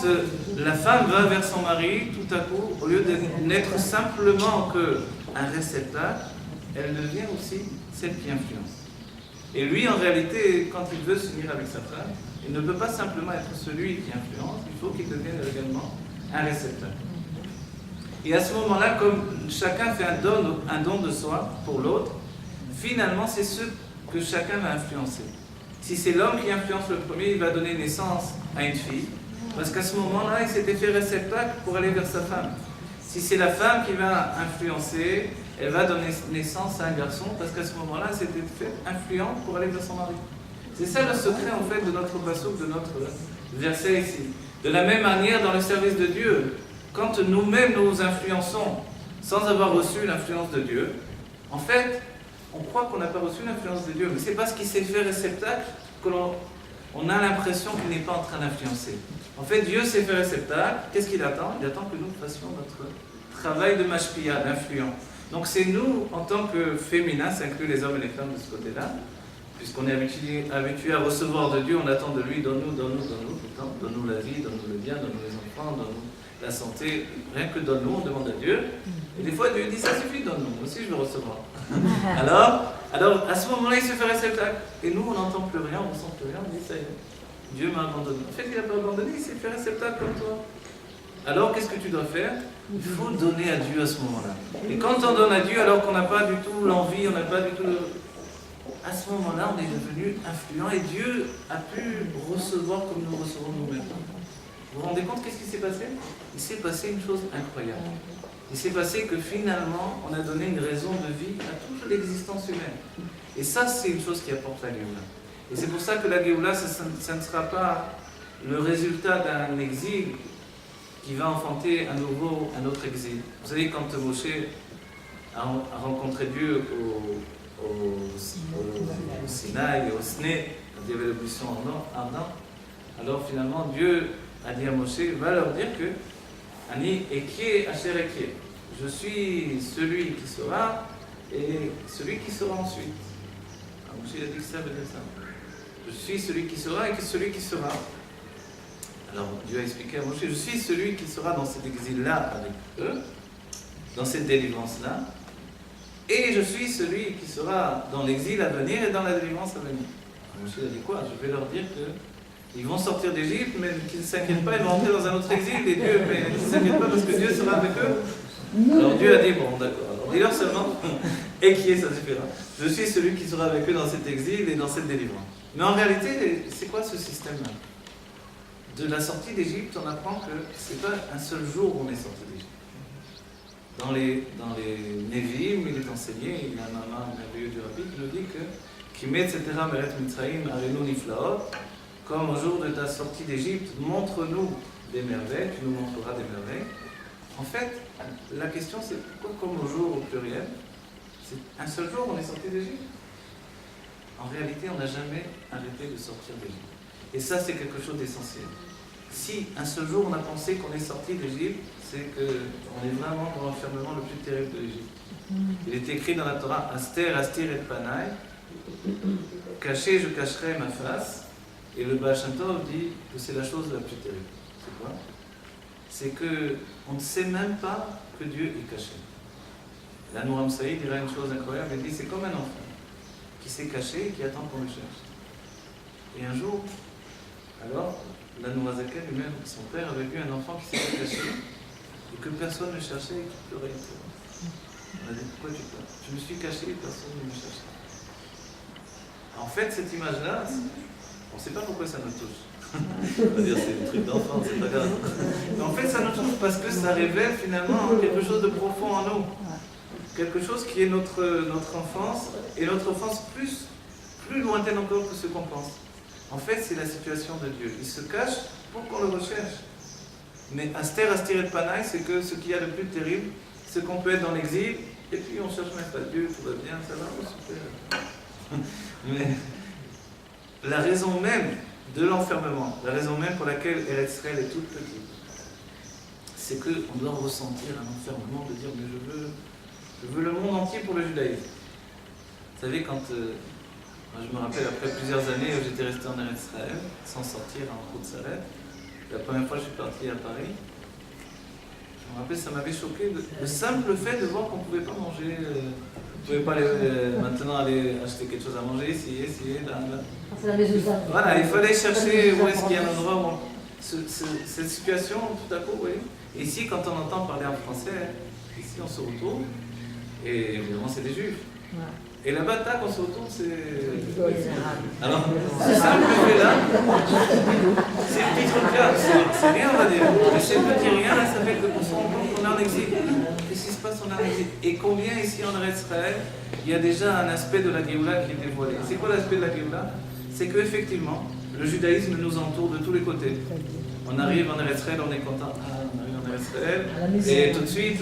la femme va vers son mari, tout à coup, au lieu de n'être simplement qu'un réceptacle, elle devient aussi celle qui influence. Et lui, en réalité, quand il veut s'unir avec sa femme, il ne peut pas simplement être celui qui influence, il faut qu'il devienne également un réceptacle. Et à ce moment-là, comme chacun fait un don de soi pour l'autre, finalement, c'est ce que chacun va influencer. Si c'est l'homme qui influence le premier, il va donner naissance à une fille, parce qu'à ce moment-là, il s'était fait réceptacle pour aller vers sa femme. Si c'est la femme qui va influencer, elle va donner naissance à un garçon, parce qu'à ce moment-là, elle s'était fait influente pour aller vers son mari. C'est ça le secret, en fait, de notre passouk, de notre verset ici. De la même manière, dans le service de Dieu, quand nous-mêmes nous influençons sans avoir reçu l'influence de Dieu, en fait, on croit qu'on n'a pas reçu l'influence de Dieu, mais c'est parce qu'il s'est fait réceptacle qu'on a l'impression qu'il n'est pas en train d'influencer. En fait, Dieu s'est fait réceptacle. Qu'est-ce qu'il attend? Il attend que nous fassions notre travail de mashpia, d'influence. Donc c'est nous, en tant que féminins, ça inclut les hommes et les femmes de ce côté-là, puisqu'on est habitué à recevoir de Dieu, on attend de lui, donne-nous tout le temps, donne-nous la vie, donne-nous le bien, donne-nous les enfants, donne-nous la santé, rien que donne-nous, on demande à Dieu. Et des fois, Dieu dit, ça suffit, donne-nous, moi aussi je veux recevoir. Alors, à ce moment-là, il se fait réceptacle. Et nous, on n'entend plus rien, on ne sent plus rien, on dit, ça y est, Dieu m'a abandonné. En fait, il n'a pas abandonné, il s'est fait réceptacle comme toi. Alors, qu'est-ce que tu dois faire? Il faut donner à Dieu à ce moment-là. Et quand on donne à Dieu, alors qu'on n'a pas du tout l'envie, on n'a pas du tout à ce moment-là, on est devenu influent et Dieu a pu recevoir comme nous recevons nous-mêmes. Vous vous rendez compte qu'est-ce qui s'est passé? Il s'est passé une chose incroyable. Il s'est passé que finalement, on a donné une raison de vie à toute l'existence humaine. Et ça, c'est une chose qui apporte la Géoula. Et c'est pour ça que la Géoula, ça ne sera pas le résultat d'un exil qui va enfanter un autre exil. Vous savez, quand Moshe a rencontré Dieu au Sinaï, au Sné, quand il y avait le buisson ardent, alors finalement Dieu a dit à Moshe, va leur dire que Ani Ekie Asher Ekie, je suis celui qui sera et celui qui sera ensuite. Alors Moshe a dit que ça veut dire ça. Je suis celui qui sera et celui qui sera. Alors Dieu a expliqué à Moshe, je suis celui qui sera dans cet exil-là avec eux, dans cette délivrance-là, et je suis celui qui sera dans l'exil à venir et dans la délivrance à venir. Moshe a dit quoi? Je vais leur dire qu'ils vont sortir d'Égypte, mais qu'ils ne s'inquiètent pas, ils vont entrer dans un autre exil, et Dieu, mais ils ne s'inquiètent pas parce que Dieu sera avec eux. Alors Dieu a dit, bon d'accord, alors dis-leur seulement, et qui est, ça suffira. Je suis celui qui sera avec eux dans cet exil et dans cette délivrance. Mais en réalité, c'est quoi ce système-là? De la sortie d'Égypte, on apprend que ce n'est pas un seul jour où on est sorti d'Égypte. Dans les Nevi'im, il est enseigné, il y a un maman merveilleux du Rabbi qui nous dit que Kimet Setera Meret Mitzrayim Arenu Niflaot, comme au jour de ta sortie d'Égypte, montre-nous des merveilles, tu nous montreras des merveilles. En fait, la question c'est pourquoi comme au jour au pluriel, c'est un seul jour on est sorti d'Égypte. En réalité, on n'a jamais arrêté de sortir d'Égypte. Et ça, c'est quelque chose d'essentiel. Si un seul jour on a pensé qu'on est sorti d'Égypte, c'est qu'on est vraiment dans l'enfermement le plus terrible de l'Égypte. Il est écrit dans la Torah, Aster, Astir et Panaï, caché, je cacherai ma face. Et le Baal Shem Tov dit que c'est la chose la plus terrible. C'est quoi? C'est qu'on ne sait même pas que Dieu est caché. La Noam Saïd dira une chose incroyable, il dit c'est comme un enfant qui s'est caché et qui attend qu'on le cherche. Et un jour, alors, la Noazaken lui-même, son père avait vu un enfant qui s'était caché et que personne ne cherchait et qui pleurait. On a dit pourquoi tu pleures? Je me suis caché et personne ne me cherchait. En fait, cette image-là, on ne sait pas pourquoi ça nous touche. On va dire c'est un truc d'enfant, c'est pas grave. Mais en fait, ça nous touche parce que ça révèle finalement quelque chose de profond en nous. Quelque chose qui est notre enfance, et notre enfance plus lointaine encore que ce qu'on pense. En fait, c'est la situation de Dieu. Il se cache pour qu'on le recherche. Mais Aster, Astir et Panaï, c'est que ce qu'il y a de plus terrible, c'est qu'on peut être dans l'exil, et puis on cherche même pas Dieu, tout va bien, ça va, super. Mais la raison même de l'enfermement, la raison même pour laquelle Eretz Israël est toute petite, c'est qu'on doit ressentir un enfermement de dire mais je veux le monde entier pour le judaïsme. Vous savez, quand je me rappelle après plusieurs années où j'étais resté en Eretz Israël sans sortir en route de Saleh, la première fois que je suis parti à Paris, je me rappelle, ça m'avait choqué le simple fait de voir qu'on ne pouvait pas manger. Vous ne pouvez pas maintenant aller acheter quelque chose à manger ici, là. C'est la maison. Voilà, il fallait chercher où est-ce qu'il y a un endroit où cette situation, tout à coup, vous voyez. Et ici, quand on entend parler en français, ici on se retourne, et évidemment c'est des juifs. Et là-bas, tac, on se retourne, c'est... Alors, ce simple fait-là, ces petits trucs-là, c'est rien, on va dire. Mais ces petits rien, là, ça fait qu'on se rend compte qu'on est en exil. Qu'est-ce qui se passe, on est en exil? Et combien ici en Eretz Israël, il y a déjà un aspect de la Géoula qui est dévoilé. C'est quoi l'aspect de la Géoula? C'est qu'effectivement, le judaïsme nous entoure de tous les côtés. On arrive en Eretz Israël, on est content. Ah, on arrive en Eretz Israël. Et tout de suite,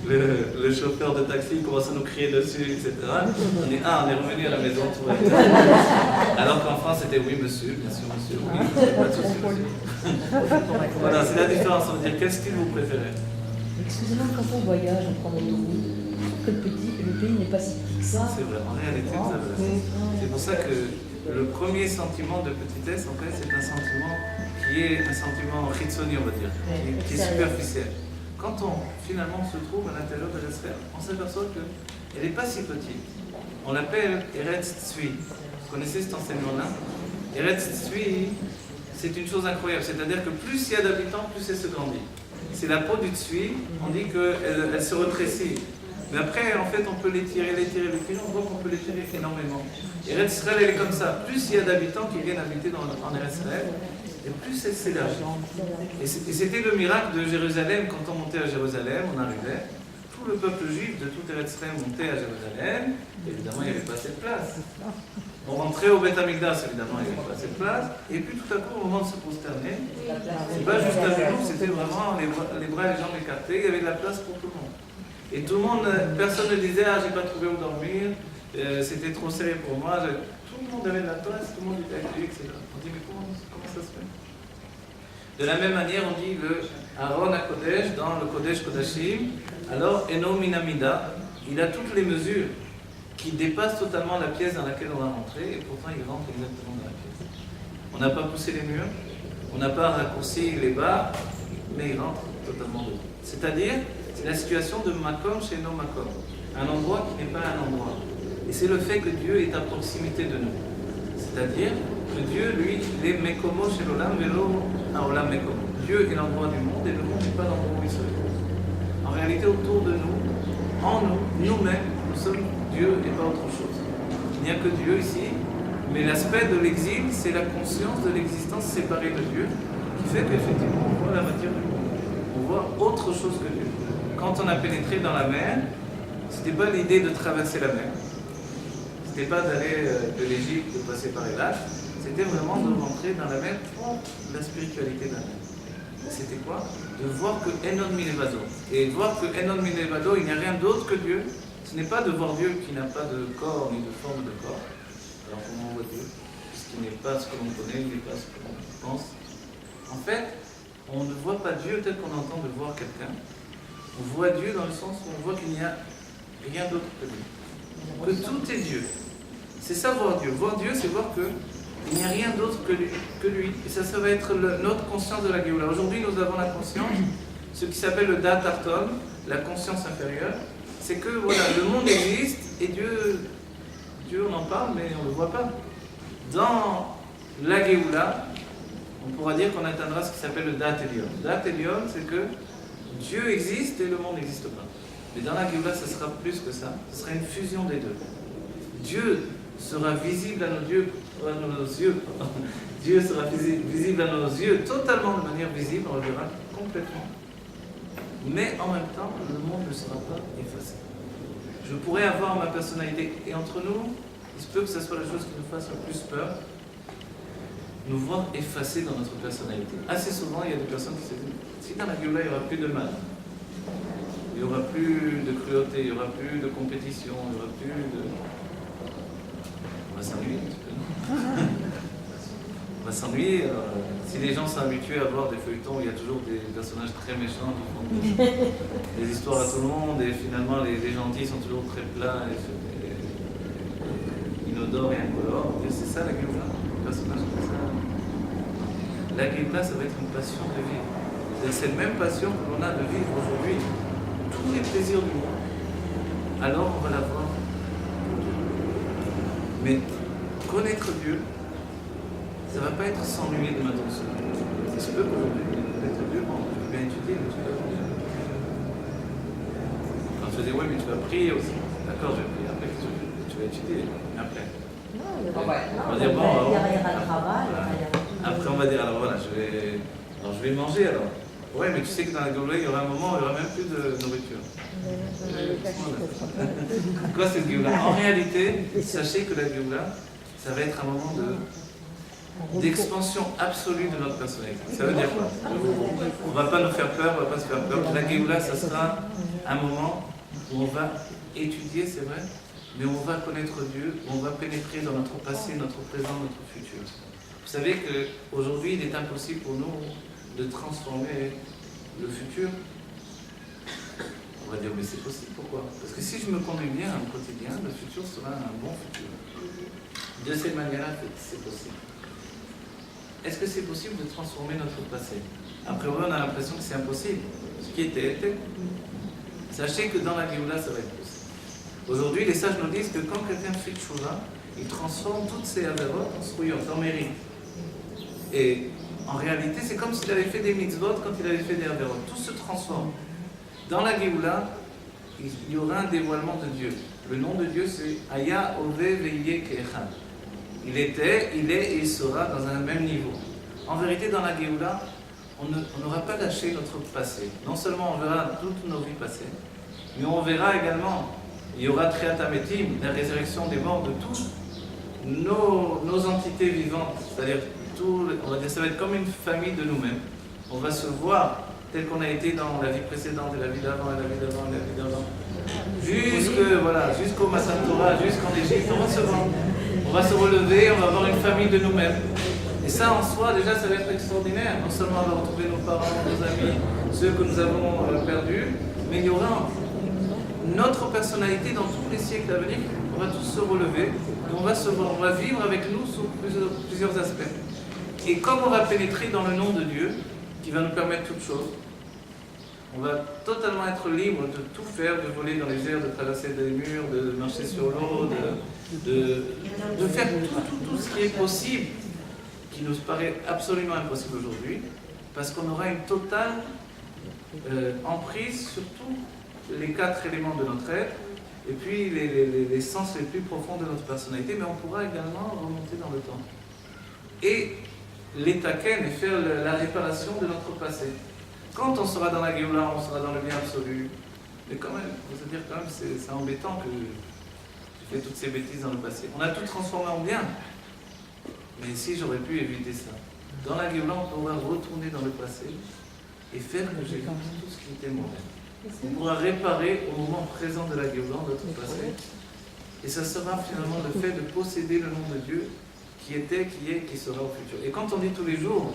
le chauffeur de taxi commence à nous crier dessus, etc. On est revenu à la maison, tout va bien. Alors qu'en France, c'était oui, monsieur, bien sûr, monsieur, oui, pas de souci, monsieur. Voilà, c'est la différence. On va dire, quel style vous préférez? Excusez-moi, quand on voyage, on prend l'autoroute, je trouve que le pays n'est pas si petit que ça. C'est vrai, en réalité, vous avez raison. C'est pour ça que le premier sentiment de petitesse, en fait, c'est un sentiment qui est un sentiment chitsoni, on va dire, qui est superficiel. Quand finalement se trouve à l'intérieur de l'Israël, on s'aperçoit qu'elle n'est pas si petite. On l'appelle Eretz Tzvi. Vous connaissez cet enseignement-là? Eretz Tzvi, c'est une chose incroyable. C'est-à-dire que plus il y a d'habitants, plus elle se grandit. C'est la peau du Tzvi, on dit qu'elle se rétrécit. Mais après, en fait, on peut l'étirer, on voit qu'on peut l'étirer énormément. Eretz Israël, elle est comme ça. Plus il y a d'habitants qui viennent habiter en Eretz Israël, et plus elle s'élargit. Et c'était le miracle de Jérusalem. Quand on montait à Jérusalem, on arrivait, tout le peuple juif de toute Eretz Israël montait à Jérusalem. Évidemment, il n'y avait pas assez de place. On rentrait au Beth Amikdash, évidemment, il n'y avait pas assez de place. Et puis tout à coup, au moment de se prosterner, c'est pas juste à genoux, c'était vraiment les bras et les jambes écartés, il y avait de la place pour tout le monde. Et tout le monde, personne ne disait, ah, j'ai pas trouvé où dormir, c'était trop serré pour moi. Tout le monde avait de la place, tout le monde était accueilli, etc. On dit, mais comment ça se fait? De la même manière, on dit le Aaron à Kodesh, dans le Kodesh Kodashim, alors Eno Minamida, il a toutes les mesures qui dépassent totalement la pièce dans laquelle on va rentrer, et pourtant il rentre exactement dans la pièce. On n'a pas poussé les murs, on n'a pas raccourci les barres, mais il rentre totalement dedans. C'est-à-dire, c'est la situation de Makom chez No Makom, un endroit qui n'est pas un endroit. Et c'est le fait que Dieu est à proximité de nous. C'est-à-dire que Dieu, lui, il est Mekomo chez l'Olam, Velo Aolam Mekomo. Dieu est l'endroit du monde et le monde n'est pas l'endroit où il se trouve. En réalité, autour de nous, en nous, nous-mêmes, nous sommes Dieu et pas autre chose. Il n'y a que Dieu ici, mais l'aspect de l'exil, c'est la conscience de l'existence séparée de Dieu, qui fait qu'effectivement, on voit la matière du monde. On voit autre chose que Dieu. Quand on a pénétré dans la mer, ce n'était pas l'idée de traverser la mer. Ce n'était pas d'aller de l'Égypte, de passer par les lacs. c'était vraiment de rentrer dans la même, la spiritualité de la même. C'était quoi? De voir que Enon Milevado. Et voir que Enon Milevado, il n'y a rien d'autre que Dieu. Ce n'est pas de voir Dieu qui n'a pas de corps ni de forme de corps. Alors comment on voit Dieu? Puisqu'il n'est pas ce que l'on connaît, il n'est pas ce que l'on pense. En fait, on ne voit pas Dieu tel qu'on entend de voir quelqu'un. On voit Dieu dans le sens où on voit qu'il n'y a rien d'autre que lui. Que tout est Dieu. C'est ça voir Dieu. Voir Dieu, c'est voir qu'il n'y a rien d'autre que lui. Et ça va être notre conscience de la Géoula. Aujourd'hui, nous avons la conscience, ce qui s'appelle le Dat Arton, la conscience inférieure. C'est que voilà, le monde existe et Dieu on en parle, mais on ne le voit pas. Dans la Géoula, on pourra dire qu'on atteindra ce qui s'appelle le Dat Elion. Dat Elion, c'est que Dieu existe et le monde n'existe pas. Mais dans la Géoula, ce sera plus que ça. Ce sera une fusion des deux. Dieu sera visible à nos yeux. Dieu sera visible à nos yeux, totalement de manière visible, on le verra complètement. Mais en même temps, le monde ne sera pas effacé. Je pourrais avoir ma personnalité, et entre nous, il se peut que ce soit la chose qui nous fasse le plus peur, nous voir effacés dans notre personnalité. Assez souvent, il y a des personnes qui se disent, si dans la Géoula, il n'y aura plus de mal, il n'y aura plus de cruauté, il n'y aura plus de compétition, il n'y aura plus de... On va s'ennuyer un petit peu, non? On va s'ennuyer. Si les gens sont habitués à voir des feuilletons où il y a toujours des personnages très méchants qui font des histoires à tout le monde et finalement les gentils sont toujours très plats et inodores et incolores, c'est ça la Géoula, le personnage comme ça. La Géoula, ça va être une passion de vivre. C'est cette même passion que l'on a de vivre aujourd'hui, tous les plaisirs du monde. Alors on va la voir. Mais connaître Dieu, ça ne va pas être s'ennuyer de matin au soir. Il se peut qu'aujourd'hui, connaître Dieu, bon, tu peux bien étudier, mais tu vas prier. Quand je dis, oui, mais tu vas prier aussi. D'accord, je vais prier. Après, tu vas étudier. Après. Non, on va dire, bon, il y aura le travail. Après, on va dire, alors voilà, je vais manger alors. Oui, mais tu sais que dans la Géoula, il y aura un moment où il n'y aura même plus de nourriture. Quoi, c'est le Géoula? En réalité, sachez que la Géoula, ça va être un moment d'expansion absolue de notre personnalité. Ça veut dire quoi? On ne va pas nous faire peur, on ne va pas se faire peur. La Géoula, ça sera un moment où on va étudier, c'est vrai, mais on va connaître Dieu, on va pénétrer dans notre passé, notre présent, notre futur. Vous savez qu'aujourd'hui, il est impossible pour nous de transformer le futur. On va dire, mais c'est possible, pourquoi? Parce que si je me conduis bien au quotidien, le futur sera un bon futur. De cette manière-là, c'est possible. Est-ce que c'est possible de transformer notre passé? Après, on a l'impression que c'est impossible. Ce qui était. Sachez que dans la Géoula, ça va être possible. Aujourd'hui, les sages nous disent que quand quelqu'un fait tchouva, il transforme toutes ses avérotes en srouillotes, en mérite. Et en réalité, c'est comme s'il avait fait des mitzvot quand il avait fait des avérotes. Tout se transforme. Dans la Géoula, il y aura un dévoilement de Dieu. Le nom de Dieu, c'est Aya Ove Veye Keechad. Il était, il est et il sera dans un même niveau. En vérité, dans la Géoula, on n'aura pas lâché notre passé. Non seulement on verra toutes nos vies passées, mais on verra également, il y aura Triat Hametim, la résurrection des morts de tous nos entités vivantes. C'est-à-dire, on va dire, ça va être comme une famille de nous-mêmes. On va se voir tel qu'on a été dans la vie précédente, et la vie d'avant, et la vie d'avant, et la vie d'avant. Jusqu'au Matan Torah, jusqu'en Égypte, on va se voir. On va se relever, on va avoir une famille de nous-mêmes. Et ça, en soi, déjà, ça va être extraordinaire. Non seulement on va retrouver nos parents, nos amis, ceux que nous avons perdus, mais il y aura notre personnalité dans tous les siècles à venir. On va tous se relever, et on va vivre avec nous sous plusieurs aspects. Et comme on va pénétrer dans le nom de Dieu, qui va nous permettre toutes choses, on va totalement être libre de tout faire, de voler dans les airs, de traverser des murs, de marcher sur l'eau, de faire tout ce qui est possible, qui nous paraît absolument impossible aujourd'hui, parce qu'on aura une totale emprise sur tous les 4 éléments de notre être, et puis les sens les plus profonds de notre personnalité, mais on pourra également remonter dans le temps. Et l'étaken et faire la réparation de notre passé. Quand on sera dans la Géoula, on sera dans le bien absolu. Mais quand même, il faut se dire quand même, c'est embêtant que j'ai fait toutes ces bêtises dans le passé. On a tout transformé en bien. Mais si j'aurais pu éviter ça. Dans la Géoula, on pourra retourner dans le passé et faire que j'ai tout ce qui était mauvais. On pourra réparer au moment présent de la Géoula, notre passé. Et ça sera finalement le fait de posséder le nom de Dieu qui était, qui est, qui sera au futur. Et quand on dit tous les jours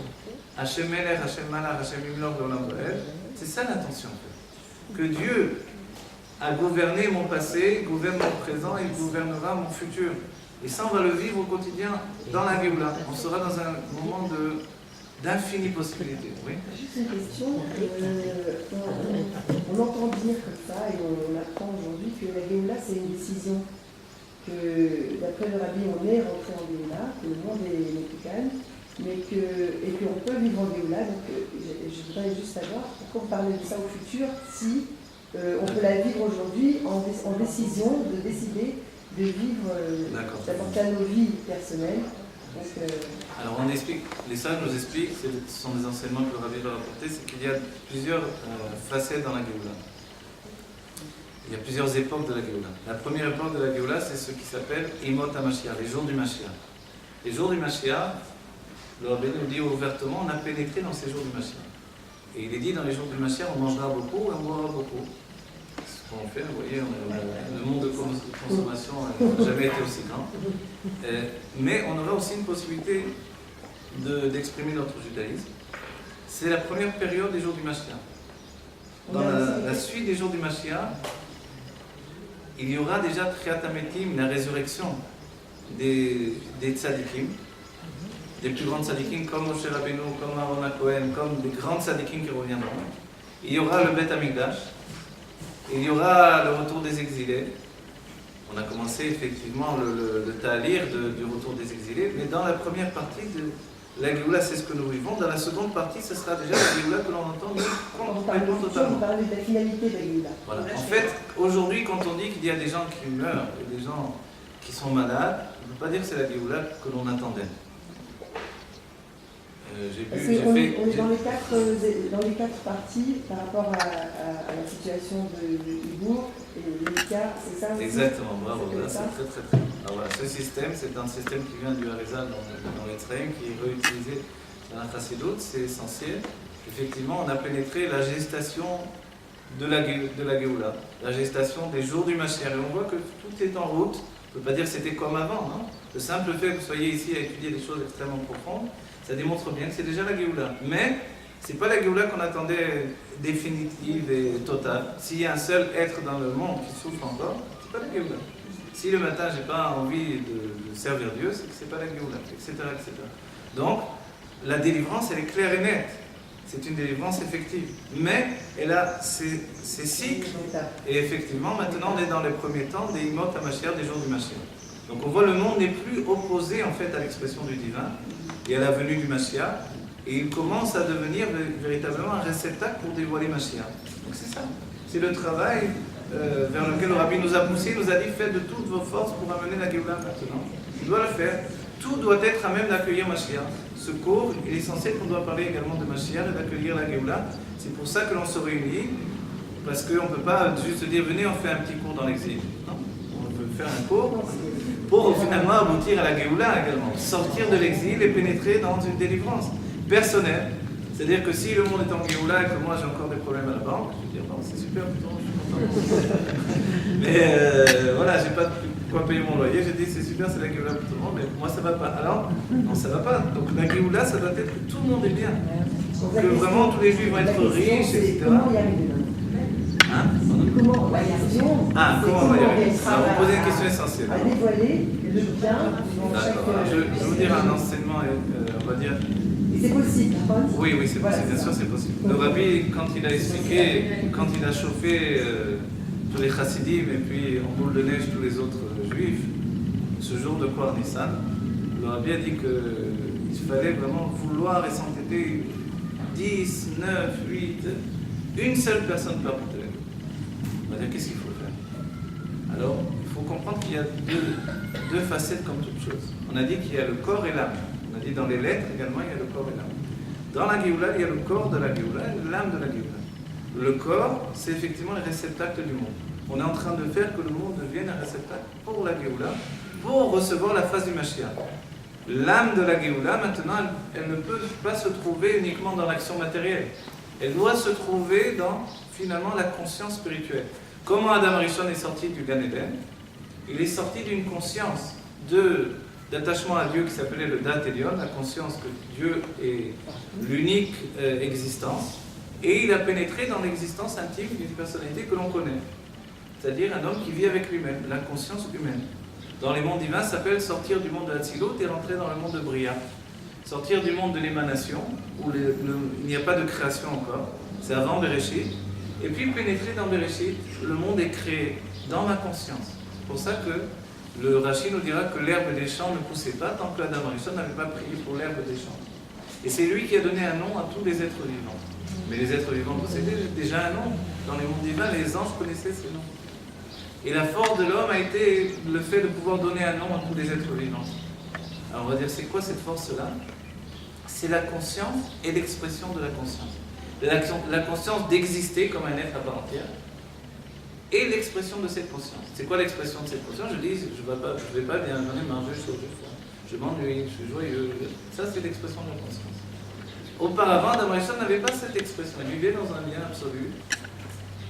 Hachem Melech, Hachem Malach, Hachem Imlor, L'Olam Vaed, c'est ça l'intention. Que Dieu a gouverné mon passé, gouverne mon présent et gouvernera mon futur. Et ça, on va le vivre au quotidien dans la Géoula. On sera dans un moment d'infinies possibilités. Oui. Juste une question. On entend dire comme ça et on apprend aujourd'hui que la Géoula, c'est une décision. Que d'après le Rabbi, on est rentré en Géoula, que le monde est médical, et qu'on peut vivre en Géoula. Donc je voudrais juste savoir pourquoi vous parlez de ça au futur, si on peut la vivre aujourd'hui en décision, de décider de vivre, d'apporter à nos vies personnelles. Donc, alors on explique, les sages nous expliquent, ce sont des enseignements que le Rabbi va rapporter, c'est qu'il y a plusieurs facettes dans la Géoula. Il y a plusieurs époques de la Géoula. La première époque de la Géoula, c'est ce qui s'appelle Imot HaMashiach, les jours du Mashiach. Les jours du Mashiach, le Rabbi nous dit ouvertement, on a pénétré dans ces jours du Mashiach. Et il est dit dans les jours du Mashiach, on mangera beaucoup et on boira beaucoup. Ce qu'on fait, vous voyez, le monde de consommation n'a jamais été aussi grand. Mais on aura aussi une possibilité d'exprimer notre judaïsme. C'est la première période des jours du Mashiach. Dans la suite des jours du Mashiach, il y aura déjà Tchiat HaMetim, la résurrection des tzadikim, des plus grands tzadikim comme Moshe Rabbeinu, comme Aaron HaKohen, comme des grands tzadikim qui reviendront. Il y aura le Bet HaMikdash, il y aura le retour des exilés. On a commencé effectivement le ta'alir du retour des exilés, mais dans la première partie de la Géoula, c'est ce que nous vivons. Dans la seconde partie, ce sera déjà la Géoula que l'on entend complètement totalement. On parle de la finalité de la Géoula. Voilà. En fait, aujourd'hui, quand on dit qu'il y a des gens qui meurent et des gens qui sont malades, on ne peut pas dire que c'est la Géoula que l'on attendait. On est dans les quatre parties par rapport à la situation de Hibour et les cas, c'est ça aussi? Exactement, bravo, c'est très très très. Alors voilà, ce système, c'est un système qui vient du Harizal dans l'Etzraïm, qui est réutilisé dans la Chassidut, c'est essentiel. Effectivement, on a pénétré la gestation de la Géoula, la gestation des jours du Mashiach. Et on voit que tout est en route. On ne peut pas dire que c'était comme avant, non? Le simple fait que vous soyez ici à étudier des choses extrêmement profondes, ça démontre bien que c'est déjà la Géoula. Mais ce n'est pas la Géoula qu'on attendait définitive et totale. S'il y a un seul être dans le monde qui souffre encore, ce n'est pas la Géoula. Si le matin, je n'ai pas envie de servir Dieu, c'est que ce n'est pas la Géoula, etc., etc. Donc, la délivrance, elle est claire et nette. C'est une délivrance effective. Mais elle a ses cycles. Et effectivement, maintenant, on est dans les premiers temps des Imot HaMashiach, des jours du Mashiach. Donc on voit le monde n'est plus opposé en fait à l'expression du divin et à la venue du Mashiach. Et il commence à devenir véritablement un réceptacle pour dévoiler Mashiach. Donc c'est ça. C'est le travail vers lequel le Rabbi nous a poussé, nous a dit faites de toutes vos forces pour amener la Géoula maintenant. Il doit le faire. Tout doit être à même d'accueillir Mashiach. Ce cours, il est essentiel qu'on doit parler également de Mashiach et d'accueillir la Géoula. C'est pour ça que l'on se réunit, parce qu'on ne peut pas juste dire venez, on fait un petit cours dans l'exil. Non, on peut faire un cours pour finalement aboutir à la Géoula également. Sortir de l'exil et pénétrer dans une délivrance personnelle. C'est-à-dire que si le monde est en Géoula et que moi j'ai encore des problèmes à la banque, je vais dire bon, c'est super, putain, je suis content. Mais voilà, j'ai pas de quoi payer mon loyer, j'ai dit c'est super, c'est la Géoula pour tout le monde, mais moi ça va pas. Alors, non, ça va pas. Donc la Géoula, ça doit être que tout le monde est bien. Que vraiment tous les juifs vont être riches, etc. Comment y arriver? Hein? Comment on va y arriver? Comment on va y arriver? Alors, vous posez une question essentielle. À dévoiler le bien dans chaque... Je vais vous dire un enseignement, on va dire... Et c'est possible, Oui, c'est possible, bien sûr c'est possible. Le Rabbi, quand il a expliqué, quand il a chauffé tous les chassidim et puis en boule de neige tous les autres juifs, ce jour de Kor Nissan, le Rabbi a dit qu'il fallait vraiment vouloir et s'entêter 10, 9, 8, une seule personne par porter. On va dire qu'est-ce qu'il faut faire. Alors, il faut comprendre qu'il y a deux facettes comme toute chose. On a dit qu'il y a le corps et l'âme. On a dit dans les lettres également, il y a le corps et l'âme. Dans la Géoula, il y a le corps de la Géoula et l'âme de la Géoula. Le corps, c'est effectivement le réceptacle du monde. On est en train de faire que le monde devienne un réceptacle pour la Géoula, pour recevoir la face du Mashiach. l'âme de la Géoula, maintenant, elle ne peut pas se trouver uniquement dans l'action matérielle. Elle doit se trouver dans, finalement, la conscience spirituelle. Comment Adam Arishon est sorti du Gan Eden? Il est sorti d'une conscience d'attachement à Dieu qui s'appelait le Dat Elyon, la conscience que Dieu est l'unique existence, et il a pénétré dans l'existence intime d'une personnalité que l'on connaît, c'est-à-dire un homme qui vit avec lui-même, la conscience humaine. Dans les mondes divins, ça s'appelle sortir du monde de Hatzilut et rentrer dans le monde de Bria. Sortir du monde de l'émanation, où il n'y a pas de création encore, c'est avant Bereshit, et puis pénétrer dans Bereshit, le monde est créé dans ma conscience. C'est pour ça que le Rashi nous dira que l'herbe des champs ne poussait pas tant que Adam Arishon n'avait pas prié pour l'herbe des champs. Et c'est lui qui a donné un nom à tous les êtres vivants. Mais les êtres vivants possédaient déjà un nom. Dans les mondes divins, les anges connaissaient ce nom. Et la force de l'homme a été le fait de pouvoir donner un nom à tous les êtres vivants. Alors on va dire, c'est quoi cette force-là? C'est la conscience et l'expression de la conscience. La conscience d'exister comme un être à part entière et l'expression de cette conscience. C'est quoi l'expression de cette conscience? Je dis, je vais pas bien, j'en ai marre, je m'ennuie, je suis joyeux. Ça, c'est l'expression de la conscience. Auparavant, Adam Arishon n'avait pas cette expression. Il vivait dans un lien absolu.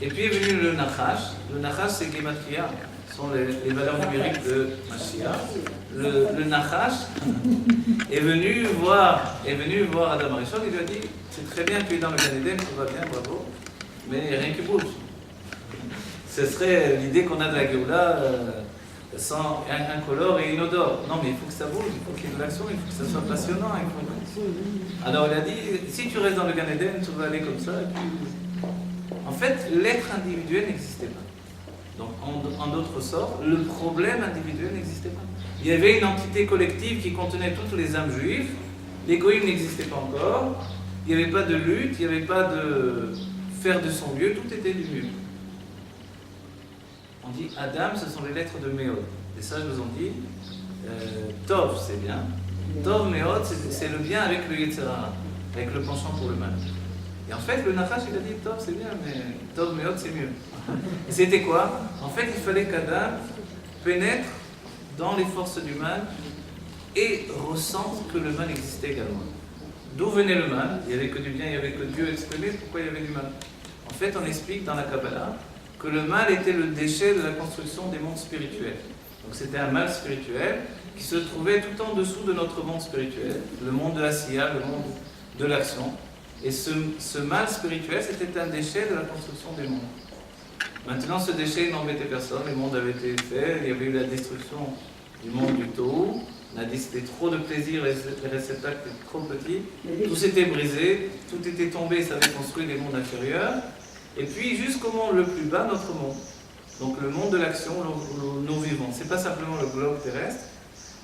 Et puis est venu le Nachash. Le Nachash, c'est Gematria. Ce sont les valeurs numériques de Mashiach. Le Nachash est venu voir Adam Arishon. Il lui a dit, c'est très bien, tu es dans le Gan Eden, tout va bien, bravo, mais il n'y a rien qui bouge. Ce serait l'idée qu'on a de la Géoula sans incolore et inodore. Non, mais il faut que ça bouge, il faut qu'il y ait de l'action, il faut que ça soit passionnant. Alors il a dit, si tu restes dans le Gan Eden, tout va aller comme ça. Et puis... En fait, l'être individuel n'existait pas. Donc, en d'autres sorts, le problème individuel n'existait pas. Il y avait une entité collective qui contenait toutes les âmes juives. L'égoïsme n'existait pas encore. Il n'y avait pas de lutte, il n'y avait pas de faire de son mieux, tout était du mieux. On dit Adam, ce sont les lettres de Méod. Les sages nous ont dit Tov, c'est bien. Tov, Méod, c'est le bien avec le Yetzirah, avec le penchant pour le mal. Et en fait, le Nachash, il a dit Tov, c'est bien, mais Tov, Méod, c'est mieux. Et c'était quoi? En fait, il fallait qu'Adam pénètre dans les forces du mal et ressente que le mal existait également. D'où venait le mal? Il n'y avait que du bien, il n'y avait que Dieu exprimé. Pourquoi il y avait du mal? En fait, on explique dans la Kabbalah que le mal était le déchet de la construction des mondes spirituels. Donc c'était un mal spirituel qui se trouvait tout en dessous de notre monde spirituel, le monde de l'Asiya, le monde de l'action. Et ce mal spirituel, c'était un déchet de la construction des mondes. Maintenant, ce déchet n'embêtait personne, les mondes avaient été faits, il y avait eu la destruction du monde du Tohu, on a dit que c'était trop de plaisir, les réceptacles étaient trop petits, tout s'était brisé, tout était tombé, ça avait construit les mondes inférieurs, et puis jusqu'au monde le plus bas, notre monde. Donc le monde de l'action, nos vivants. C'est pas simplement le globe terrestre,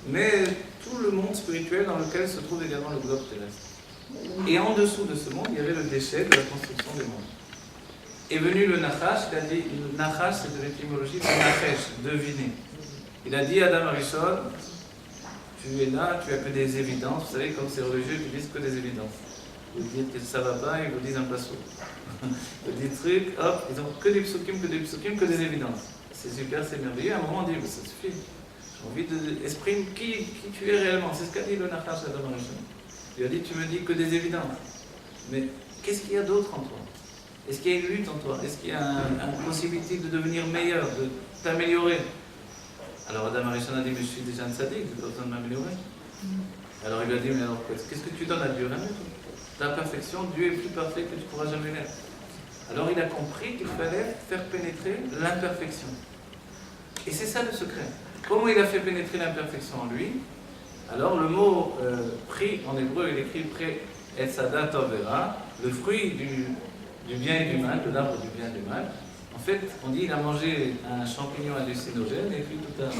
mais tout le monde spirituel dans lequel se trouve également le globe terrestre. Et en dessous de ce monde, il y avait le déchet de la construction des mondes. Est venu le Nachash, il a dit, le Nachash c'est de l'étymologie de Nachesh, deviner. Il a dit à Adam Arishon, tu es là, tu as que des évidences, vous savez, comme ces religieux qui disent que des évidences. Vous dites que ça ne va pas, ils vous disent un passo. Des trucs, hop, ils ont que des psukim, que des évidences. C'est super, c'est merveilleux. À un moment, on dit, ça suffit. J'ai envie d'exprimer qui tu es réellement. C'est ce qu'a dit le Nachash à Adam Arishon. Il a dit, tu me dis que des évidences. Mais qu'est-ce qu'il y a d'autre en toi? Est-ce qu'il y a une lutte en toi? Est-ce qu'il y a une possibilité de devenir meilleur, de t'améliorer? Alors Adam Arishon a dit, mais je suis déjà un sadique, je n'ai pas besoin de m'améliorer. Alors il lui a dit, mais alors qu'est-ce que tu donnes à Dieu? Rien du tout. La perfection, Dieu est plus parfait que tu ne pourras jamais l'être. Alors il a compris qu'il fallait faire pénétrer l'imperfection. Et c'est ça le secret. Comment il a fait pénétrer l'imperfection en lui? Alors le mot pri en hébreu, il écrit pré et sada tovera, le fruit du bien et du mal, de l'arbre du bien et du mal. En fait, on dit qu'il a mangé un champignon hallucinogène et puis tout un...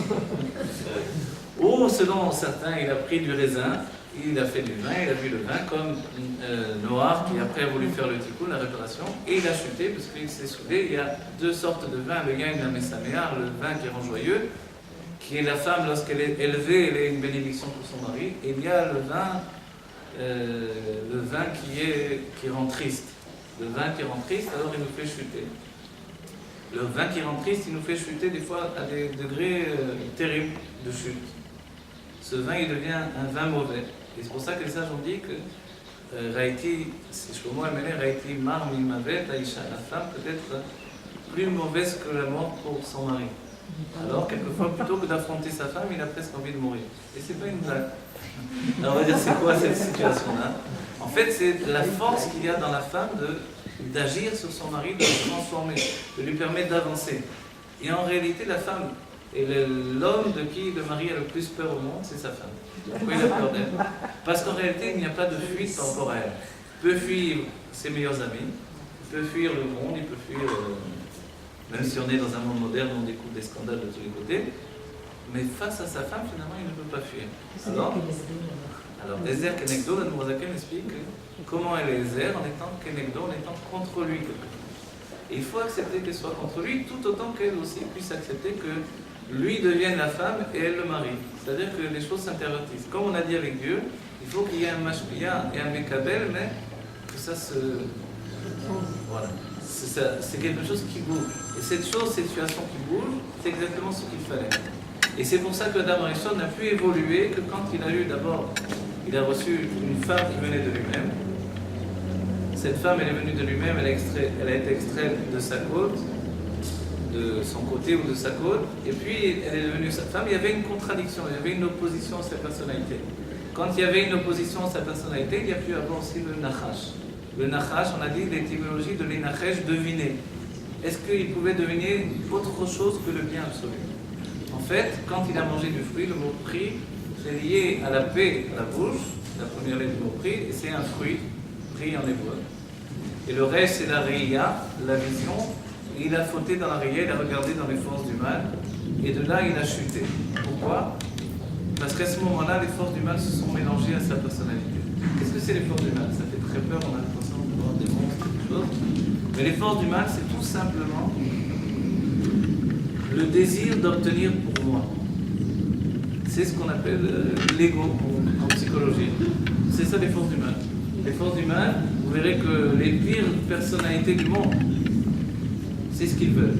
Ou selon certains, il a pris du raisin, il a fait du vin, il a bu le vin comme Noir qui après a voulu faire le tikkun, la réparation, et il a chuté parce qu'il s'est saoulé. Il y a deux sortes de vin, le gain et la messaméar, le vin qui rend joyeux, qui est la femme lorsqu'elle est élevée, elle est une bénédiction pour son mari, et il y a le vin qui rend triste. Le vin qui rend triste, alors il nous fait chuter. Le vin qui rend triste, il nous fait chuter des fois à des degrés terribles de chute. ce vin il devient un vin mauvais. Et c'est pour ça que les sages ont dit que Raïti, c'est Shlomo Amelech, Raïti Mar Mimavet, Aïcha, la femme peut être plus mauvaise que la mort pour son mari. Alors, quelquefois, plutôt que d'affronter sa femme, il a presque envie de mourir. Et c'est pas une blague. Alors, on va dire, c'est quoi cette situation-là? En fait, c'est la force qu'il y a dans la femme d'agir sur son mari, de le transformer, de lui permettre d'avancer. Et en réalité, la femme est l'homme de qui le mari a le plus peur au monde, c'est sa femme. Pourquoi il a peur d'elle? Parce qu'en réalité, il n'y a pas de fuite par rapport à elle. Il peut fuir ses meilleurs amis, il peut fuir le monde, il peut fuir... même si on est dans un monde moderne, on découvre des scandales de tous les côtés, mais face à sa femme, finalement, il ne peut pas fuir. Alors, Ezer Kenegdo, la Nourazaken explique comment elle est Ezer en étant Kenegdo, en étant contre lui. Et il faut accepter qu'elle soit contre lui, tout autant qu'elle aussi puisse accepter que lui devienne la femme et elle le mari. C'est-à-dire que les choses s'intervertissent. Comme on a dit avec Dieu, il faut qu'il y ait un mashpia et un mekabel, mais que ça se... Voilà. C'est quelque chose qui bouge. Et cette situation qui bouge, c'est exactement ce qu'il fallait. Et c'est pour ça que Adam Arishon n'a pu évoluer que quand il a eu d'abord, il a reçu une femme qui venait de lui-même. Cette femme, elle est venue de lui-même, elle a été extraite de sa côte, de son côté ou de sa côte, et puis elle est devenue sa femme. Il y avait une contradiction, il y avait une opposition à sa personnalité. Quand il y avait une opposition à sa personnalité, il y a pu avoir aussi le nachash. Le nachash, on a dit l'étymologie de l'énachesh, deviner. Est-ce qu'il pouvait deviner autre chose que le bien absolu? En fait, quand il a mangé du fruit, le mot pri, c'est lié à la paix à la bouche, la première lettre du mot pri, et c'est un fruit, pri en hébreu. Et le reste, c'est la réia, la vision. Et il a fauté dans la réia, il a regardé dans les forces du mal, et de là, il a chuté. Pourquoi? Parce qu'à ce moment-là, les forces du mal se sont mélangées à sa personnalité. Qu'est-ce que c'est les forces du mal? Ça fait très peur, on a l'impression de voir des monstres, quelque chose. Mais les forces du mal, c'est tout simplement le désir d'obtenir pour moi. C'est ce qu'on appelle l'ego en psychologie. C'est ça les forces du mal. Les forces du mal, vous verrez que les pires personnalités du monde, c'est ce qu'ils veulent.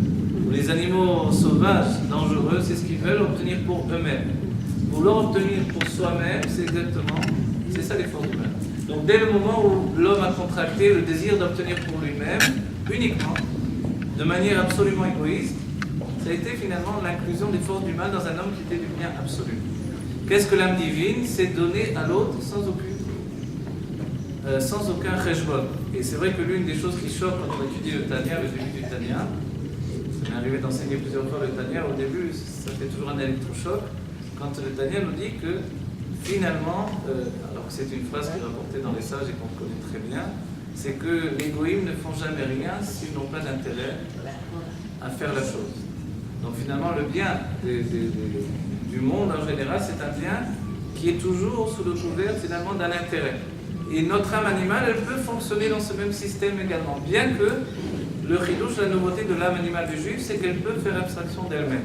Les animaux sauvages, dangereux, c'est ce qu'ils veulent obtenir pour eux-mêmes. Vouloir obtenir pour soi-même, c'est ça les forces du mal. Donc dès le moment où l'homme a contracté le désir d'obtenir pour lui-même, uniquement, de manière absolument égoïste, ça a été finalement l'inclusion des forces du mal dans un homme qui était du bien absolu. Qu'est-ce que l'âme divine? C'est donner à l'autre sans aucun cheshbon. Et c'est vrai que l'une des choses qui choque quand on étudie le Tanya, le début du Tanya, ça m'est arrivé d'enseigner plusieurs fois le Tanya, au début ça fait toujours un électrochoc, quand le Tanya nous dit que finalement, alors que c'est une phrase qui est rapportée dans les sages et qu'on connaît très bien, c'est que les goïms ne font jamais rien s'ils n'ont pas d'intérêt à faire la chose. Donc finalement, le bien du monde en général, c'est un bien qui est toujours sous le couvert finalement d'un intérêt. Et notre âme animale, elle peut fonctionner dans ce même système également, bien que le chidouche, la nouveauté de l'âme animale du juif, c'est qu'elle peut faire abstraction d'elle-même.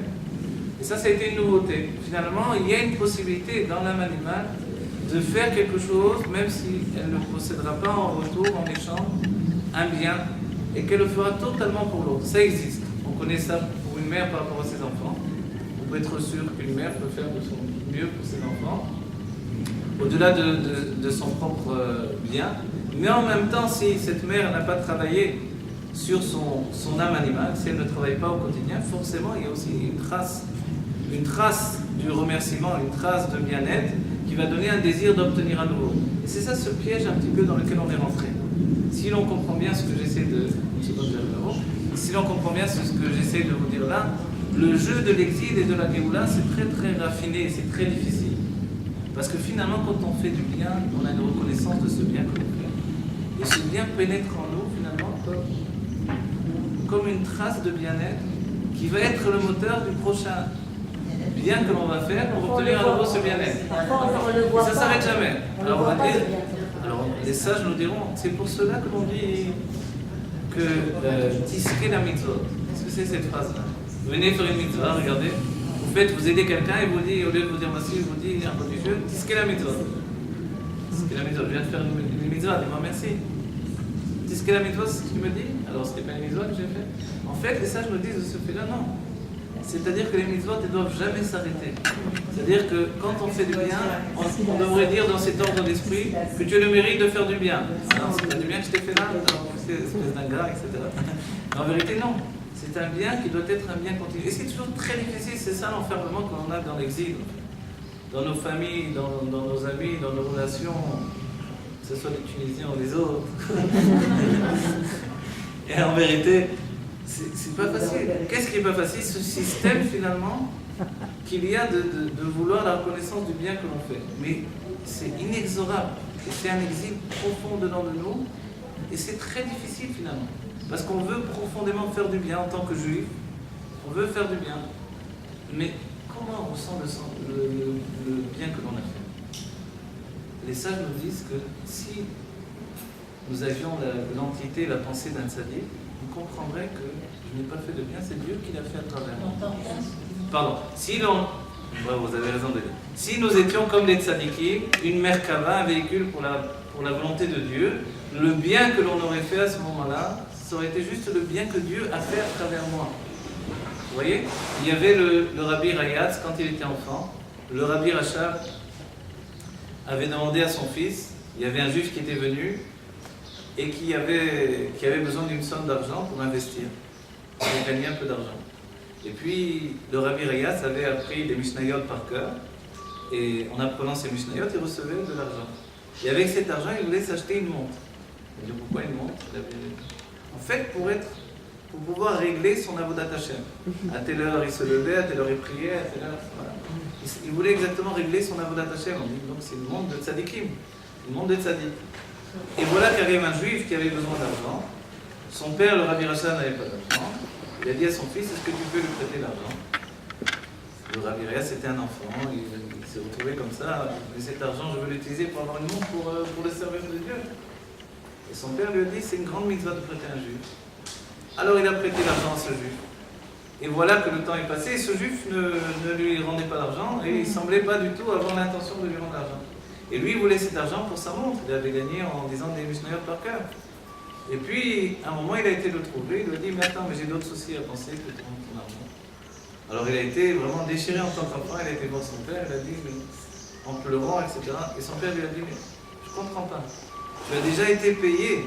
Et ça a été une nouveauté. Finalement, il y a une possibilité dans l'âme animale de faire quelque chose, même si elle ne possédera pas en retour, en échange, un bien, et qu'elle le fera totalement pour l'autre. Ça existe. On connaît ça pour une mère par rapport à ses enfants. On peut être sûr qu'une mère peut faire de son mieux pour ses enfants, au-delà de son propre bien. Mais en même temps, si cette mère n'a pas travaillé sur son âme animale, si elle ne travaille pas au quotidien, forcément, il y a aussi une trace du remerciement, une trace de bien-être qui va donner un désir d'obtenir à nouveau. Et c'est ça ce piège un petit peu dans lequel on est rentré. Si l'on comprend bien ce que j'essaie de... Si l'on comprend bien ce que j'essaie de vous dire là, le jeu de l'exil et de la Géoula, c'est très très raffiné, c'est très difficile. Parce que finalement, quand on fait du bien, on a une reconnaissance de ce bien que l'on fait. Et ce bien pénètre en nous, finalement, comme une trace de bien-être qui va être le moteur du prochain bien que l'on va faire pour obtenir à nouveau ce bien-être. Et ça ne s'arrête jamais. Alors, on va dire, les sages nous diront, c'est pour cela que l'on dit que tisquer la mitzvot. Qu'est-ce que c'est cette phrase-là? Vous venez faire une mitzvah, regardez. Vous aidez quelqu'un et vous dit, au lieu de vous dire merci, il vous dit un religieux, tisquer la mitzvah. Tisquer la mitzvah, je viens de faire une mitzvah, dis-moi merci. Tisquer la mitzvah, c'est ce qu'il me dit. Alors, ce n'était pas une mitzvah que j'ai fait. En fait, les sages me disent de ce fait-là, non. C'est-à-dire que les mitzvot ne doivent jamais s'arrêter. C'est-à-dire que quand on fait du bien, on devrait dire dans cet ordre d'esprit que tu as le mérite de faire du bien. Alors, c'est pas du bien que je t'ai fait là, c'est espèce d'ingrat, etc. Mais en vérité, non. C'est un bien qui doit être un bien continu. Et c'est toujours très difficile, c'est ça l'enfermement qu'on a dans l'exil. Dans nos familles, dans nos amis, dans nos relations, que ce soit les Tunisiens ou les autres. Et en vérité, c'est pas facile. Qu'est-ce qui n'est pas facile? Ce système finalement qu'il y a de vouloir la reconnaissance du bien que l'on fait. Mais c'est inexorable. Et c'est un exil profond dedans de nous. Et c'est très difficile finalement. Parce qu'on veut profondément faire du bien en tant que juif. On veut faire du bien. Mais comment on ressent le bien que l'on a fait? Les sages nous disent que si nous avions l'entité, la pensée d'un tzaddik, on comprendrait que je n'ai pas fait de bien, c'est Dieu qui l'a fait à travers moi. Pardon. Si l'on... Ouais, vous avez raison de dire. Si nous étions comme les tzaddikim, une merkava, un véhicule pour la volonté de Dieu, le bien que l'on aurait fait à ce moment-là, ça aurait été juste le bien que Dieu a fait à travers moi. Vous voyez? Il y avait le Rabbi Rayatz, quand il était enfant, le Rabbi Rachab avait demandé à son fils, il y avait un juif qui était venu, et qui avait besoin d'une somme d'argent pour investir, pour gagner un peu d'argent. Et puis, le Rabbi Rayatz avait appris les Mishnayot par cœur, et en apprenant ces Mishnayot, il recevait de l'argent. Et avec cet argent, il voulait s'acheter une montre. Il dit pourquoi une montre? En fait, pour pouvoir régler son avodat Hashem. À telle heure, il se levait, à telle heure, il priait, à telle heure, voilà. Il voulait exactement régler son avodat Hashem. On dit donc c'est une montre de tzadikim, une montre de tzadik. Et voilà qu'arrive un juif qui avait besoin d'argent. Son père, le Rabbi Rachab, n'avait pas d'argent. Il a dit à son fils, est-ce que tu peux lui prêter l'argent? Le Rabbi Rayatz, c'était un enfant, il s'est retrouvé comme ça, mais cet argent, je veux l'utiliser pour avoir une montre pour le service de Dieu. Et son père lui a dit, c'est une grande mitzvah de prêter un juif. Alors il a prêté l'argent à ce juif. Et voilà que le temps est passé, et ce juif ne lui rendait pas d'argent, et il ne semblait pas du tout avoir l'intention de lui rendre l'argent. Et lui, il voulait cet argent pour sa montre. Il avait gagné en disant des Mishnayot par cœur. Et puis, à un moment, il a été le trouver. Il lui a dit, mais attends, mais j'ai d'autres soucis à penser que ton argent. Alors, il a été vraiment déchiré en tant qu'enfant. Il a été voir son père. Il a dit, mais, en pleurant, etc. Et son père lui a dit, mais je ne comprends pas. Tu as déjà été payé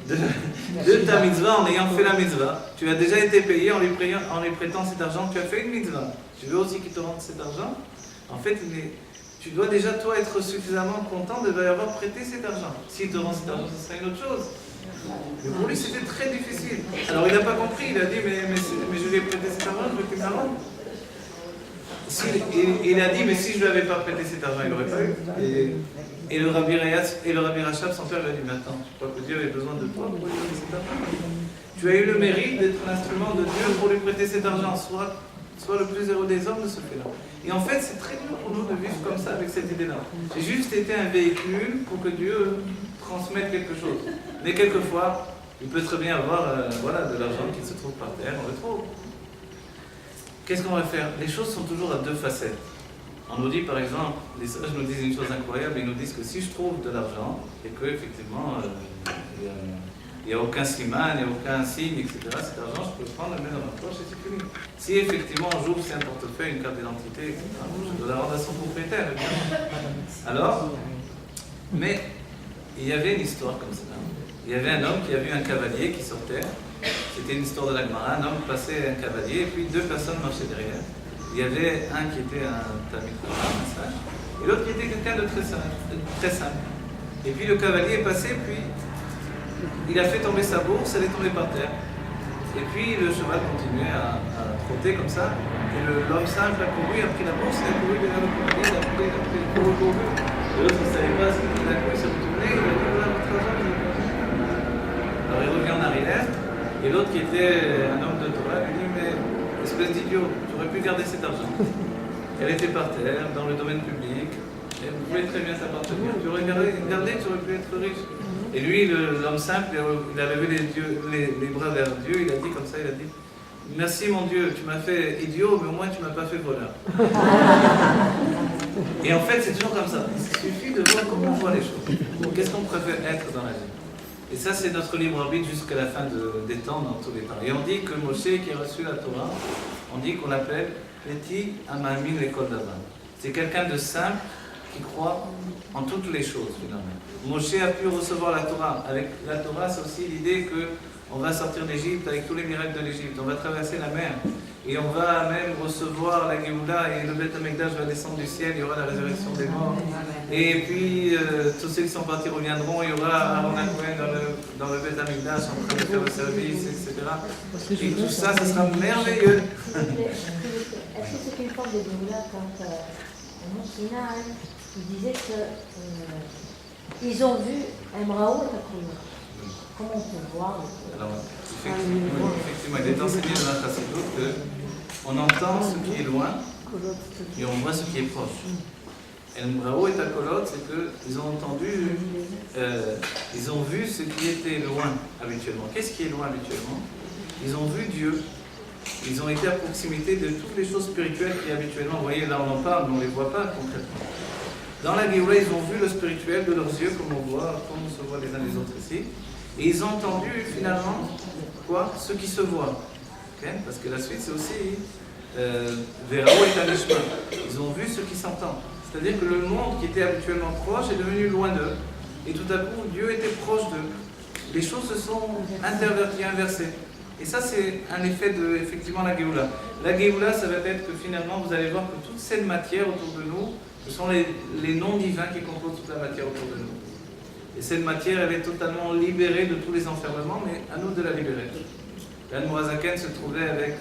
de ta mitzvah en ayant fait la mitzvah. Tu as déjà été payé en lui prêtant cet argent. Tu as fait une mitzvah. Tu veux aussi qu'il te rende cet argent? En fait, tu dois déjà, toi, être suffisamment content de lui avoir prêté cet argent. S'il te rend cet argent, ce serait une autre chose. Mais pour lui, c'était très difficile. Alors, il n'a pas compris. Il a dit, mais je lui ai prêté cet argent, je veux qu'il me la rende. Il a dit, mais si je ne lui avais pas prêté cet argent, il n'aurait pas eu. Et le Rabbi Rayatz et le Rabbi Rachab, son père, lui a dit, mais attends, je crois que Dieu avait besoin de toi pour lui prêter cet argent. Tu as eu le mérite d'être l'instrument de Dieu pour lui prêter cet argent. Soit le plus heureux des hommes de ce fait-là. Et en fait, c'est très dur pour nous de vivre comme ça, avec cette idée-là. J'ai juste été un véhicule pour que Dieu transmette quelque chose. Mais quelquefois, il peut très bien avoir de l'argent qui se trouve par terre, on le trouve. Qu'est-ce qu'on va faire? Les choses sont toujours à deux facettes. On nous dit par exemple, les sages nous disent une chose incroyable, ils nous disent que si je trouve de l'argent, et que effectivement, il n'y a aucun siman, il n'y a aucun signe, etc. Cet argent, je peux le prendre, le mettre dans ma poche et c'est fini. Si effectivement un jour c'est un portefeuille, une carte d'identité, etc., je dois la rendre à son propriétaire, évidemment. Alors, mais il y avait une histoire comme ça. Il y avait un homme qui a vu un cavalier qui sortait. C'était une histoire de la Gemara. Un homme passait un cavalier et puis deux personnes marchaient derrière. Il y avait un qui était un tamid chacham, un sage, et l'autre qui était quelqu'un de très simple. Et puis le cavalier est passé, puis il a fait tomber sa bourse, elle est tombée par terre. Et puis le cheval continuait à trotter comme ça. Et l'homme simple a couru, a pris la bourse, il a couru derrière le cavalier, il a couru. Et l'autre ne savait pas ce qu'il a couru, il s'est retourné, il a dit voilà votre argent, vous avez pas. Alors il revient en arrière, et l'autre qui était un homme de Torah lui dit mais espèce d'idiot, tu aurais pu garder cet argent. Elle était par terre, dans le domaine public, et vous pouvez très bien s'appartenir. Tu aurais gardé, tu aurais pu être riche. Et lui, l'homme simple, il a levé les bras vers Dieu, il a dit comme ça, il a dit merci mon Dieu, tu m'as fait idiot, mais au moins tu m'as pas fait voleur. Et en fait, c'est toujours comme ça. Il suffit de voir comment on voit les choses. Qu'est-ce qu'on préfère être dans la vie? Et ça, c'est notre libre arbitre jusqu'à la fin des temps, dans tous les temps. Et on dit que Moshe, qui a reçu la Torah, on dit qu'on l'appelle Eti Amamin l'école d'Avan. C'est quelqu'un de simple qui croit en toutes les choses, finalement. Moshe a pu recevoir la Torah. Avec la Torah, c'est aussi l'idée qu'on va sortir d'Égypte avec tous les miracles de l'Égypte. On va traverser la mer. Et on va même recevoir la Géoula et le Beth Amikdash va descendre du ciel, il y aura la résurrection des morts. Et puis tous ceux qui sont partis reviendront, il y aura Aaron Cohen dans le Beth Amikdash en train de faire le service, etc. Et tout ça, ça sera merveilleux. Est-ce que c'est une forme de Géoula quand au Mont Sinaï, il disait qu'ils ont vu Emrao et Takoula? Comment on peut voir? Alors, effectivement, il est enseigné dans la Chassidut qu'on entend ce qui est loin et on voit ce qui est proche. Emrao et Takolot, c'est qu'ils ont entendu, ils ont vu ce qui était loin habituellement. Qu'est-ce qui est loin habituellement? Ils ont vu Dieu. Ils ont été à proximité de toutes les choses spirituelles qui habituellement, vous voyez, là on en parle, mais on ne les voit pas concrètement. Dans la Géoula, ils ont vu le spirituel de leurs yeux, comme on se voit les uns les autres ici. Et ils ont entendu finalement quoi? Ce qui se voit. Okay? Parce que la suite c'est aussi Verao et Tanishma. Ils ont vu ce qui s'entend. C'est-à-dire que le monde qui était habituellement proche est devenu loin d'eux. Et tout à coup, Dieu était proche d'eux. Les choses se sont interverties, inversées. Et ça, c'est un effet de, effectivement, la Géoula. La Géoula, ça va être que finalement, vous allez voir que toute cette matière autour de nous, ce sont les noms divins qui composent toute la matière autour de nous. Et cette matière, elle est totalement libérée de tous les enfermements, mais à nous de la libérer. L'Admorazaken se trouvait avec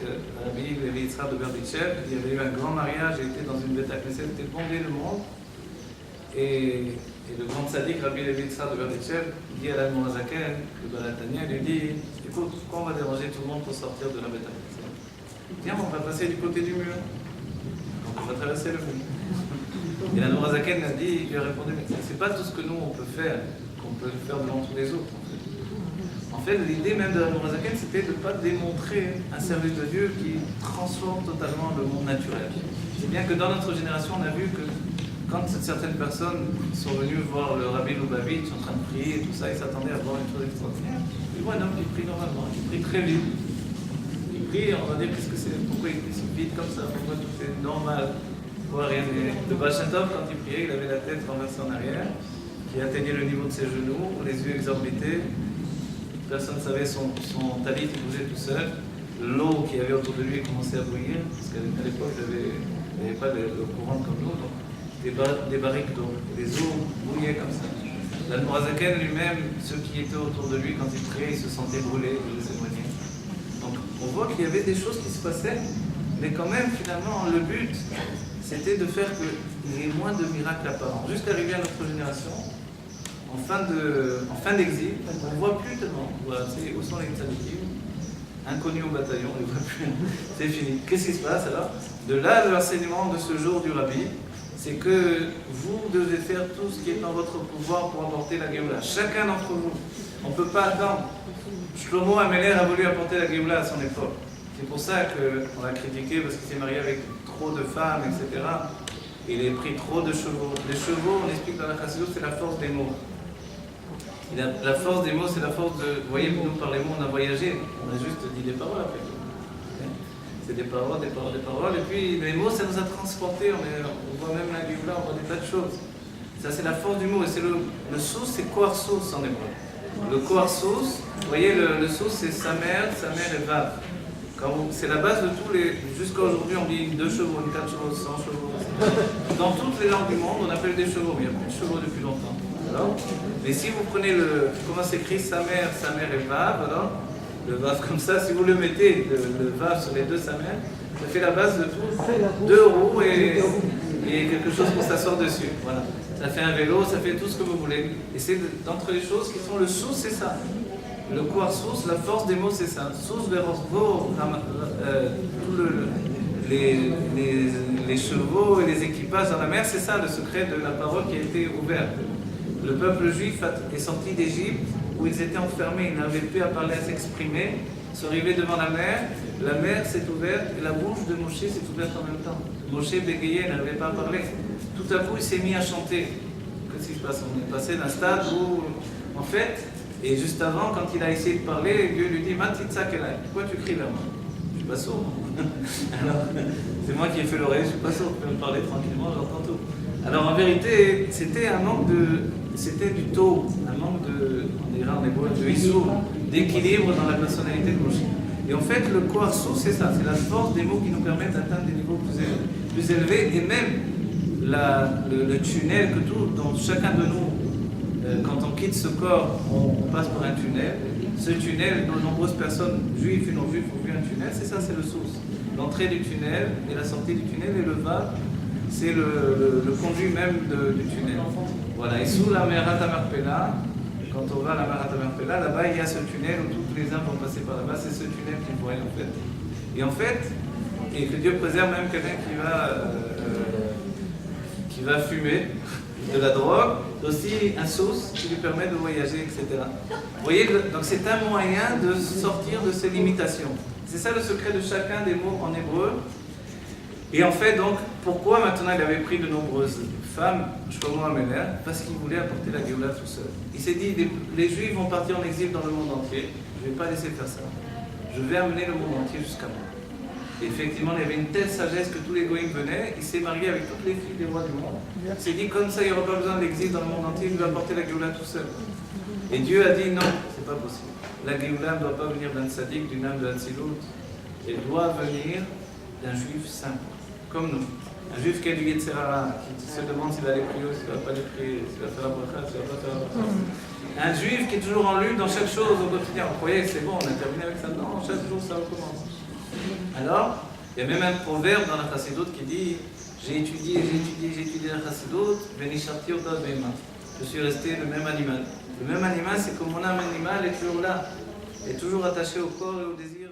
Rabbi Levi Yitzhak de Berditchev. Il y avait eu un grand mariage, il était dans une bête à Knesset, il était bondé le monde. Et le grand tzaddik, Rabbi Levi Yitzhak de Berditchev, dit à l'Admorazaken, le Balatania, lui dit, écoute, pourquoi on va déranger tout le monde pour sortir de la bête à Knesset? Viens, on va passer du côté du mur. Donc on va traverser le mur. Et l'Admorazaken lui a répondu, mais c'est pas tout ce que nous on peut faire, qu'on peut faire devant tous les autres. En fait, l'idée même de l'Admorazaken, c'était de ne pas démontrer un service de Dieu qui transforme totalement le monde naturel. C'est bien que dans notre génération, on a vu que quand certaines personnes sont venues voir le Rabbi Lubavitch en train de prier et tout ça, ils s'attendaient à voir une chose extraordinaire. Ils voient un homme qui prie normalement, qui prie très vite. Il prie, on va dire, qu'est-ce que c'est? Pourquoi il prie si vite comme ça? Pourquoi tout est normal? Pourquoi rien n'est... Le Baal Shem Tov, quand il priait, il avait la tête renversée en arrière, qui atteignait le niveau de ses genoux, les yeux exorbités. Personne ne savait son talit, il bougeait tout seul. L'eau qu'il y avait autour de lui commençait à bouillir, parce qu'à l'époque, il n'y avait pas le courant comme nous, donc des barriques d'eau. Les eaux bouillaient comme ça. L'Admorazaken lui-même, ceux qui étaient autour de lui, quand il priait, ils se sentaient brûlés, ils s'éloignaient. Donc on voit qu'il y avait des choses qui se passaient, mais quand même, finalement, le but, c'était de faire qu'il y ait moins de miracles apparents. Jusqu'à arriver à notre génération, en fin d'exil, on ne voit plus tellement. Voilà, où sont les tzadikim? Inconnus au bataillon, on ne les voit plus. C'est fini. Qu'est-ce qui se passe alors? De là, l'enseignement de ce jour du Rabbi, c'est que vous devez faire tout ce qui est en votre pouvoir pour apporter la Géoula. Chacun d'entre vous. On ne peut pas attendre. Shlomo Améler a voulu apporter la Géoula à son époque. C'est pour ça qu'on l'a critiqué, parce qu'il s'est marié avec trop de femmes, etc. Il a pris trop de chevaux. Les chevaux, on explique dans la Chassidut, c'est la force des mots. La force des mots, c'est la force de... Vous voyez, nous, par les mots, on a voyagé. On a juste dit des paroles après. C'est des paroles, des paroles, des paroles. Et puis, les mots, ça nous a transportés. On voit même la Géoula, on voit des tas de choses. Ça, c'est la force du mot. Et c'est le sous, c'est koarsos en hébreu. Le koarsos, vous voyez, le sous, c'est sa mère et vav. C'est la base de tous les... Jusqu'à aujourd'hui, on dit 2 chevaux, 4 chevaux, 100 chevaux. Dans toutes les langues du monde, on appelle des chevaux. Mais il n'y a plus de chevaux depuis longtemps. Alors, mais si vous prenez comment s'écrit sa mère et vav, alors, le vav comme ça, si vous le mettez, le vav sur les 2 sa mère, ça fait la base de tout. 2 roues et quelque chose pour s'asseoir dessus. Voilà. Ça fait un vélo, ça fait tout ce que vous voulez. Et c'est d'entre les choses qui sont le sous, c'est ça. Le koarsos, la force des mots, c'est ça. Sous verosvo, les chevaux et les équipages dans la mer, c'est ça le secret de la parole qui a été ouverte. Le peuple juif est sorti d'Égypte où ils étaient enfermés, ils n'avaient plus à parler, à s'exprimer. Ils sont arrivés devant la mer s'est ouverte et la bouche de Moshe s'est ouverte en même temps. Moshe bégayait, n'arrivait pas à parler. Tout à coup, il s'est mis à chanter. Qu'est-ce qui se passe? On est passé d'un stade où, en fait, Et juste avant, quand il a essayé de parler, Dieu lui dit, pourquoi tu cries vers moi? Je suis pas sourd. Alors, c'est moi qui ai fait l'oreille, je suis pas sourd, je peux me parler tranquillement, j'entends tout. Alors en vérité, c'était un manque c'était du taux, un manque on dirait en hébreu, de issou, d'équilibre dans la personnalité de Moshe. Et en fait, le koarsou, c'est ça, c'est la force des mots qui nous permettent d'atteindre des niveaux plus élevés, et même le tunnel que dont chacun de nous, quand on quitte ce corps, on passe par un tunnel. Ce tunnel, dont nombreuses personnes, juifs et non-juifs, ont vu un tunnel, c'est ça, c'est le source. L'entrée du tunnel et la sortie du tunnel, et le vav, c'est le conduit même du tunnel. Voilà, et sous la Me'arat HaMarpela, quand on va à la Me'arat HaMarpela, là-bas il y a ce tunnel où toutes les âmes vont passer par là-bas, c'est ce tunnel qu'ils voient en fait. Et en fait, et que Dieu préserve même quelqu'un qui va fumer de la drogue, c'est aussi un source qui lui permet de voyager, etc. Vous voyez, donc c'est un moyen de sortir de ses limitations. C'est ça le secret de chacun des mots en hébreu. Et en fait, donc, pourquoi maintenant il avait pris de nombreuses femmes, Shlomo HaMelech? Parce qu'il voulait apporter la Géoula tout seul. Il s'est dit, les Juifs vont partir en exil dans le monde entier, je ne vais pas laisser faire ça. Je vais amener le monde entier jusqu'à moi. Et effectivement, il y avait une telle sagesse que tous les goïms venaient, il s'est marié avec toutes les filles des rois du monde. Il s'est dit, comme ça, il n'y aura pas besoin d'exil dans le monde entier, il va apporter la Géoula tout seul. Et Dieu a dit, non, c'est pas possible. La Géoula ne doit pas venir d'un tzaddik, d'une âme de Hatzilut, elle doit venir d'un juif simple. Comme nous. Un juif qui a du Yetzirara, qui se demande s'il va aller prier ou s'il ne va pas aller prier, s'il va faire la bracha, s'il ne va pas faire la bracha. Un juif qui est toujours en lutte dans chaque chose au quotidien. Vous croyez que c'est bon, on a terminé avec ça? Non, chaque jour ça recommence. Alors, il y a même un proverbe dans la Chassidoute qui dit, j'ai étudié la Chassidoute, Venisharti Ota Beima. Je suis resté le même animal. Le même animal, c'est que mon âme animale est toujours là, est toujours attachée au corps et au désir.